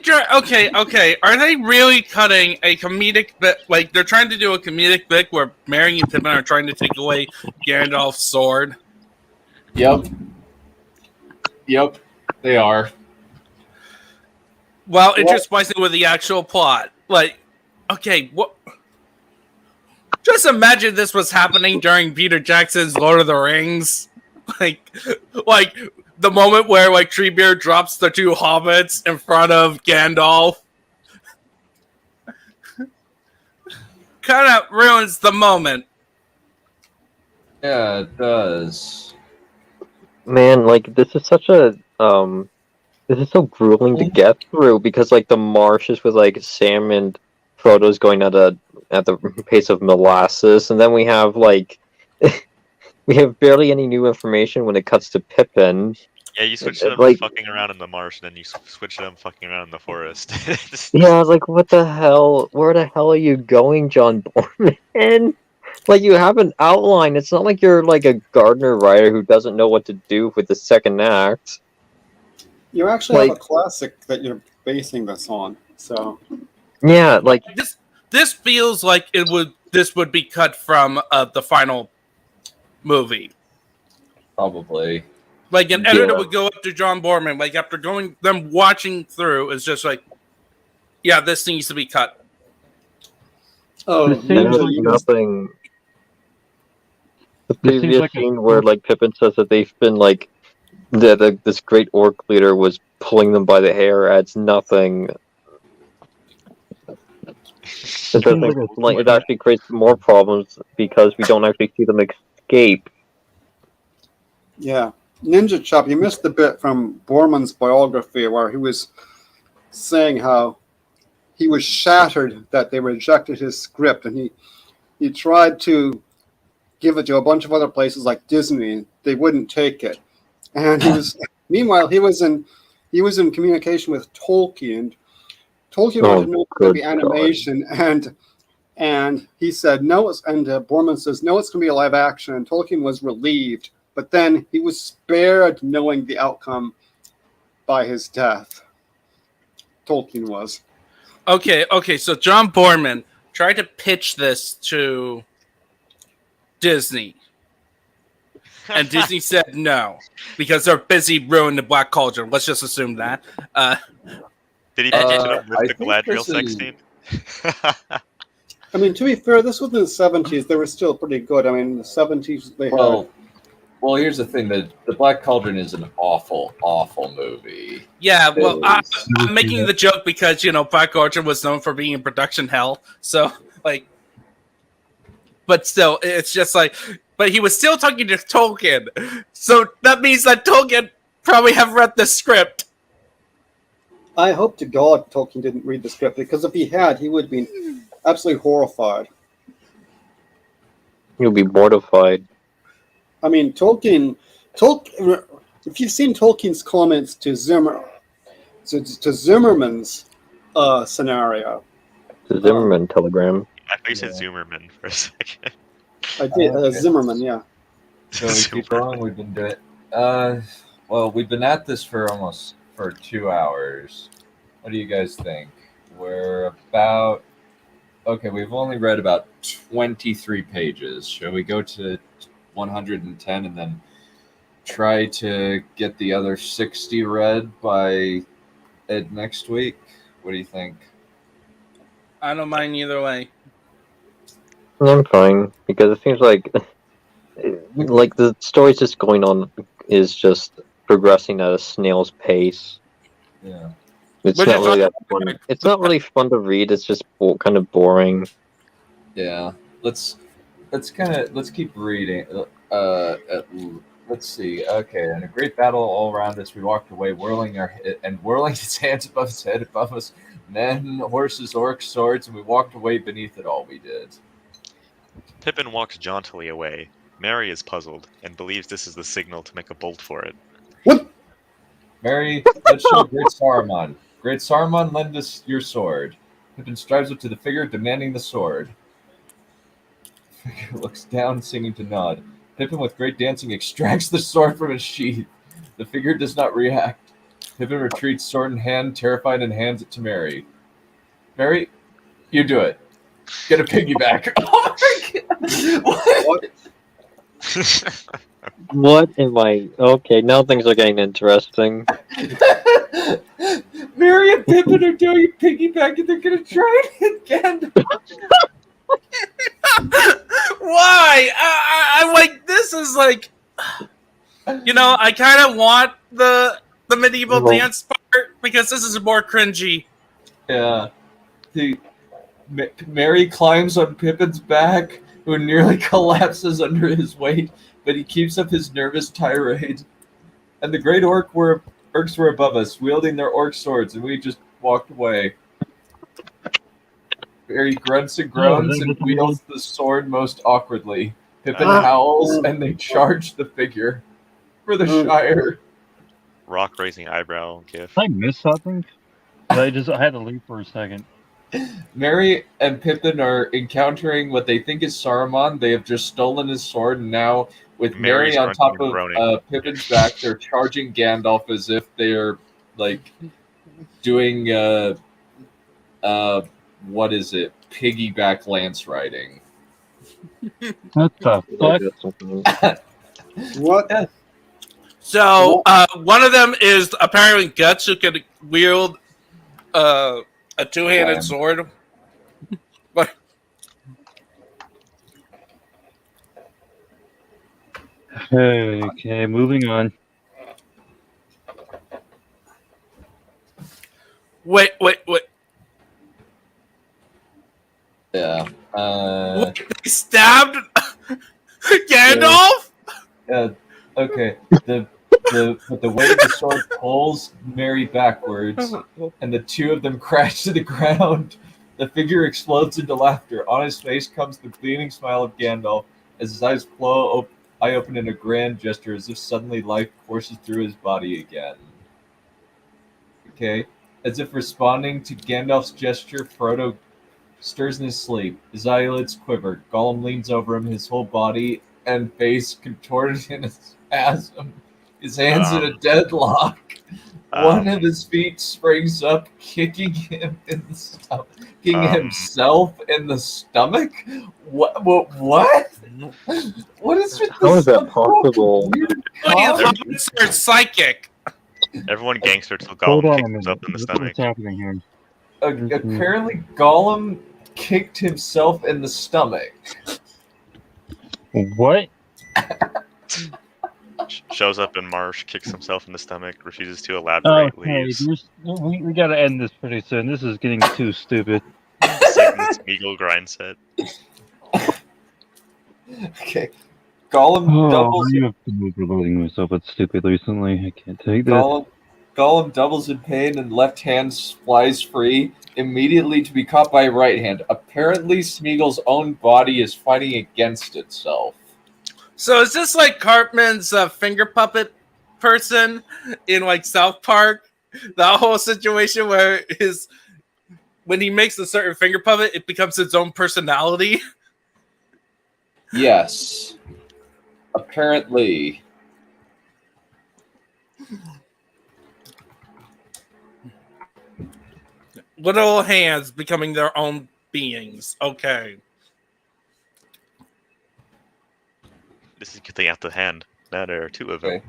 okay? Are they really cutting a comedic bit? Like they're trying to do a comedic bit where Merry and Pippin are trying to take away Gandalf's sword? Yep, they are. Well, intersplicing with the actual plot. Like, okay, what? Just imagine this was happening during Peter Jackson's Lord of the Rings. Like the moment where Treebeard drops the 2 hobbits in front of Gandalf. Kind of ruins the moment. Yeah, it does. Man, this is such a this is so grueling to get through because the marshes with Sam and Frodo's going at the pace of molasses, and then we have we have barely any new information when it cuts to Pippin. Yeah, you switched it up like, fucking around in the marsh, and then you switched it up fucking around in the forest. yeah, I was like, what the hell? Where the hell are you going, John Boorman? Like, you have an outline. It's not like you're like a Gardner writer who doesn't know what to do with the second act. You actually have Like- a classic that you're basing this on, so Yeah, like This feels like this would be cut from the final movie. Probably. Like an editor Yeah. would go up to John Boorman, like after them watching through, it's just like, yeah, this needs to be cut. Oh, there's nothing. The previous like a- scene where like Pippin says that they've been like this great orc leader was pulling them by the hair adds nothing. It doesn't, like it actually creates more problems because we don't actually see them escape. yeah. Ninja Chop, you missed the bit from Boorman's biography where he was saying how he was shattered that they rejected his script, and he tried to give it to a bunch of other places like Disney, and they wouldn't take it. And he was meanwhile he was in communication with Tolkien. Tolkien wanted to make good the animation, and he said no. And Boorman says no, it's going to be a live action. And Tolkien was relieved, but then he was spared knowing the outcome by his death. Tolkien was. Okay, so John Boorman tried to pitch this to Disney. And Disney said no, because they're busy ruining the Black Cauldron. Let's just assume that. Did he pitch it up I with the think Galadriel this sex is- scene? I mean, to be fair, this was in the 70s. They were still pretty good. I mean, in the 70s they had. Well, here's the thing: the Black Cauldron is an awful, awful movie. Yeah, It well, is. I'm making the joke because, Black Cauldron was known for being in production hell. So, like, but still, it's just like, but he was still talking to Tolkien. So that means that Tolkien probably have read the script. I hope to God Tolkien didn't read the script, because if he had, he would have been absolutely horrified. You'll be mortified. I mean, Tolkien. If you've seen Tolkien's comments to Zimmerman's scenario, The Zimmerman telegram. I thought you said Zoomerman for a second. I did Zimmerman, yeah. So we keep going. We've been doing. Well, we've been at this for 2 hours. What do you guys think? We're about. Okay, we've only read about 23 pages. Shall we go to 110 and then try to get the other 60 read by next week? What do you think? I don't mind either way. I'm fine because it seems like the story's just going on is just progressing at a snail's pace. Yeah. It's But not it's really not- that fun. It's not really fun to read. It's just kind of boring. Yeah. Let's keep reading. Let's see. Okay, and a great battle all around us. We walked away, whirling his hands above his head, above us. Men, horses, orcs, swords, and we walked away beneath it all. We did. Pippin walks jauntily away. Merry is puzzled and believes this is the signal to make a bolt for it. Merry, let's show Great Saruman. Great Saruman, lend us your sword. Pippin strives up to the figure, demanding the sword. The figure looks down, seeming to nod. Pippin, with great dancing, extracts the sword from his sheath. The figure does not react. Pippin retreats, sword in hand, terrified, and hands it to Merry. Merry, you do it. Get a piggyback. Oh my God. What am I? Okay, now things are getting interesting. Merry and Pippin are doing a piggyback, and they're gonna try it again. Why? I'm like, this is like, I kind of want the medieval Well- dance part because this is more cringy. Yeah. Merry climbs on Pippin's back, who nearly collapses under his weight, but he keeps up his nervous tirade. And the great orcs were above us, wielding their orc swords, and we just walked away. Merry grunts and groans and wields the sword most awkwardly. Pippin howls, and they charge the figure for the Shire. rock raising eyebrow gif. Did I miss something? I had to leave for a second. Merry and Pippin are encountering what they think is Saruman. They have just stolen his sword, and now with Merry's Merry on grunting top and of groaning. Pippin's back, they're charging Gandalf as if they're like doing what is it? Piggyback lance riding. What the fuck? What? So one of them is apparently Guts, who can wield a two-handed Damn. sword. But Okay, moving on. wait. Yeah. What, they stabbed Gandalf? Okay. But the way the sword pulls Merry backwards, and the two of them crash to the ground. The figure explodes into laughter. On his face comes the gleaming smile of Gandalf, as his eyes eye open in a grand gesture, as if suddenly life courses through his body again. Okay? As if responding to Gandalf's gesture, Frodo stirs in his sleep. His eyelids quiver. Gollum leans over him, his whole body and face contorted in a spasm. His hands in a deadlock. One of his feet springs up, kicking him in the stomach. Kicking himself in the stomach? What? What is with How is that possible? Hobbits are psychic. Everyone gangster till Hold Gollum on a kicks minute. himself in the stomach. What's happening here? Apparently, Gollum kicked himself in the stomach. What? Shows up in marsh, kicks himself in the stomach, refuses to elaborate, Okay, leaves. we gotta end this pretty soon. This is getting too stupid. Sigmund's Eagle grind set. Okay. Gollum doubles. You have been overloading myself with stupid recently. I can't take that. Gollum doubles in pain and left hand flies free, immediately to be caught by right hand. Apparently, Smeagol's own body is fighting against itself. So is this like Cartman's finger puppet person in like South Park? That whole situation where when he makes a certain finger puppet, it becomes its own personality. Yes. Apparently. Little hands becoming their own beings. Okay. This is getting out the hand. Now there are two of them.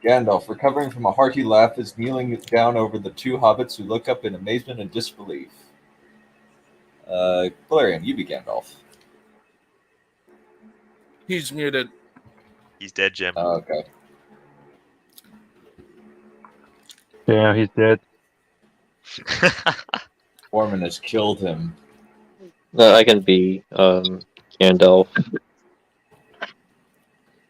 Gandalf, recovering from a hearty laugh, is kneeling down over the two hobbits who look up in amazement and disbelief. Valerian, you be Gandalf. He's muted. He's dead, Jim. Oh, okay. Yeah, he's dead. Boorman has killed him. I can be Gandalf.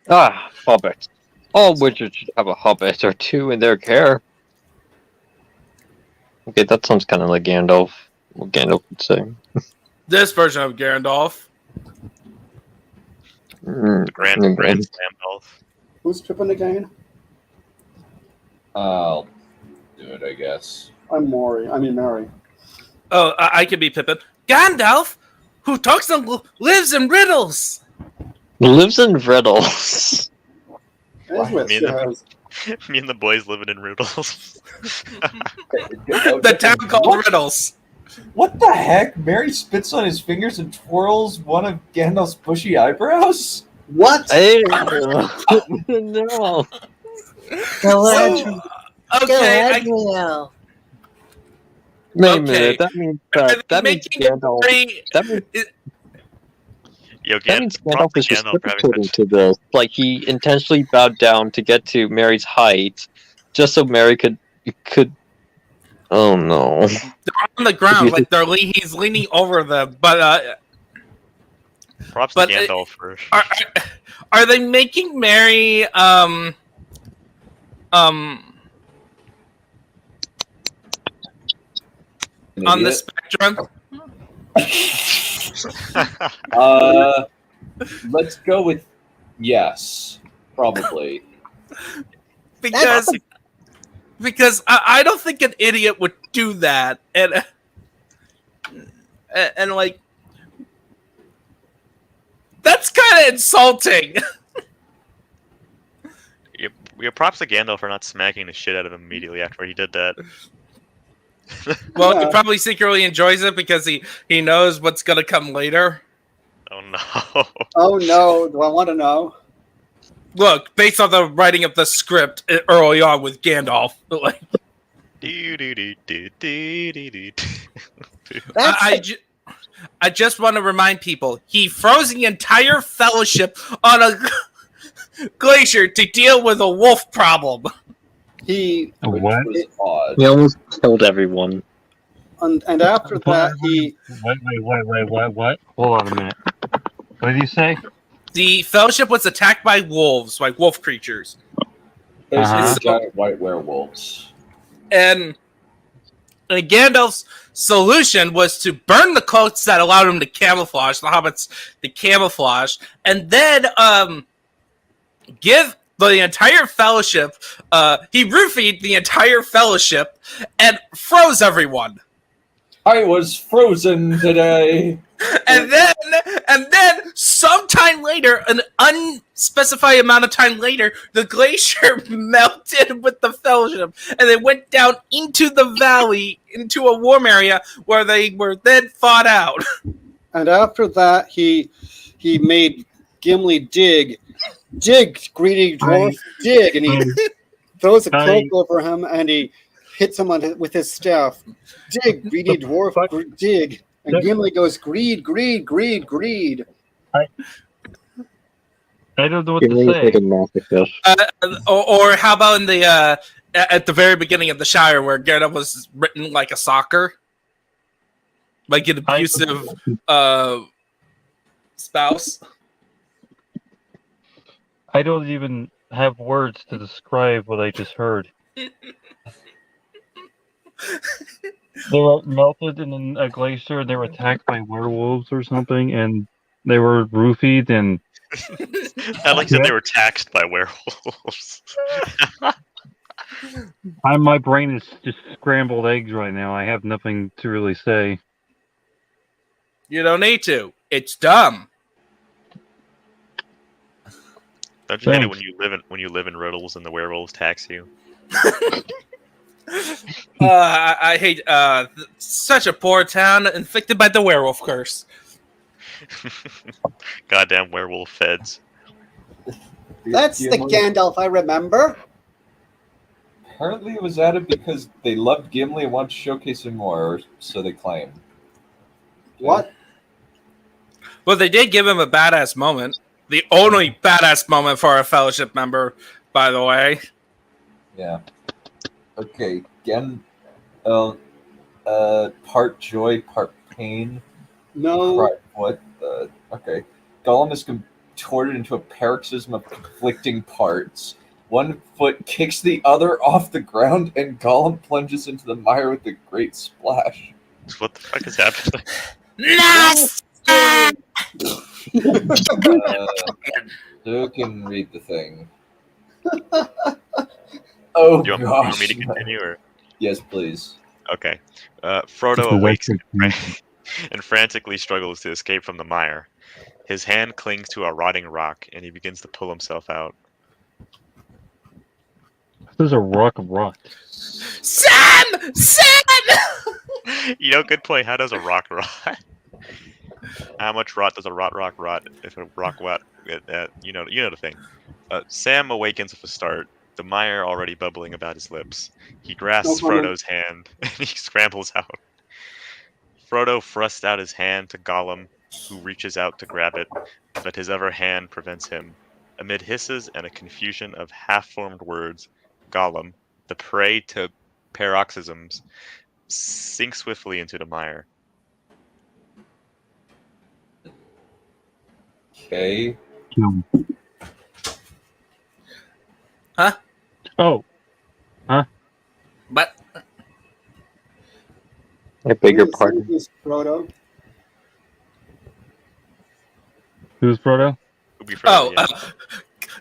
Hobbit. All wizards should have a hobbit or two in their care. Okay, that sounds kind of like Gandalf. What Gandalf would say. This version of Gandalf. Grand Gandalf. Who's tripping again? I'll do it, I guess. I'm Mary. Oh, I can be Pippin. Gandalf, who talks and lives in riddles. Lives in riddles. Me and the boys living in riddles. The town called Riddles. What the heck? Mary spits on his fingers and twirls one of Gandalf's bushy eyebrows? What? No. Okay. Wait a minute. That means Gandalf. That means Gandalf is reciprocating to this. Like he intentionally bowed down to get to Mary's height, just so Mary could. Oh no! They're on the ground, like he's leaning over them. But props to Gandalf first. Are they making Mary on the spectrum? Let's go with yes, probably. Because because I don't think an idiot would do that, and like that's kind of insulting. We have props to Gandalf for not smacking the shit out of him immediately after he did that. Well, he probably secretly enjoys it because he knows what's gonna come later. Oh no! Oh no! Do I want to know? Look, based on the writing of the script early on with Gandalf, like, I just want to remind people, he froze the entire Fellowship on a glacier to deal with a wolf problem. He What? He almost killed everyone. and after that he What? Hold on a minute. What did you say? The Fellowship was attacked by wolves, like wolf creatures. Basically, giant white werewolves. And Gandalf's solution was to burn the cloaks that allowed him to camouflage, the hobbits to camouflage, and then give the entire Fellowship, he roofied the entire Fellowship and froze everyone. I was frozen today. And then sometime later, an unspecified amount of time later, the glacier melted with the Fellowship, and they went down into the valley, into a warm area where they were then fought out. And after that, he made Gimli dig, greedy dwarf, dig, and he throws a cloak over him, and he hits him with his staff. Dig, greedy dwarf, dig. And Gimli goes, greed, greed, greed, greed. I don't know what to say. Or how about in the at the very beginning of the Shire, where Gandalf was written like a soccer, like an abusive spouse. I don't even have words to describe what I just heard. They were melted in a glacier, and they were attacked by werewolves or something, and they were roofied, and... I like that they were taxed by werewolves. My brain is just scrambled eggs right now. I have nothing to really say. You don't need to. It's dumb. Don't you hate it when you live in riddles and the werewolves tax you? I hate such a poor town inflicted by the werewolf curse. Goddamn werewolf feds. That's the Gandalf I remember. Apparently it was added because they loved Gimli and wanted to showcase him more, so they claim. What? Well, they did give him a badass moment. The only badass moment for a Fellowship member, by the way. Yeah. Okay, again, part joy, part pain. No. What the? Okay. Gollum is contorted into a paroxysm of conflicting parts. One foot kicks the other off the ground, and Gollum plunges into the mire with a great splash. What the fuck is happening? Who can read the thing? Oh, do you want me to continue? Or? Yes, please. Okay. Frodo awakes and frantically struggles to escape from the mire. His hand clings to a rotting rock, and he begins to pull himself out. There's a rock of rot. Sam! You know, good point. How does a rock rot? How much rot does a rock rot? If a rock rot, you know the thing. Sam awakens with a start, the mire already bubbling about his lips. He grasps Frodo's hand, and he scrambles out. Frodo thrusts out his hand to Gollum, who reaches out to grab it, but his other hand prevents him. Amid hisses and a confusion of half-formed words, Gollum, the prey to paroxysms, sinks swiftly into the mire. Okay. Huh? Oh. Huh? But I beg your pardon. Frodo. Who's Frodo? Oh,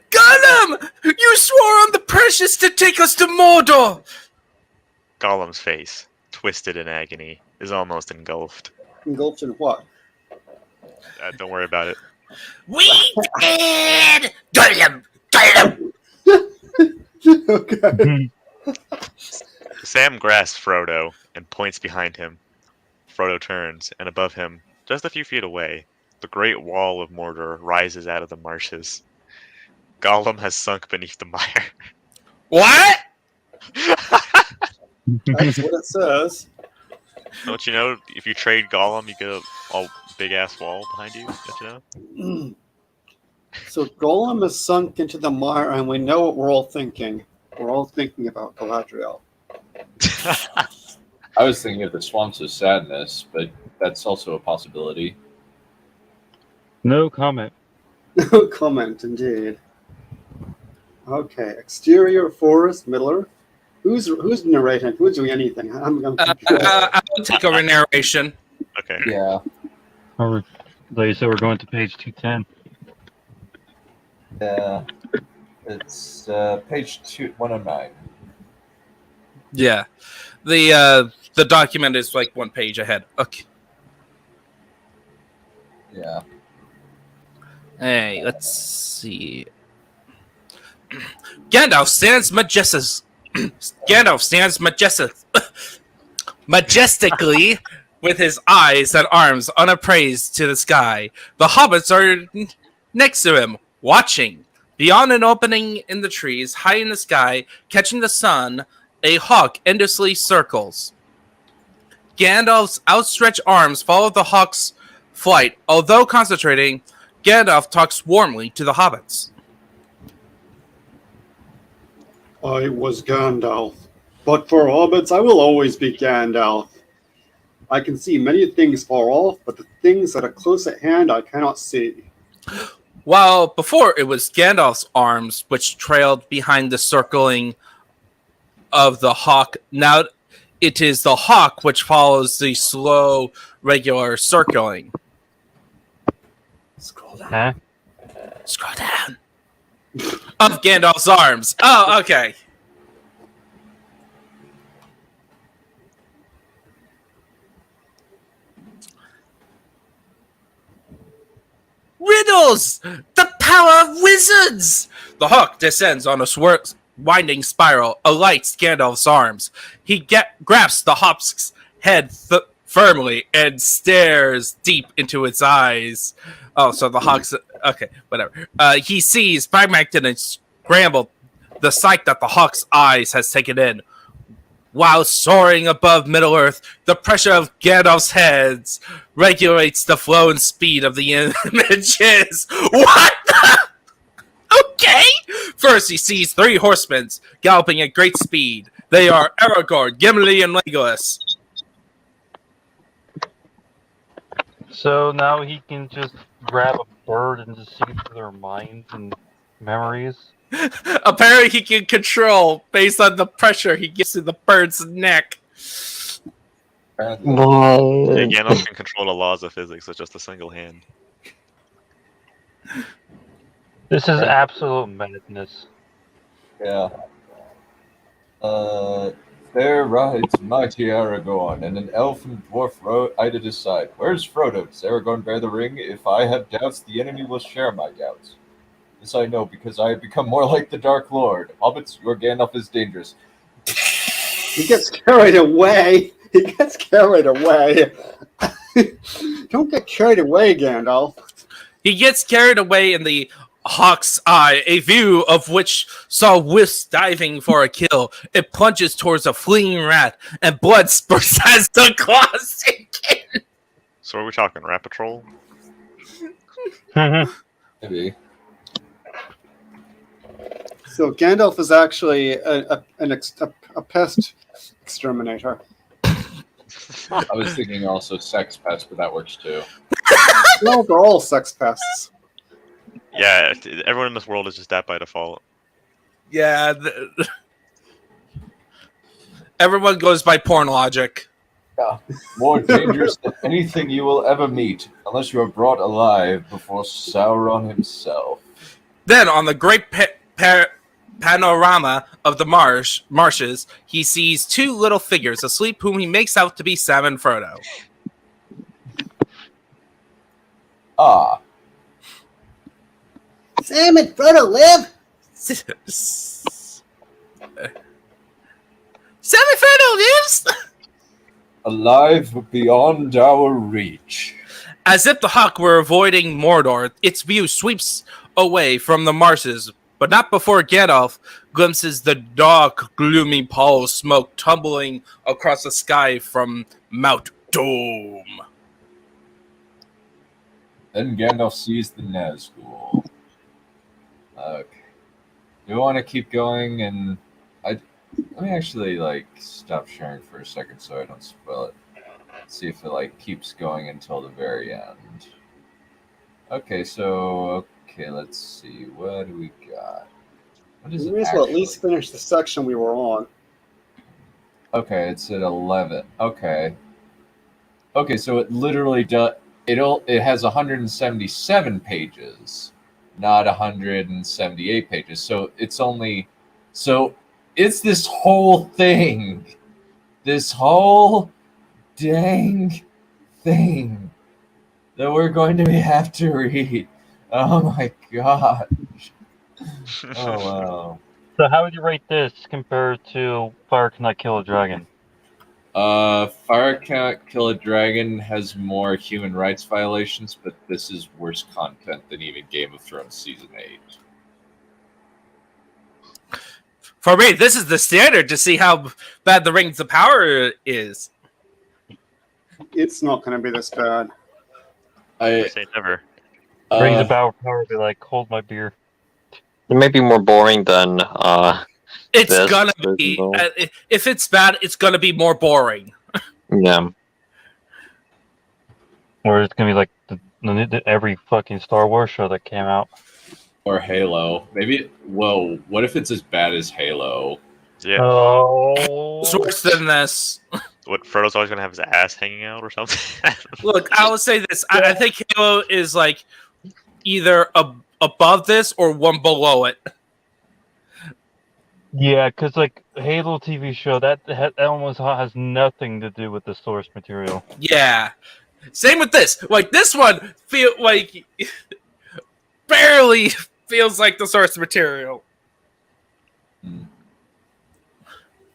Gollum! You swore on the precious to take us to Mordor! Gollum's face, twisted in agony, is almost engulfed. Engulfed in what? Don't worry about it. We did! Gollum! Gollum! Okay. Sam grasps Frodo and points behind him. Frodo turns, and above him, just a few feet away, the great wall of Mordor rises out of the marshes. Gollum has sunk beneath the mire. What? That's what it says. Don't you know, if you trade Gollum, you get a big-ass wall behind you? Don't you know? So Gollum is sunk into the mire, and we know what we're all thinking. We're all thinking about Galadriel. I was thinking of the Swamps of Sadness, but that's also a possibility. No comment. No comment, indeed. Okay, exterior forest, Middler. Who's narrating? Who's doing anything? I'm I'll take over narration. Okay. Yeah. Like you said, we're going to page 210. Yeah. It's page 109. Yeah, the document is like one page ahead. Okay. Yeah. Hey, let's see. Gandalf stands majestically with his eyes and arms unapraised to the sky. The hobbits are next to him, watching. Beyond an opening in the trees, high in the sky, catching the sun, a hawk endlessly circles. Gandalf's outstretched arms follow the hawk's flight. Although concentrating, Gandalf talks warmly to the hobbits. I was Gandalf, but for hobbits, I will always be Gandalf. I can see many things far off, but the things that are close at hand I cannot see. While before it was Gandalf's arms which trailed behind the circling of the hawk, now it is the hawk which follows the slow, regular circling. Scroll down. Huh? Scroll down. Of Gandalf's arms. Oh, okay. Riddles! The power of wizards! The hawk descends on a winding spiral, alights Gandalf's arms. He grasps the hawk's head firmly and stares deep into its eyes. Oh, so the hawk's... Okay, whatever. He sees, fragmented and scrambled, the sight that the hawk's eyes has taken in. While soaring above Middle-earth, the pressure of Gandalf's heads regulates the flow and speed of the images. What the? Okay! First, he sees three horsemen galloping at great speed. They are Aragorn, Gimli, and Legolas. So now he can just grab a bird and just see through their minds and memories. Apparently, he can control based on the pressure he gets in the bird's neck. Yeah, Gandalf can control the laws of physics with just a single hand. This is absolute madness. Yeah. There rides mighty Aragorn, and an elf and dwarf ride at his side. Where's Frodo? Does Aragorn bear the ring? If I have doubts, the enemy will share my doubts. This I know, because I have become more like the Dark Lord. Hobbits, your Gandalf is dangerous. He gets carried away. He gets carried away. Don't get carried away, Gandalf. He gets carried away in the hawk's eye, a view of which saw Wisp diving for a kill. It plunges towards a fleeing rat, and blood spurts as the claws sink in. So are we talking Rat Patrol? Maybe. So Gandalf is actually a pest exterminator. I was thinking also sex pest, but that works too. No, they're all sex pests. Yeah, everyone in this world is just that by default. Yeah. Everyone goes by porn logic. Yeah. More dangerous than anything you will ever meet, unless you are brought alive before Sauron himself. Then, on the great panorama of the marshes, he sees two little figures asleep whom he makes out to be Sam and Frodo. Ah. Sam and Frodo live? Sam and Frodo lives? Alive beyond our reach. As if the hawk were avoiding Mordor, its view sweeps away from the marshes, but not before Gandalf glimpses the dark, gloomy pall of smoke tumbling across the sky from Mount Doom. Then Gandalf sees the Nazgul. Okay. Do we want to keep going? And let me actually stop sharing for a second so I don't spoil it. See if it keeps going until the very end. Okay, let's see. What do we got? What is We it? may as well at least finish the section we were on. Okay, it's at 11. Okay, so it literally does. It has 177 pages, not 178 pages. So it's this whole thing, this whole dang thing that we're going to have to read. Oh my god. Oh wow. So how would you rate this compared to Fire Cannot Kill a Dragon? Fire Cannot Kill a Dragon has more human rights violations, but this is worse content than even Game of Thrones Season 8. For me, this is the standard to see how bad the Rings of Power is. It's not going to be this bad. I say never. Rings of Power would be like, hold my beer. It may be more boring than It's gonna be. If it's bad, it's gonna be more boring. Yeah. Or it's gonna be like every fucking Star Wars show that came out. Or Halo. Maybe. Whoa. What if it's as bad as Halo? Yeah. Oh. It's worse than this. What, Frodo's always gonna have his ass hanging out or something? Look, I will say this. I think Halo is either above this or one below it. Yeah, because Halo TV show that almost has nothing to do with the source material. Yeah. Same with this. This one barely feels like the source material.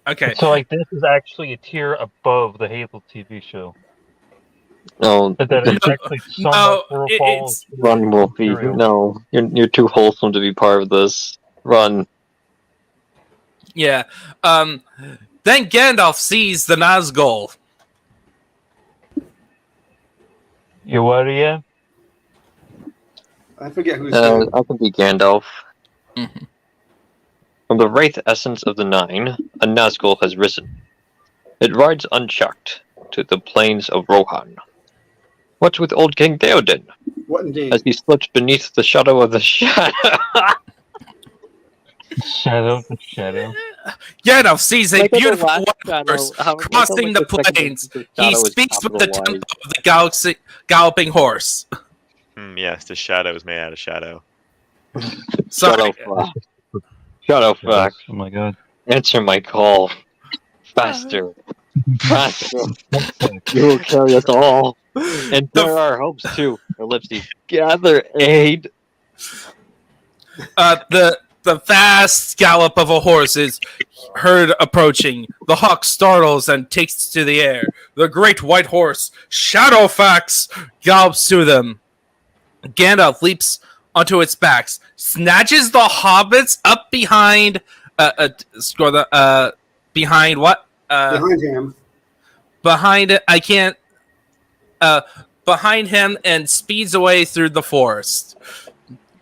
Okay. So this is actually a tier above the Halo TV show. No, It's actually Run, Wolfie. No, you're too wholesome to be part of this. Run. Yeah. Then Gandalf sees the Nazgul. You what again? I forget who's I could be Gandalf. Mm-hmm. From the wraith essence of the Nine, a Nazgul has risen. It rides unchecked to the plains of Rohan. What's with old King Theoden? What indeed? As he slips beneath the shadow of the shadow. Shadow. Gandalf sees a Like in the beautiful last white horse shadow, crossing the plains. He speaks with the tempo of the galloping horse. Yes, the shadow is made out of shadow. Sorry. Shadowfax. Oh my god. Answer my call. Faster. Faster. You will carry us all. And there are hopes too. Ellipses. Gather aid. The fast gallop of a horse is heard approaching. The hawk startles and takes to the air. The great white horse, Shadowfax, gallops to them. Gandalf leaps onto its backs, snatches the hobbits up behind. Behind what? Behind him. Behind it, I can't. Behind him and speeds away through the forest.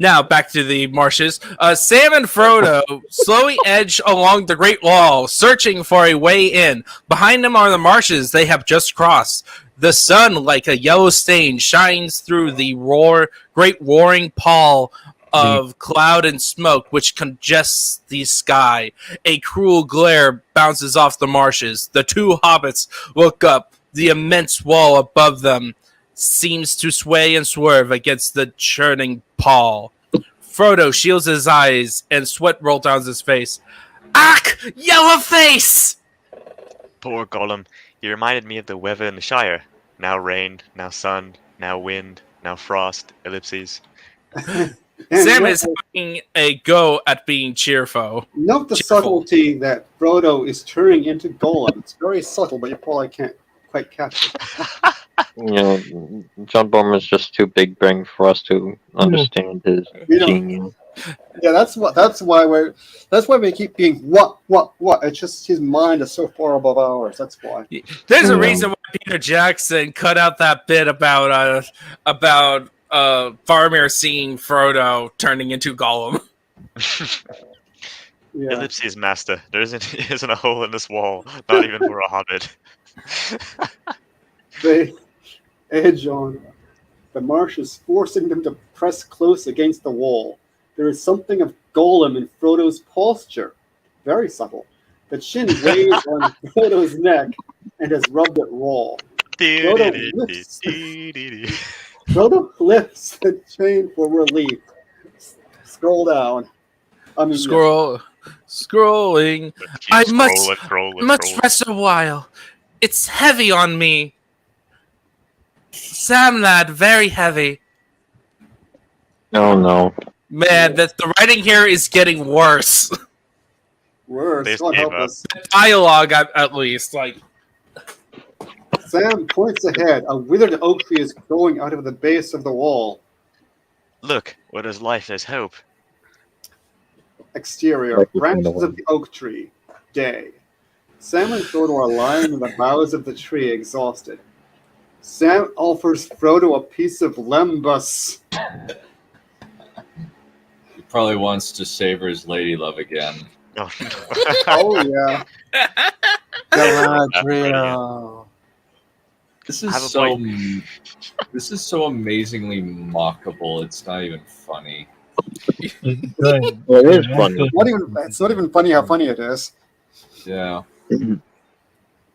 Now, back to the marshes. Sam and Frodo slowly edge along the Great Wall, searching for a way in. Behind them are the marshes they have just crossed. The sun, like a yellow stain, shines through the great roaring pall of cloud and smoke, which congests the sky. A cruel glare bounces off the marshes. The two hobbits look up. The immense wall above them seems to sway and swerve against the churning pall. Frodo shields his eyes and sweat rolls down his face. Ack! Yellow face! Poor Gollum. He reminded me of the weather in the Shire. Now rain, now sun, now wind, now frost, ellipses. Sam is having a go at being cheerful. Note the subtlety that Frodo is turning into Gollum. It's very subtle, but you probably can't quite catch it. Yeah, John Boorman's just too big brain for us to understand his genius. Yeah, that's why we keep being what. It's just his mind is so far above ours. That's why. There's a reason why Peter Jackson cut out that bit about Faramir seeing Frodo turning into Gollum. Ellipses, master. There isn't a hole in this wall, not even for a hobbit. They edge on. The marsh is forcing them to press close against the wall. There is something of Gollum in Frodo's posture. Very subtle. The chin weighs on Frodo's neck and has rubbed it raw. Frodo lifts the chain for relief. Scroll down. Scrolling. I must rest a while. It's heavy on me. Sam, lad, very heavy. Oh no. Man, the writing here is getting worse. Worse. God help us. The dialogue, at least, like. Sam points ahead. A withered oak tree is growing out of the base of the wall. Look, what is life? There's hope. Exterior. Branches of the oak tree. Day. Sam and Frodo are lying in the boughs of the tree, exhausted. Sam offers Frodo a piece of lembas. He probably wants to savor his lady love again. Oh yeah. Galadriel. This is so amazingly mockable. It's not even funny. It is funny. It's not even funny how funny it is. Yeah.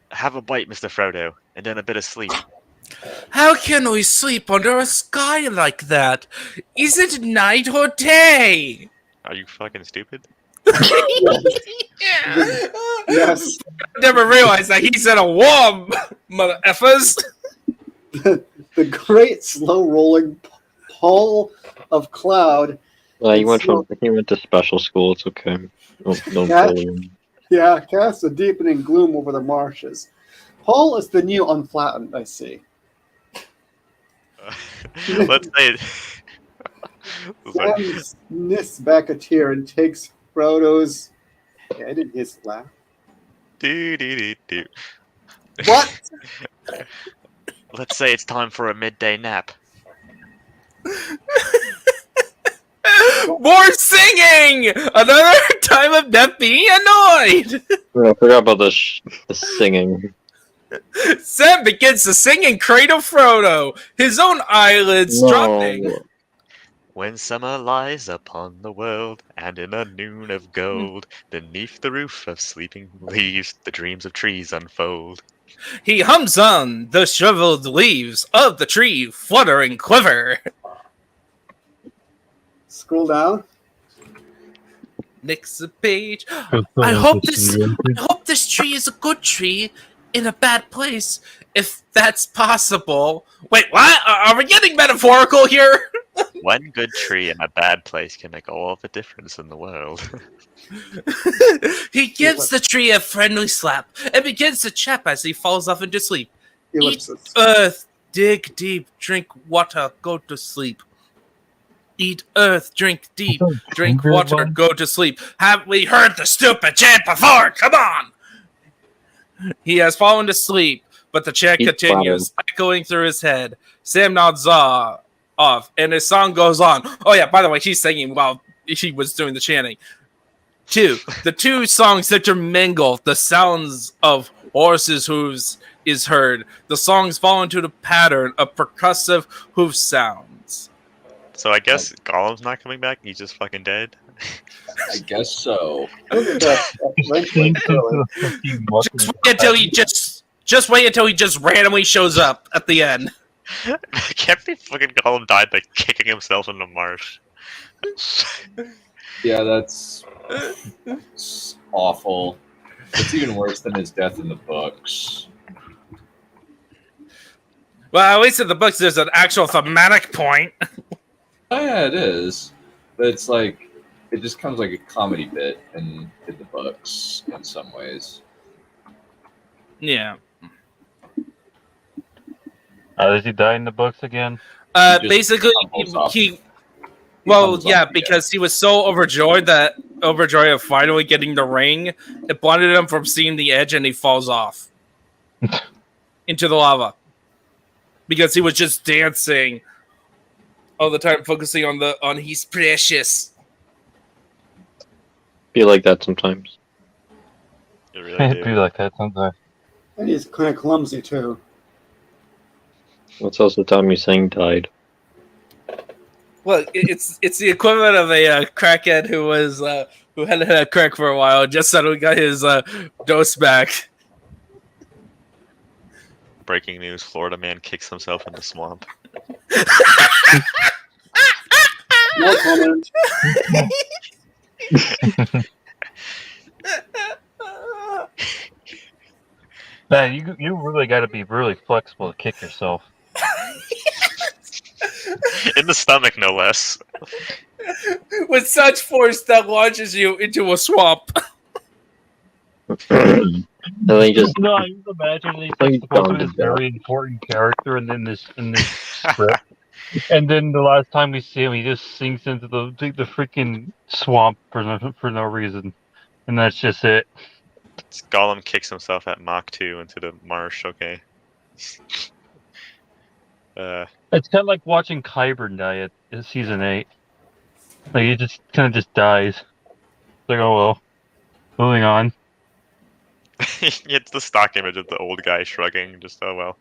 Have a bite, Mr. Frodo, and then a bit of sleep. How can we sleep under a sky like that? Is it night or day? Are you fucking stupid? Yes. Never realized that he said a worm, mother effers. The great slow rolling pall of cloud. He went to special school. It's okay. Don't bully him. Yeah, casts a deepening gloom over the marshes. Paul is the new unflattened, I see. Let's say it. Sam sniffs back a tear and takes Frodo's head in his lap. What? Let's say it's time for a midday nap. More singing! Another time of not being annoyed! I forgot about the singing. Sam begins to sing and cradle Frodo, his own eyelids dropping. When summer lies upon the world, and in a noon of gold, beneath the roof of sleeping leaves, the dreams of trees unfold. He hums on, the shriveled leaves of the tree flutter and quiver. Scroll down. Next page. I hope this tree is a good tree in a bad place, if that's possible. Wait, what? Are we getting metaphorical here? One good tree in a bad place can make all the difference in the world. He gives the tree a friendly slap and begins to chap as he falls off into sleep. Eat earth, dig deep, drink water, go to sleep. Eat earth, drink deep, drink water, go to sleep. Have we heard the stupid chant before? Come on! He has fallen asleep, but the chant continues, echoing through his head. Sam nods off, and his song goes on. Oh yeah, by the way, she's singing while she was doing the chanting. The two songs intermingle. The sounds of horses' hooves is heard. The songs fall into the pattern of percussive hoof sounds. So I guess Gollum's not coming back. He's just fucking dead. I guess so. Just wait until he just randomly shows up at the end. Can't be fucking Gollum died by kicking himself in the marsh. Yeah, that's awful. It's even worse than his death in the books. Well, at least in the books, there's an actual thematic point. Oh yeah, it is. But it's like it just comes like a comedy bit in the books in some ways. Yeah. Does he die in the books again? Basically, because he was so overjoyed of finally getting the ring, it blinded him from seeing the edge, and he falls off into the lava because he was just dancing all the time, focusing on he's precious. Be like that sometimes. You really Be like that sometimes. And he's kind of clumsy too. What's also Tommy Singh died? Well, it's the equivalent of a crackhead who had a crack for a while and just suddenly got his dose back. Breaking news: Florida man kicks himself in the swamp. No comment. Man, you really got to be really flexible to kick yourself. In the stomach, no less. With such force that launches you into a swamp. And then just No, I just imagine he's like supposed to be this very important character, and then in this script, and then the last time we see him, he just sinks into the freaking swamp for no reason, and that's just it. Gollum kicks himself at Mach 2 into the marsh. Okay. It's kind of like watching Qyburn die at season 8. Like he just kind of just dies. It's like, oh well, moving on. It's the stock image of the old guy shrugging. Just oh well.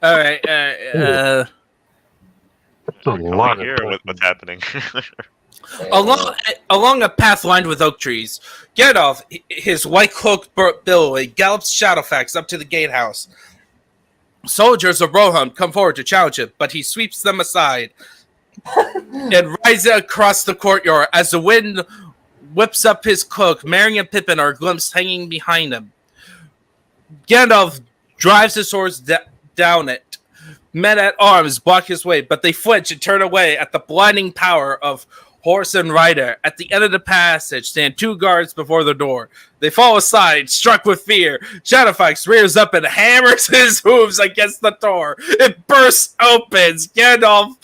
All right. That's a lot Here, of what's happening? Along a path lined with oak trees, Gandalf, his white cloaked billowy, gallops Shadowfax up to the gatehouse. Soldiers of Rohan come forward to challenge him, but he sweeps them aside and rides across the courtyard as the wind whips up his cloak. Merry and Pippin are glimpsed hanging behind him. Gandalf drives his horse down it. Men at arms block his way, but they flinch and turn away at the blinding power of horse and rider. At the end of the passage stand 2 guards before the door. They fall aside, struck with fear. Shadowfax rears up and hammers his hooves against the door. It bursts open. Gandalf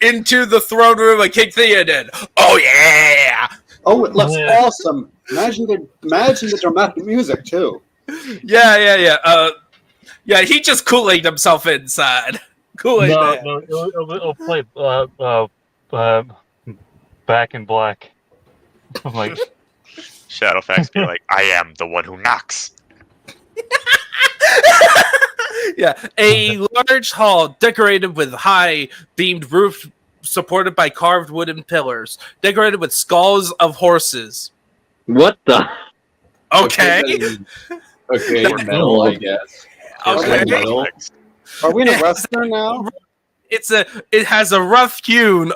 into the throne room of King Theoden. Oh yeah! Oh, it looks awesome. Imagine the dramatic music too. Yeah. Yeah, he just Kool-Aid himself inside. Kool-Aid man. No, it'll play Back in Black. I'm like, Shadowfax be like, I am the one who knocks. Yeah, a large hall decorated with high beamed roof supported by carved wooden pillars, decorated with skulls of horses. What the? Okay. Okay, metal, I guess. Okay. Are we in a western now? It has a rough-hewn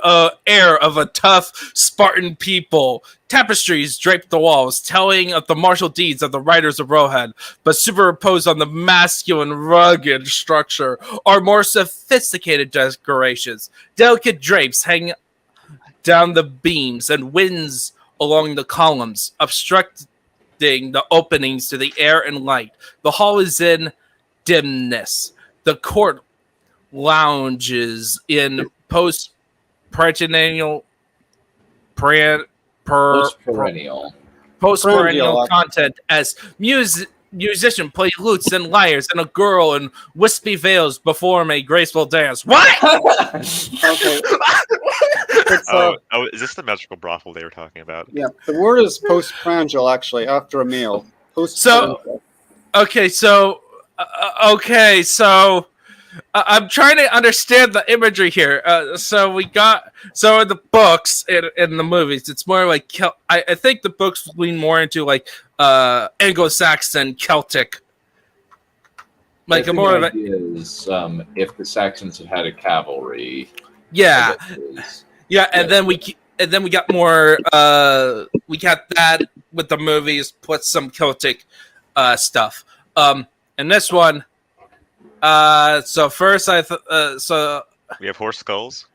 air of a tough Spartan people. Tapestries drape the walls, telling of the martial deeds of the riders of Rohan, but superimposed on the masculine, rugged structure are more sophisticated decorations. Delicate drapes hang down the beams and winds along the columns, obstructing the openings to the air and light. The hall is in dimness. The court lounges in post-perennial content as musicians play lutes and lyres, and a girl in wispy veils perform a graceful dance. What? Okay. Is this the magical brothel they were talking about? Yeah, the word is postprandial, actually, after a meal. So I'm trying to understand the imagery here. So in the books, in the movies, it's more like I think the books lean more into like Anglo-Saxon, Celtic. Like I think more the of it. idea is if the Saxons had a cavalry. Yeah, yeah, and then we got more. We got that with the movies, plus some Celtic stuff. And this one. So first so we have horse skulls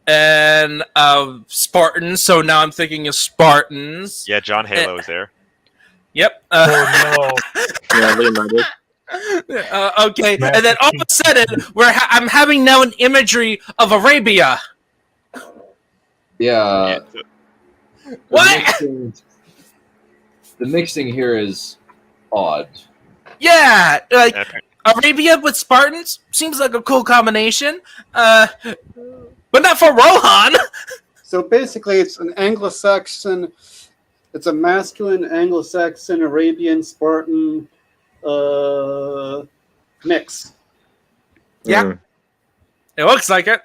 and Spartans. So now I'm thinking of Spartans. Yeah, John Halo is there. Yep. Oh Yeah, okay, and then all of a sudden I'm having now an imagery of Arabia. Yeah. What? The mixing here is odd. Yeah, like Arabia with Spartans seems like a cool combination. But not for Rohan. So basically, it's an Anglo-Saxon. It's a masculine Anglo-Saxon Arabian Spartan mix. Yeah, it looks like it.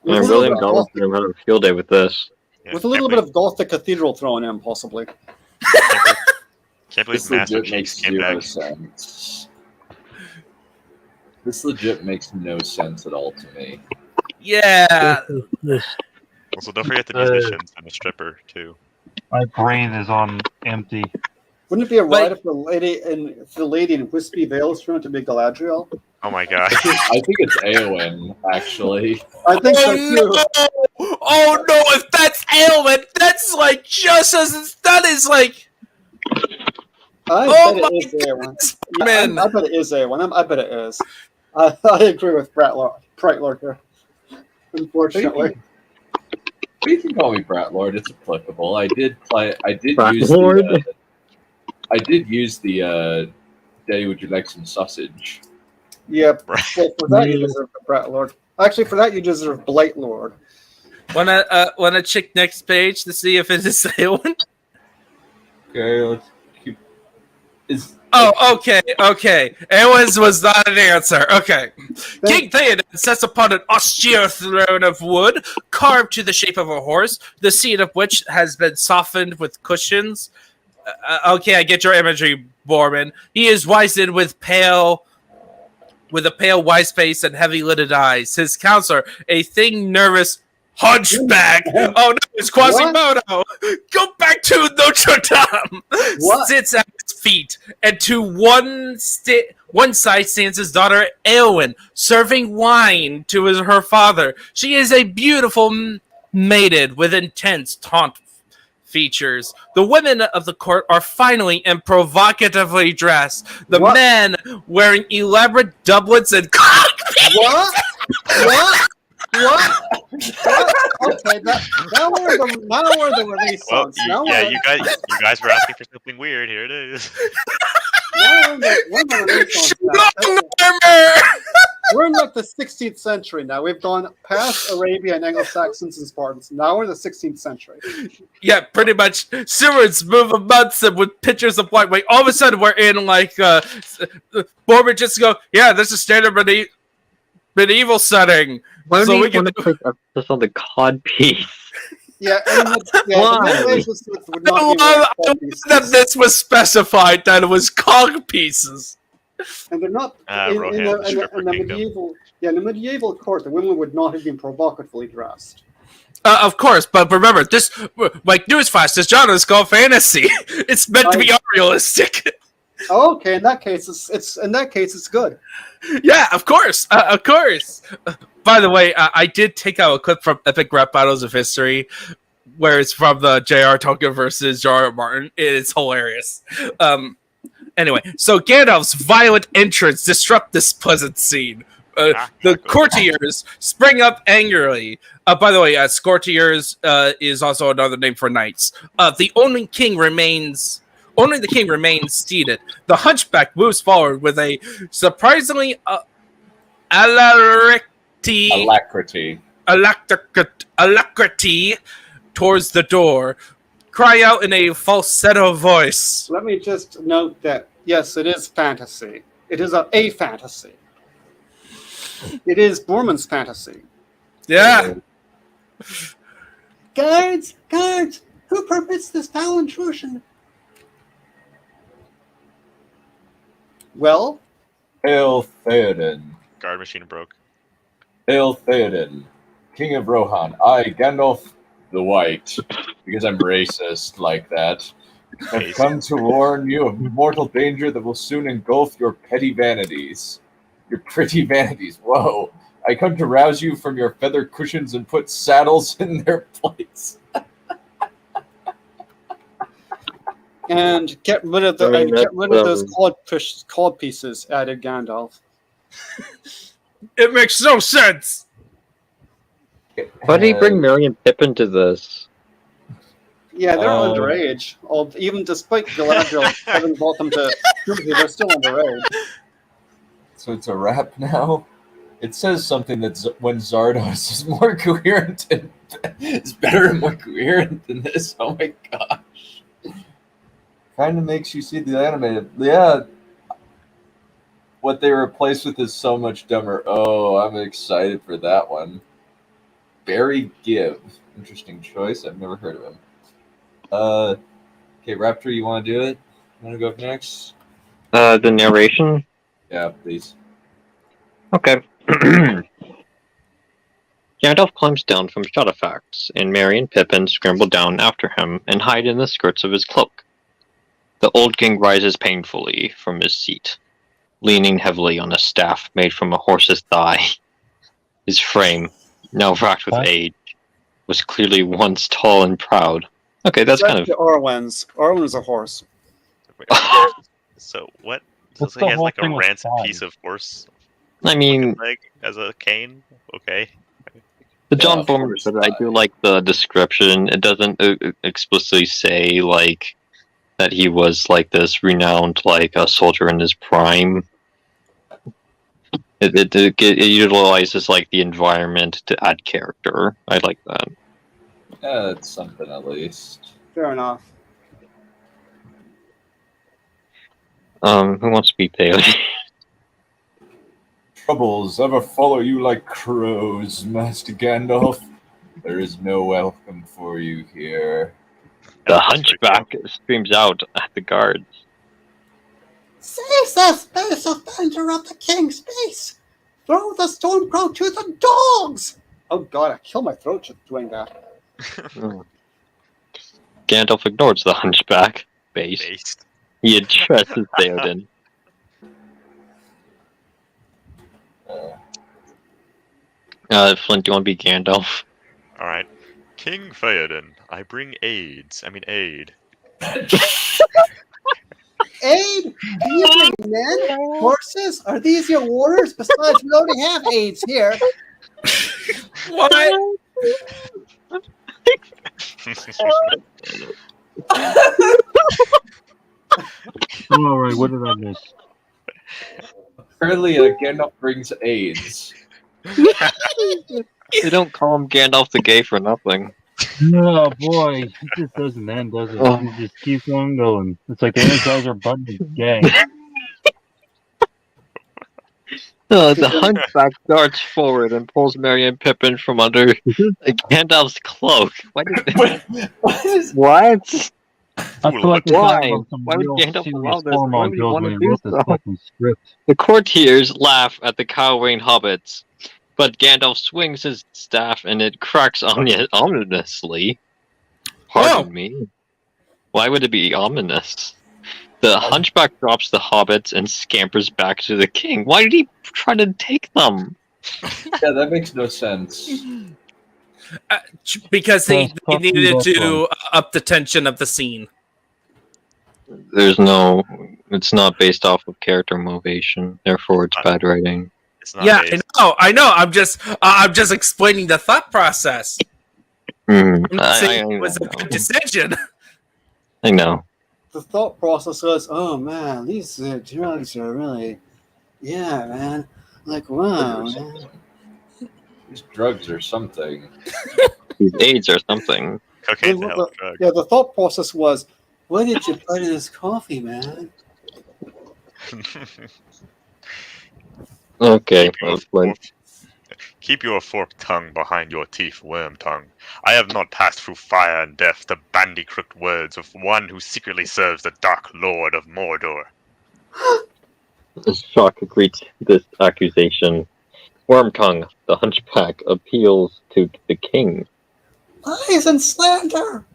Yeah, William Goldberg had a field day with this. With a little bit of Gothic Cathedral thrown in, possibly. Can't believe This Master legit Chiefs makes came zero back. sense. This legit makes no sense at all to me. Yeah. Also, don't forget the musicians and the stripper too. My brain is on empty. Wouldn't it be a ride if the lady in wispy veils turned to be Galadriel? Oh my god. I think it's Eowyn, actually. I think so too. No! Oh no! If that's Ailment, that's like just as that is like. I bet it is Eowyn. man. I bet it is Eowyn. I bet it is. I agree with Brightlord here. Unfortunately. You can call me Bratlord. It's applicable. I did use the Daddy, would you like some sausage? Yep. Well, for that you deserve the Bratlord. Actually, for that you deserve Blightlord. Want to check next page to see if it is Eowyn? Okay, let's keep. Oh, okay. Eowyn's was not an answer. Okay. King Theoden sits upon an austere throne of wood, carved to the shape of a horse, the seat of which has been softened with cushions. Okay, I get your imagery, Boorman. He is wizened with a pale wise face and heavy-lidded eyes. His counselor, a thin, nervous hunchback. Oh no, it's Quasimodo. Go back to Notre Dame. Sits at his feet, and to one side stands his daughter Eowyn, serving wine to her father. She is a beautiful maiden with intense taunt features. The women of the court are finely and provocatively dressed. The men wearing elaborate doublets and cockpits. What? Okay, now we're the release songs. You guys were asking for something weird. Here it is. We're in like the 16th century now. We've gone past Arabia and Anglo-Saxons and Spartans. Now we're in the 16th century. Yeah, pretty much. Stewards move amongst them with pictures of white. Wait, all of a sudden we're in like Boorman just go. Yeah, this is standard medieval setting. Why so do we you can want to put this on the cod piece? Yeah, Why? That this was specified that it was cog pieces. And they're not in the medieval court. The women would not have been provocatively dressed. Of course, but remember this. Like newsflash, this genre is called fantasy. It's meant to be unrealistic. Oh, okay, in that case, it's good. Yeah, of course. By the way, I did take out a clip from Epic Rap Battles of History, where it's from the J.R. Tolkien versus J.R. Martin. It's hilarious. Anyway, so Gandalf's violent entrance disrupt this pleasant scene. The courtiers spring up angrily. By the way, courtiers is also another name for knights. Only the king remains seated. The hunchback moves forward with a surprisingly alacrity towards the door, cry out in a falsetto voice. Let me just note that, yes, it is fantasy. It is a fantasy. It is Boorman's fantasy. Yeah. Guards! Guards! Who permits this foul intrusion? Well? Hail Theoden. Guard machine broke. Hail Theoden, King of Rohan. I, Gandalf the White, because I'm racist like that, have come to warn you of mortal danger that will soon engulf your petty vanities. Your pretty vanities. Whoa. I come to rouse you from your feather cushions and put saddles in their place. And get rid of those cod pieces, added Gandalf. It makes no sense. Why did he bring Merry and Pippin to this? Yeah, they're underage. Even despite Galadriel having brought them to puberty, they're still underage. So it's a wrap now? It says something that when Zardos is more coherent and is better and more coherent than this. Oh my gosh. Kind of makes you see the animated. Yeah. What they replaced with is so much dumber. Oh, I'm excited for that one. Barry Gibb. Interesting choice. I've never heard of him. Okay, Raptor, you want to do it? You want to go up next? The narration? Yeah, please. Okay. Gandalf climbs down from Shadowfax, and Merry and Pippin scramble down after him and hide in the skirts of his cloak. The old king rises painfully from his seat, leaning heavily on a staff made from a horse's thigh. His frame, now racked with age, was clearly once tall and proud. Okay, that's kind of... Arwen's. Arwen's a horse. So what? So he has like a rancid piece of horse. I mean... leg as a cane? Okay. The John Boorman said I do like the description. It doesn't explicitly say, like, that he was, like, this renowned, like, a soldier in his prime. It utilizes, like, the environment to add character. I like that. Yeah, that's something at least. Fair enough. Who wants to be Theoden? Troubles ever follow you like crows, Master Gandalf. There is no welcome for you here. The hunchback screams out at the guards. Seize the space offender of the king's space! Throw the Stormcrow to the dogs! Oh god, I killed my throat just doing that. Gandalf ignores the hunchback. Based. He addresses Theoden. Flint, do you want to be Gandalf? Alright. King Theoden, I bring aid. Aid? Do you bring men? Horses? Are these your warriors? Besides, we already have aids here. What? Alright, what did I miss? Apparently, Gandalf brings AIDS. They don't call him Gandalf the Gay for nothing. Oh boy, he just doesn't end, does it? He just keeps on going. It's like the Energizer Bunny's gay. The hunchback darts forward and pulls Merry and Pippin from under Gandalf's cloak. What? What? I feel like Why? Why would Gandalf allow this? Why would he want to do so? The courtiers laugh at the cowering hobbits, but Gandalf swings his staff and it cracks ominously. Pardon me. Why would it be ominous? The hunchback drops the hobbits and scampers back to the king. Why did he try to take them? Yeah, that makes no sense. Because he needed to up the tension of the scene. It's not based off of character motivation, therefore it's bad writing. Yeah, I know. I'm just explaining the thought process. I'm not saying it was a good decision. I know. The thought process was, oh man, these drugs are really, yeah, man. Like, wow, man. These drugs are something. These AIDS are something. Cocaine Yeah, the thought process was, what did you put in this coffee, man? Okay, Keep your forked tongue behind your teeth, worm tongue. I have not passed through fire and death to bandy crooked words of one who secretly serves the Dark Lord of Mordor. Shock greets this accusation. Wormtongue, the hunchback, appeals to the king. Lies and slander!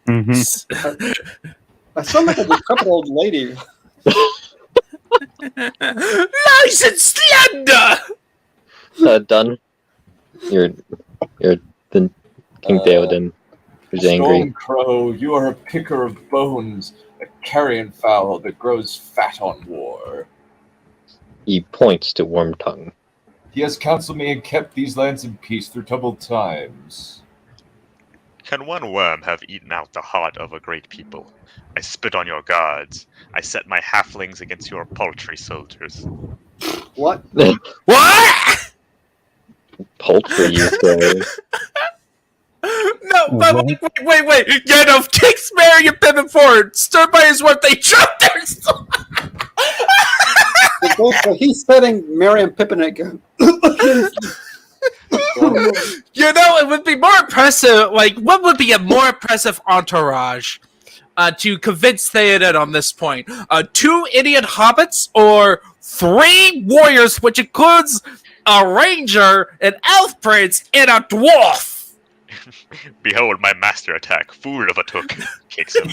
I sound like a decrepit old lady. Lies and slander! Done. You're the King Theoden, who's angry. Stormcrow, you are a picker of bones, a carrion fowl that grows fat on war. He points to Wormtongue. He has counseled me and kept these lands in peace through troubled times. Can one worm have eaten out the heart of a great people? I spit on your guards. I set my halflings against your paltry soldiers. What? What? Paltry, you say? No, but wait. Gandalf kicks Merry and Pippin forward. Stirred by his wife, they drop their sword. So he's setting Merry and Pippin again. It would be more impressive. Like, what would be a more impressive entourage to convince Theoden on this point? 2 idiot hobbits or 3 warriors, which includes a ranger, an elf prince, and a dwarf. Behold my master attack, fool of a took. Kicks him.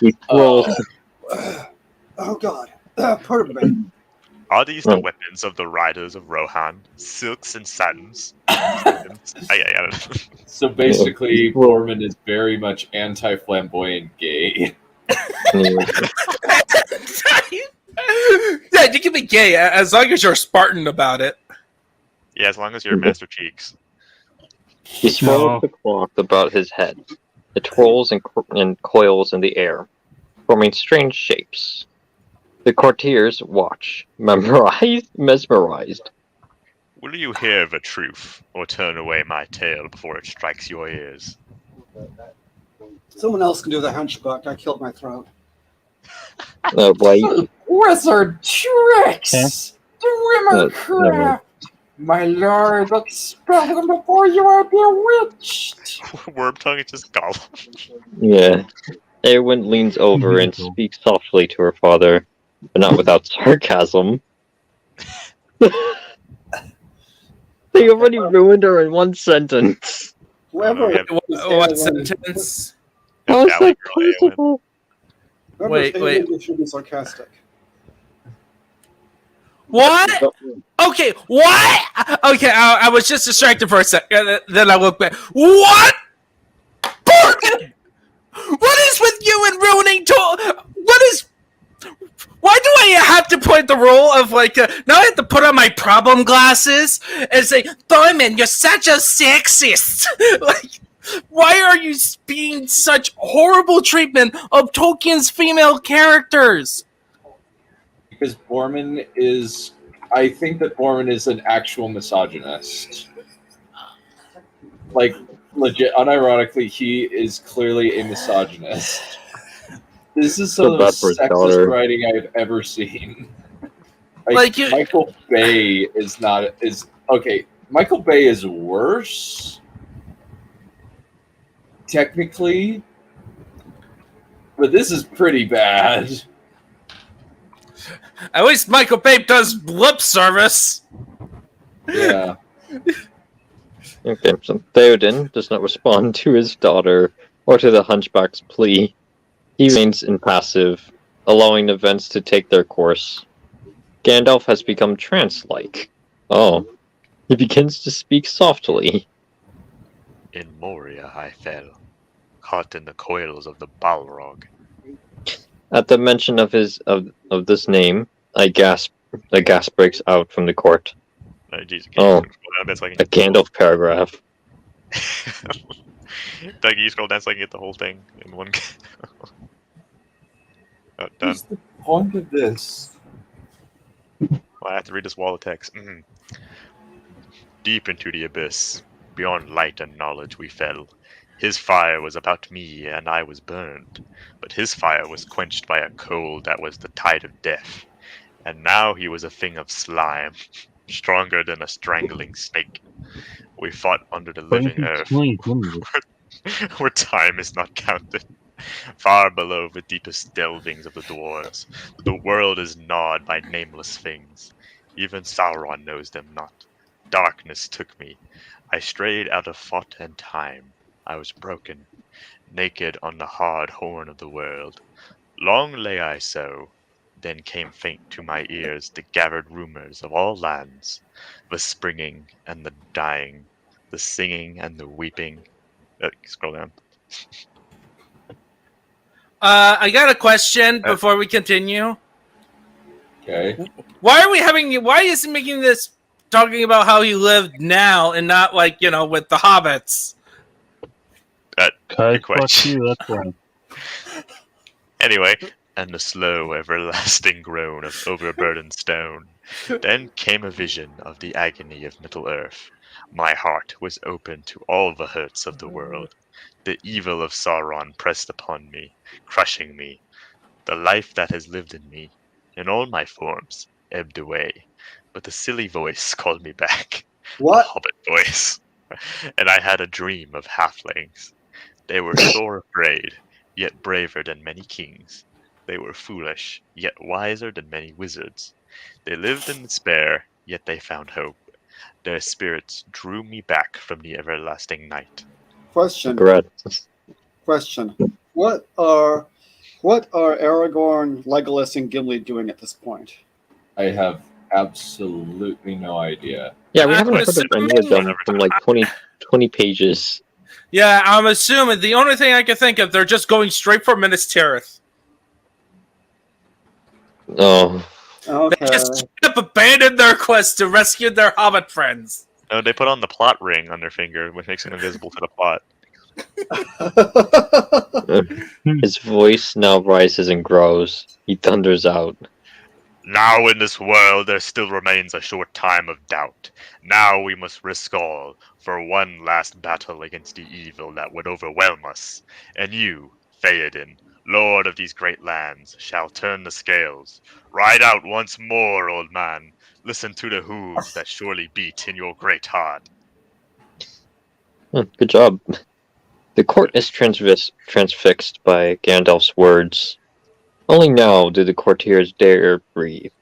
He throws. Oh God! Pardon me. Are these the weapons of the riders of Rohan? Silks and satins? I don't know. So basically, Boorman is very much anti-flamboyant gay. Yeah, you can be gay as long as you're Spartan about it. Yeah, as long as you're Master Cheeks. He swirls the cloth about his head. It twirls and coils in the air, forming strange shapes. The courtiers watch, mesmerized. Will you hear the truth, or turn away my tale before it strikes your ears? Someone else can do the hunchback. I killed my throat. Wait. Wizard tricks! Rimmercraft! My lord, expel them before you are bewitched! Wormtongue is just gobble. Yeah. Eowyn leans over and speaks softly to her father, but not without sarcasm. They already ruined her in one sentence. Whoever. What sentence? How is that possible? Wait. It should be sarcastic. What? Okay, what? Okay, I was just distracted for a second. Then I look back. What? Boorman! What is with you and ruining What is... Why do I have to play the role of, like, now I have to put on my problem glasses and say, Boorman, you're such a sexist. Like, why are you being such horrible treatment of Tolkien's female characters? Because Boorman is... I think that Boorman is an actual misogynist. Like, legit, unironically, he is clearly a misogynist. This is some of the sexist writing I've ever seen. Michael Bay is not... Okay, Michael Bay is worse, technically, but this is pretty bad. At least Michael Bay does lip service. Yeah. Okay, so Theoden does not respond to his daughter or to the hunchback's plea. He remains impassive, allowing events to take their course. Gandalf has become trance-like. Oh. He begins to speak softly. In Moria I fell, caught in the coils of the Balrog. At the mention of this name, a gasp breaks out from the court. Geez, Oh, that's like a Gandalf paragraph. Doug, you scroll down so I can get the whole thing in one. Oh, done. What's the point of this? Well, I have to read this wall of text. Deep into the abyss, beyond light and knowledge we fell. His fire was about me, and I was burned. But his fire was quenched by a cold that was the tide of death. And now he was a thing of slime, stronger than a strangling snake. We fought under the living earth, where time is not counted. Far below the deepest delvings of the dwarves, the world is gnawed by nameless things. Even Sauron knows them not. Darkness took me. I strayed out of thought and time. I was broken, naked on the hard horn of the world. Long lay I so. Then came faint to my ears the gathered rumors of all lands, the springing and the dying, the singing and the weeping. Scroll down. I got a question before we continue. Okay. Why is he making this talking about how he lived now and not like, with the hobbits? Good question. That's right. Anyway, and the slow, everlasting groan of overburdened stone. Then came a vision of the agony of Middle-earth. My heart was open to all the hurts of the world. The evil of Sauron pressed upon me, crushing me. The life that has lived in me, in all my forms, ebbed away. But the silly voice called me back. What? The hobbit voice. And I had a dream of halflings. They were sore afraid, yet braver than many kings. They were foolish, yet wiser than many wizards. They lived in despair, yet they found hope. Their spirits drew me back from the everlasting night. Question. Question. What are Aragorn, Legolas, and Gimli doing at this point? I have absolutely no idea. Yeah, we haven't heard of any of them from like 20 pages. Yeah, I'm assuming the only thing I can think of, they're just going straight for Minas Tirith. Oh. Okay. They just straight up abandoned their quest to rescue their hobbit friends. No, they put on the plot ring on their finger, which makes them invisible to the plot. His voice now rises and grows. He thunders out. Now in this world there still remains a short time of doubt. Now we must risk all for one last battle against the evil that would overwhelm us. And you, Theoden, lord of these great lands, shall turn the scales. Ride out once more, old man. Listen to the hooves that surely beat in your great heart. Good job. The court is transfixed by Gandalf's words. Only now do the courtiers dare breathe.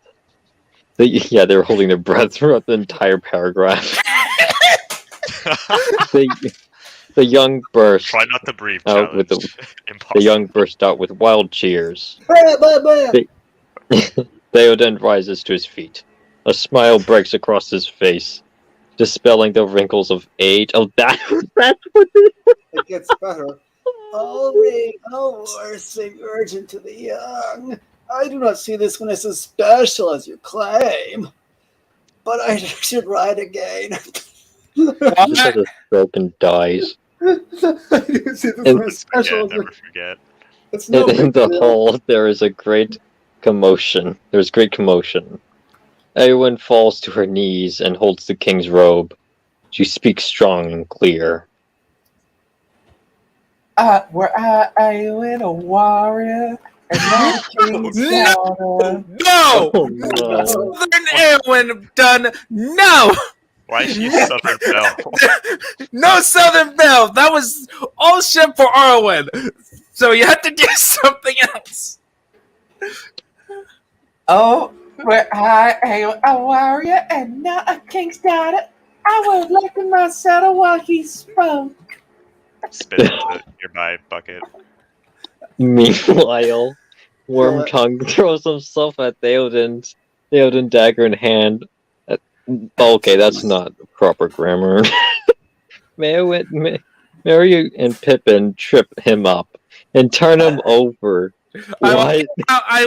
They were holding their breath throughout the entire paragraph. The young burst. Try not to breathe. Out with the young burst out with wild cheers. Theoden rises to his feet. A smile breaks across his face, dispelling the wrinkles of age. Oh, that's what it gets better. All rain, all war, sing urgent to the young. I do not see this one as special as you claim, but I should ride again. Just has a stroke and dies. I do see this one as special. Never forget. In the hall, there is a great commotion. There's great commotion. Eowyn falls to her knees and holds the king's robe. She speaks strong and clear. Were I Eowyn a warrior? And my king's daughter? No! Oh, no. Southern Eowyn done no! Why is she Southern Belle? No Southern Belle! That was all shit for Arwen! So you have to do something else! Oh, were I a warrior and not a king's daughter? I would have left in my saddle while he spoke. Spit into the nearby bucket. Meanwhile, Wormtongue throws himself at Theoden dagger in hand. Okay, that's not proper grammar. Merry and Pippin trip him up and turn him over. I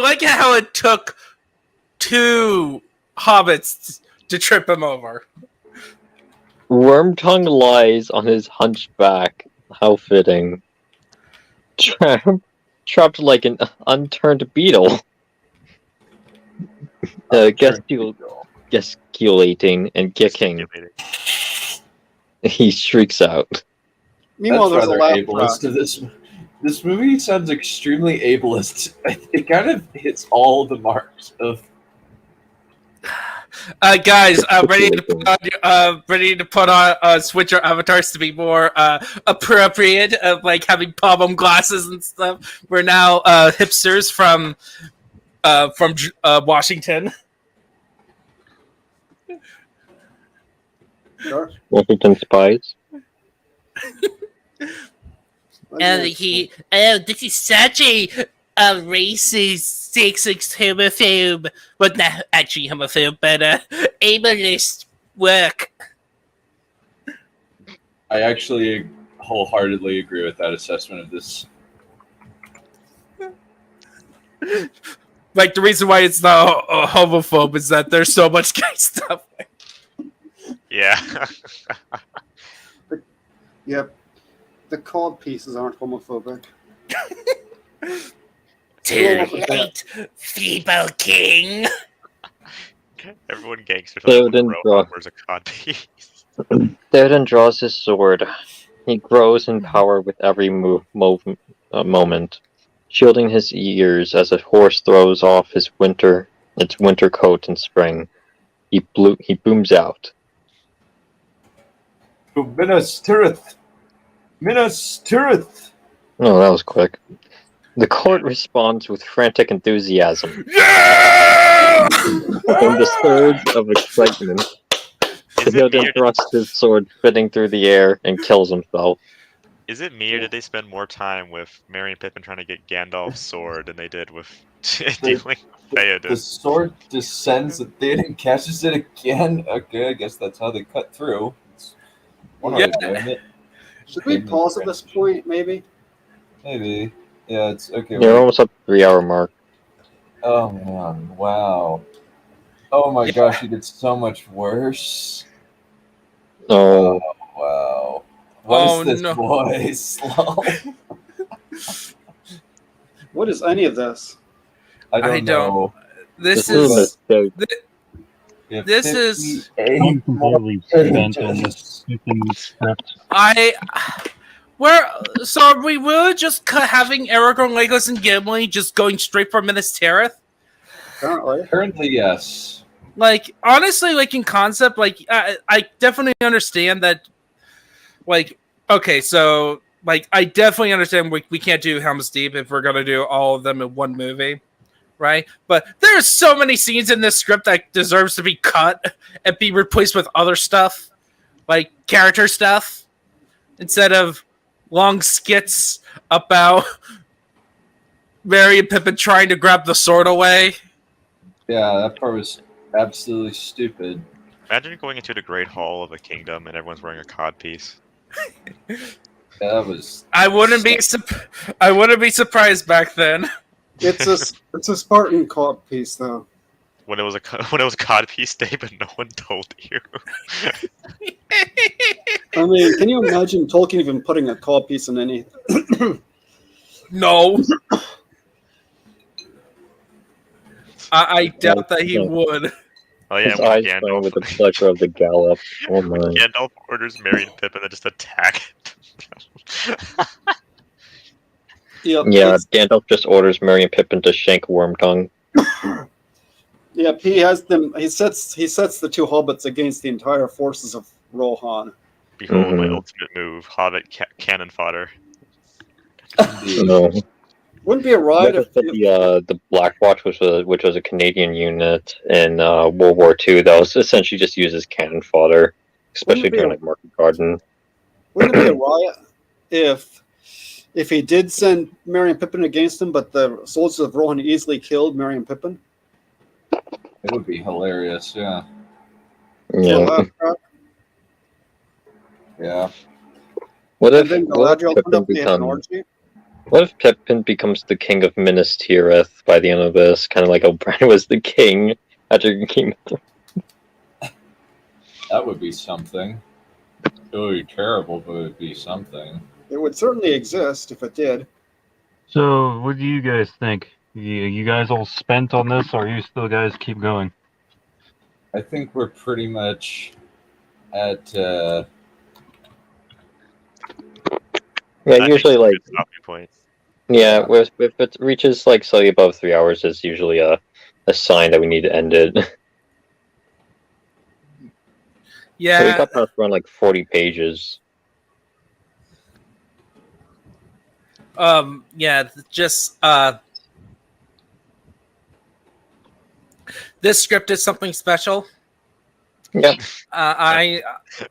like how it took 2 hobbits to trip him over. Wormtongue lies on his hunchback. How fitting. Trapped like an unturned beetle. Gesticulating and kicking. He shrieks out. Meanwhile, That's there's a rather laugh ableist track. to this. This movie sounds extremely ableist. It kind of hits all the marks of. Guys, ready to put on switch our avatars to be more appropriate of like having pom glasses and stuff. We're now hipsters from Washington. Sure. Washington spies. This is such a racist, sexist, homophobe. Well, not actually homophobe, but ableist work. I actually wholeheartedly agree with that assessment of this. Like, the reason why it's not homophobe is that there's so much gay stuff. Yeah. Yep. The cod pieces aren't homophobic. Too late, feeble king. Everyone gangsters Theoden wears a codpiece. Theoden draws his sword. He grows in power with every moment, shielding his ears as a horse throws off its winter coat in spring. He booms out. Minas Tirith! Minas Tirith! Oh, that was quick. The court responds with frantic enthusiasm. Yeah! In the surge of excitement, Theoden thrusts his sword spinning through the air and kills himself. Is it me, or did they spend more time with Merry and Pippin trying to get Gandalf's sword than they did with dealing with Theoden? The sword descends and Theoden catches it again. Okay, I guess that's how they cut through. It's one way of doing it. Should we pause at this point, maybe? Maybe. Yeah, it's okay. You're almost at the 3-hour mark. Oh man, wow. Oh my gosh, he did so much worse. Oh. Wow. What is this boy slow? What is any of this? I don't know. This is. This is. I'm completely spent on this freaking script. So are we really just having Aragorn, Legolas, and Gimli just going straight for Minas Tirith? Currently, yes. Like, honestly, like, in concept, like, I definitely understand that, like, okay, so, like, I definitely understand we can't do Helm's Deep if we're going to do all of them in one movie, right? But there's so many scenes in this script that deserves to be cut and be replaced with other stuff, like character stuff, instead of long skits about Merry and Pippin trying to grab the sword away. Yeah, that part was absolutely stupid. Imagine going into the Great Hall of a kingdom and everyone's wearing a codpiece. That was. I wouldn't be surprised back then. It's a Spartan cod piece, though. When it was a codpiece day, but no one told you. I mean, can you imagine Tolkien even putting a cod piece in any? No. I doubt that he would. Oh yeah, His eyes shone with the pleasure of the gallop. Oh my. Gandalf orders Merry and Pippin to just attack it. Yep, yeah, Gandalf just orders Merry and Pippin to shank Wormtongue. Yep, he has them. He sets the two hobbits against the entire forces of Rohan. Behold my ultimate move, Hobbit cannon fodder. No. Wouldn't be a riot if the Black Watch, which was a Canadian unit in World War II, that was essentially just used as cannon fodder, especially during like Market Garden. Wouldn't it be a riot if he did send Merry and Pippin against him, but the soldiers of Rohan easily killed Merry and Pippin? It would be hilarious, yeah. Yeah. Yeah. What if Pippin becomes the king of Minas Tirith by the end of this? Kind of like O'Brien was the king after Game of Thrones. That would be something. It would be terrible, but it would be something. It would certainly exist if it did. So, what do you guys think? You guys all spent on this, or you still guys keep going? I think we're pretty much at Yeah, I think usually it's a like good stopping point. yeah, if it reaches like slightly above 3 hours, it's usually a sign that we need to end it. Yeah. So we got past around like 40 pages. Yeah, just this script is something special. Yep.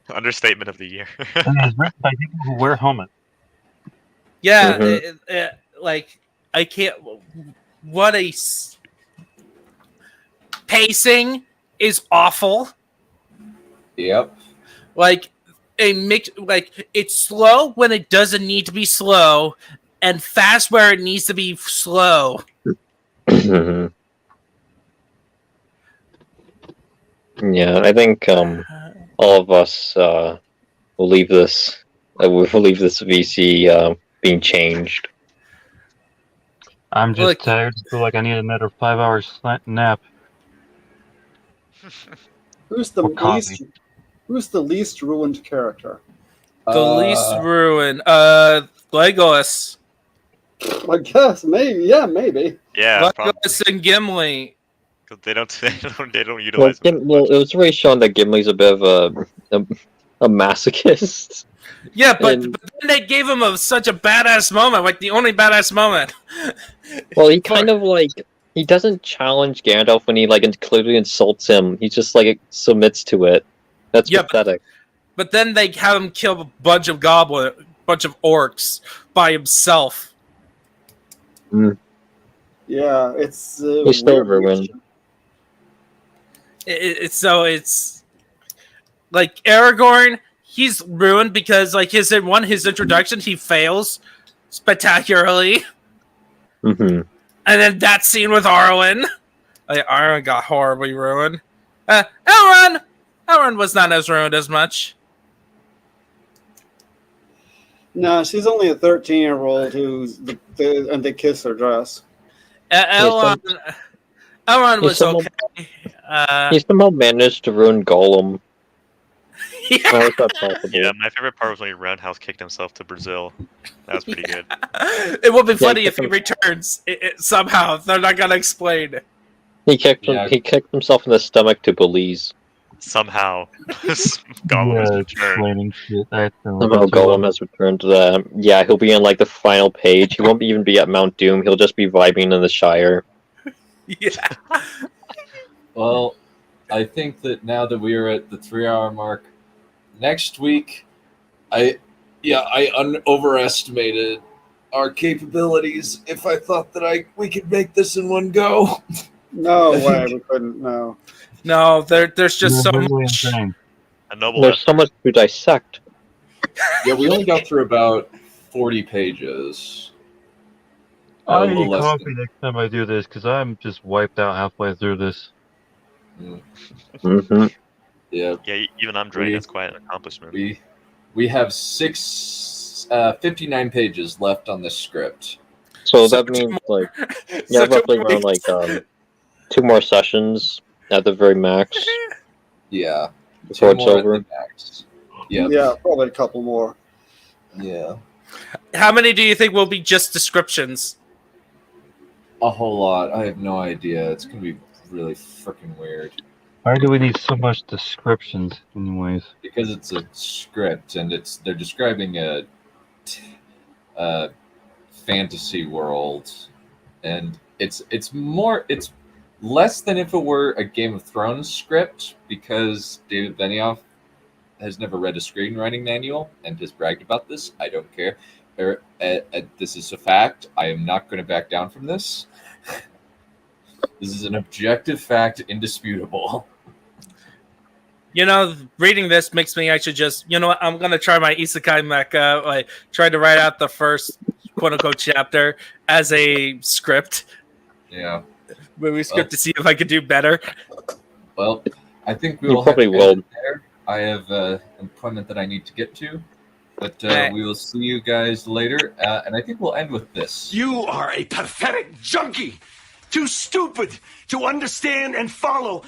Understatement of the year. And it's written by people who wear helmets. Yeah, Mhm. like I can't. What a pacing is awful. Yep. Like a mix. Like it's slow when it doesn't need to be slow, and fast where it needs to be slow. Yeah, I think all of us will leave this. We'll leave this VC being changed. I'm just tired. I feel like I need another 5 hours nap. Who's the Or coffee. least? Who's the least ruined character? The least ruin. Legolas. I guess maybe. Yeah, maybe. Yeah, Legolas and Gimli. Because they don't Well, utilize them. it was already shown that Gimli's a bit of a masochist. Yeah, but And- then they gave him such a badass moment, like the only badass moment. Well, he kind of like he doesn't challenge Gandalf when he like clearly insults him. He just like submits to it. That's pathetic. But then they have him kill a bunch of orcs by himself. Mm. Yeah, it's He's still ruined. It's like Aragorn. He's ruined because like his introduction he fails spectacularly, Mm-hmm. and then that scene with Arwen, like Arwen got horribly ruined. Elrond was not as ruined as much. No, she's only a 13-year-old who's and they kiss her dress. Elrond was somehow- okay. He somehow managed to ruin Gollum. How is that possible? Yeah, my favorite part was when he roundhouse kicked himself to Brazil. That was pretty good. It would be funny he if he returns somehow. They're not gonna explain. He kicked himself in the stomach to Belize. Somehow, Gollum has returned. Explaining shit. Somehow Gollum has returned to the. Yeah, he'll be in like the final page. He won't even be at Mount Doom. He'll just be vibing in the Shire. Yeah. Well, I think that now that we are at the 3-hour mark, next week, I overestimated our capabilities. If I thought that we could make this in one go, No way, we couldn't. No. No, there's just so much. There's so much to dissect. Yeah, we only got through about 40 pages. I A little need less coffee next time I do this because I'm just wiped out halfway through this. Mm-hmm. Yeah. Yeah, even I'm drained. That's quite an accomplishment. We have 59 pages left on this script. So that means like roughly around like 2 more sessions at the very max. Yeah. Before 2 it's more at over. the max. Yeah. Yeah, probably a couple more. Yeah. How many do you think will be just descriptions? A whole lot. I have no idea. It's gonna be really freaking weird. Why do we need so much descriptions, anyways? Because it's a script and they're describing a fantasy world, and it's less than if it were a Game of Thrones script, because David Benioff has never read a screenwriting manual and has bragged about this. I don't care. This is a fact. I am not going to back down from this. This is an objective fact, indisputable. You know, reading this makes me actually just, you know what, I'm going to try my Isekai Mecha, like, try to write out the first quote-unquote chapter as a script. Yeah. Movie script to see if I could do better. Well, I think we You will probably have to will. end it there. I have an appointment that I need to get to. But we will see you guys later. And I think we'll end with this. You are a pathetic junkie! Too stupid to understand and follow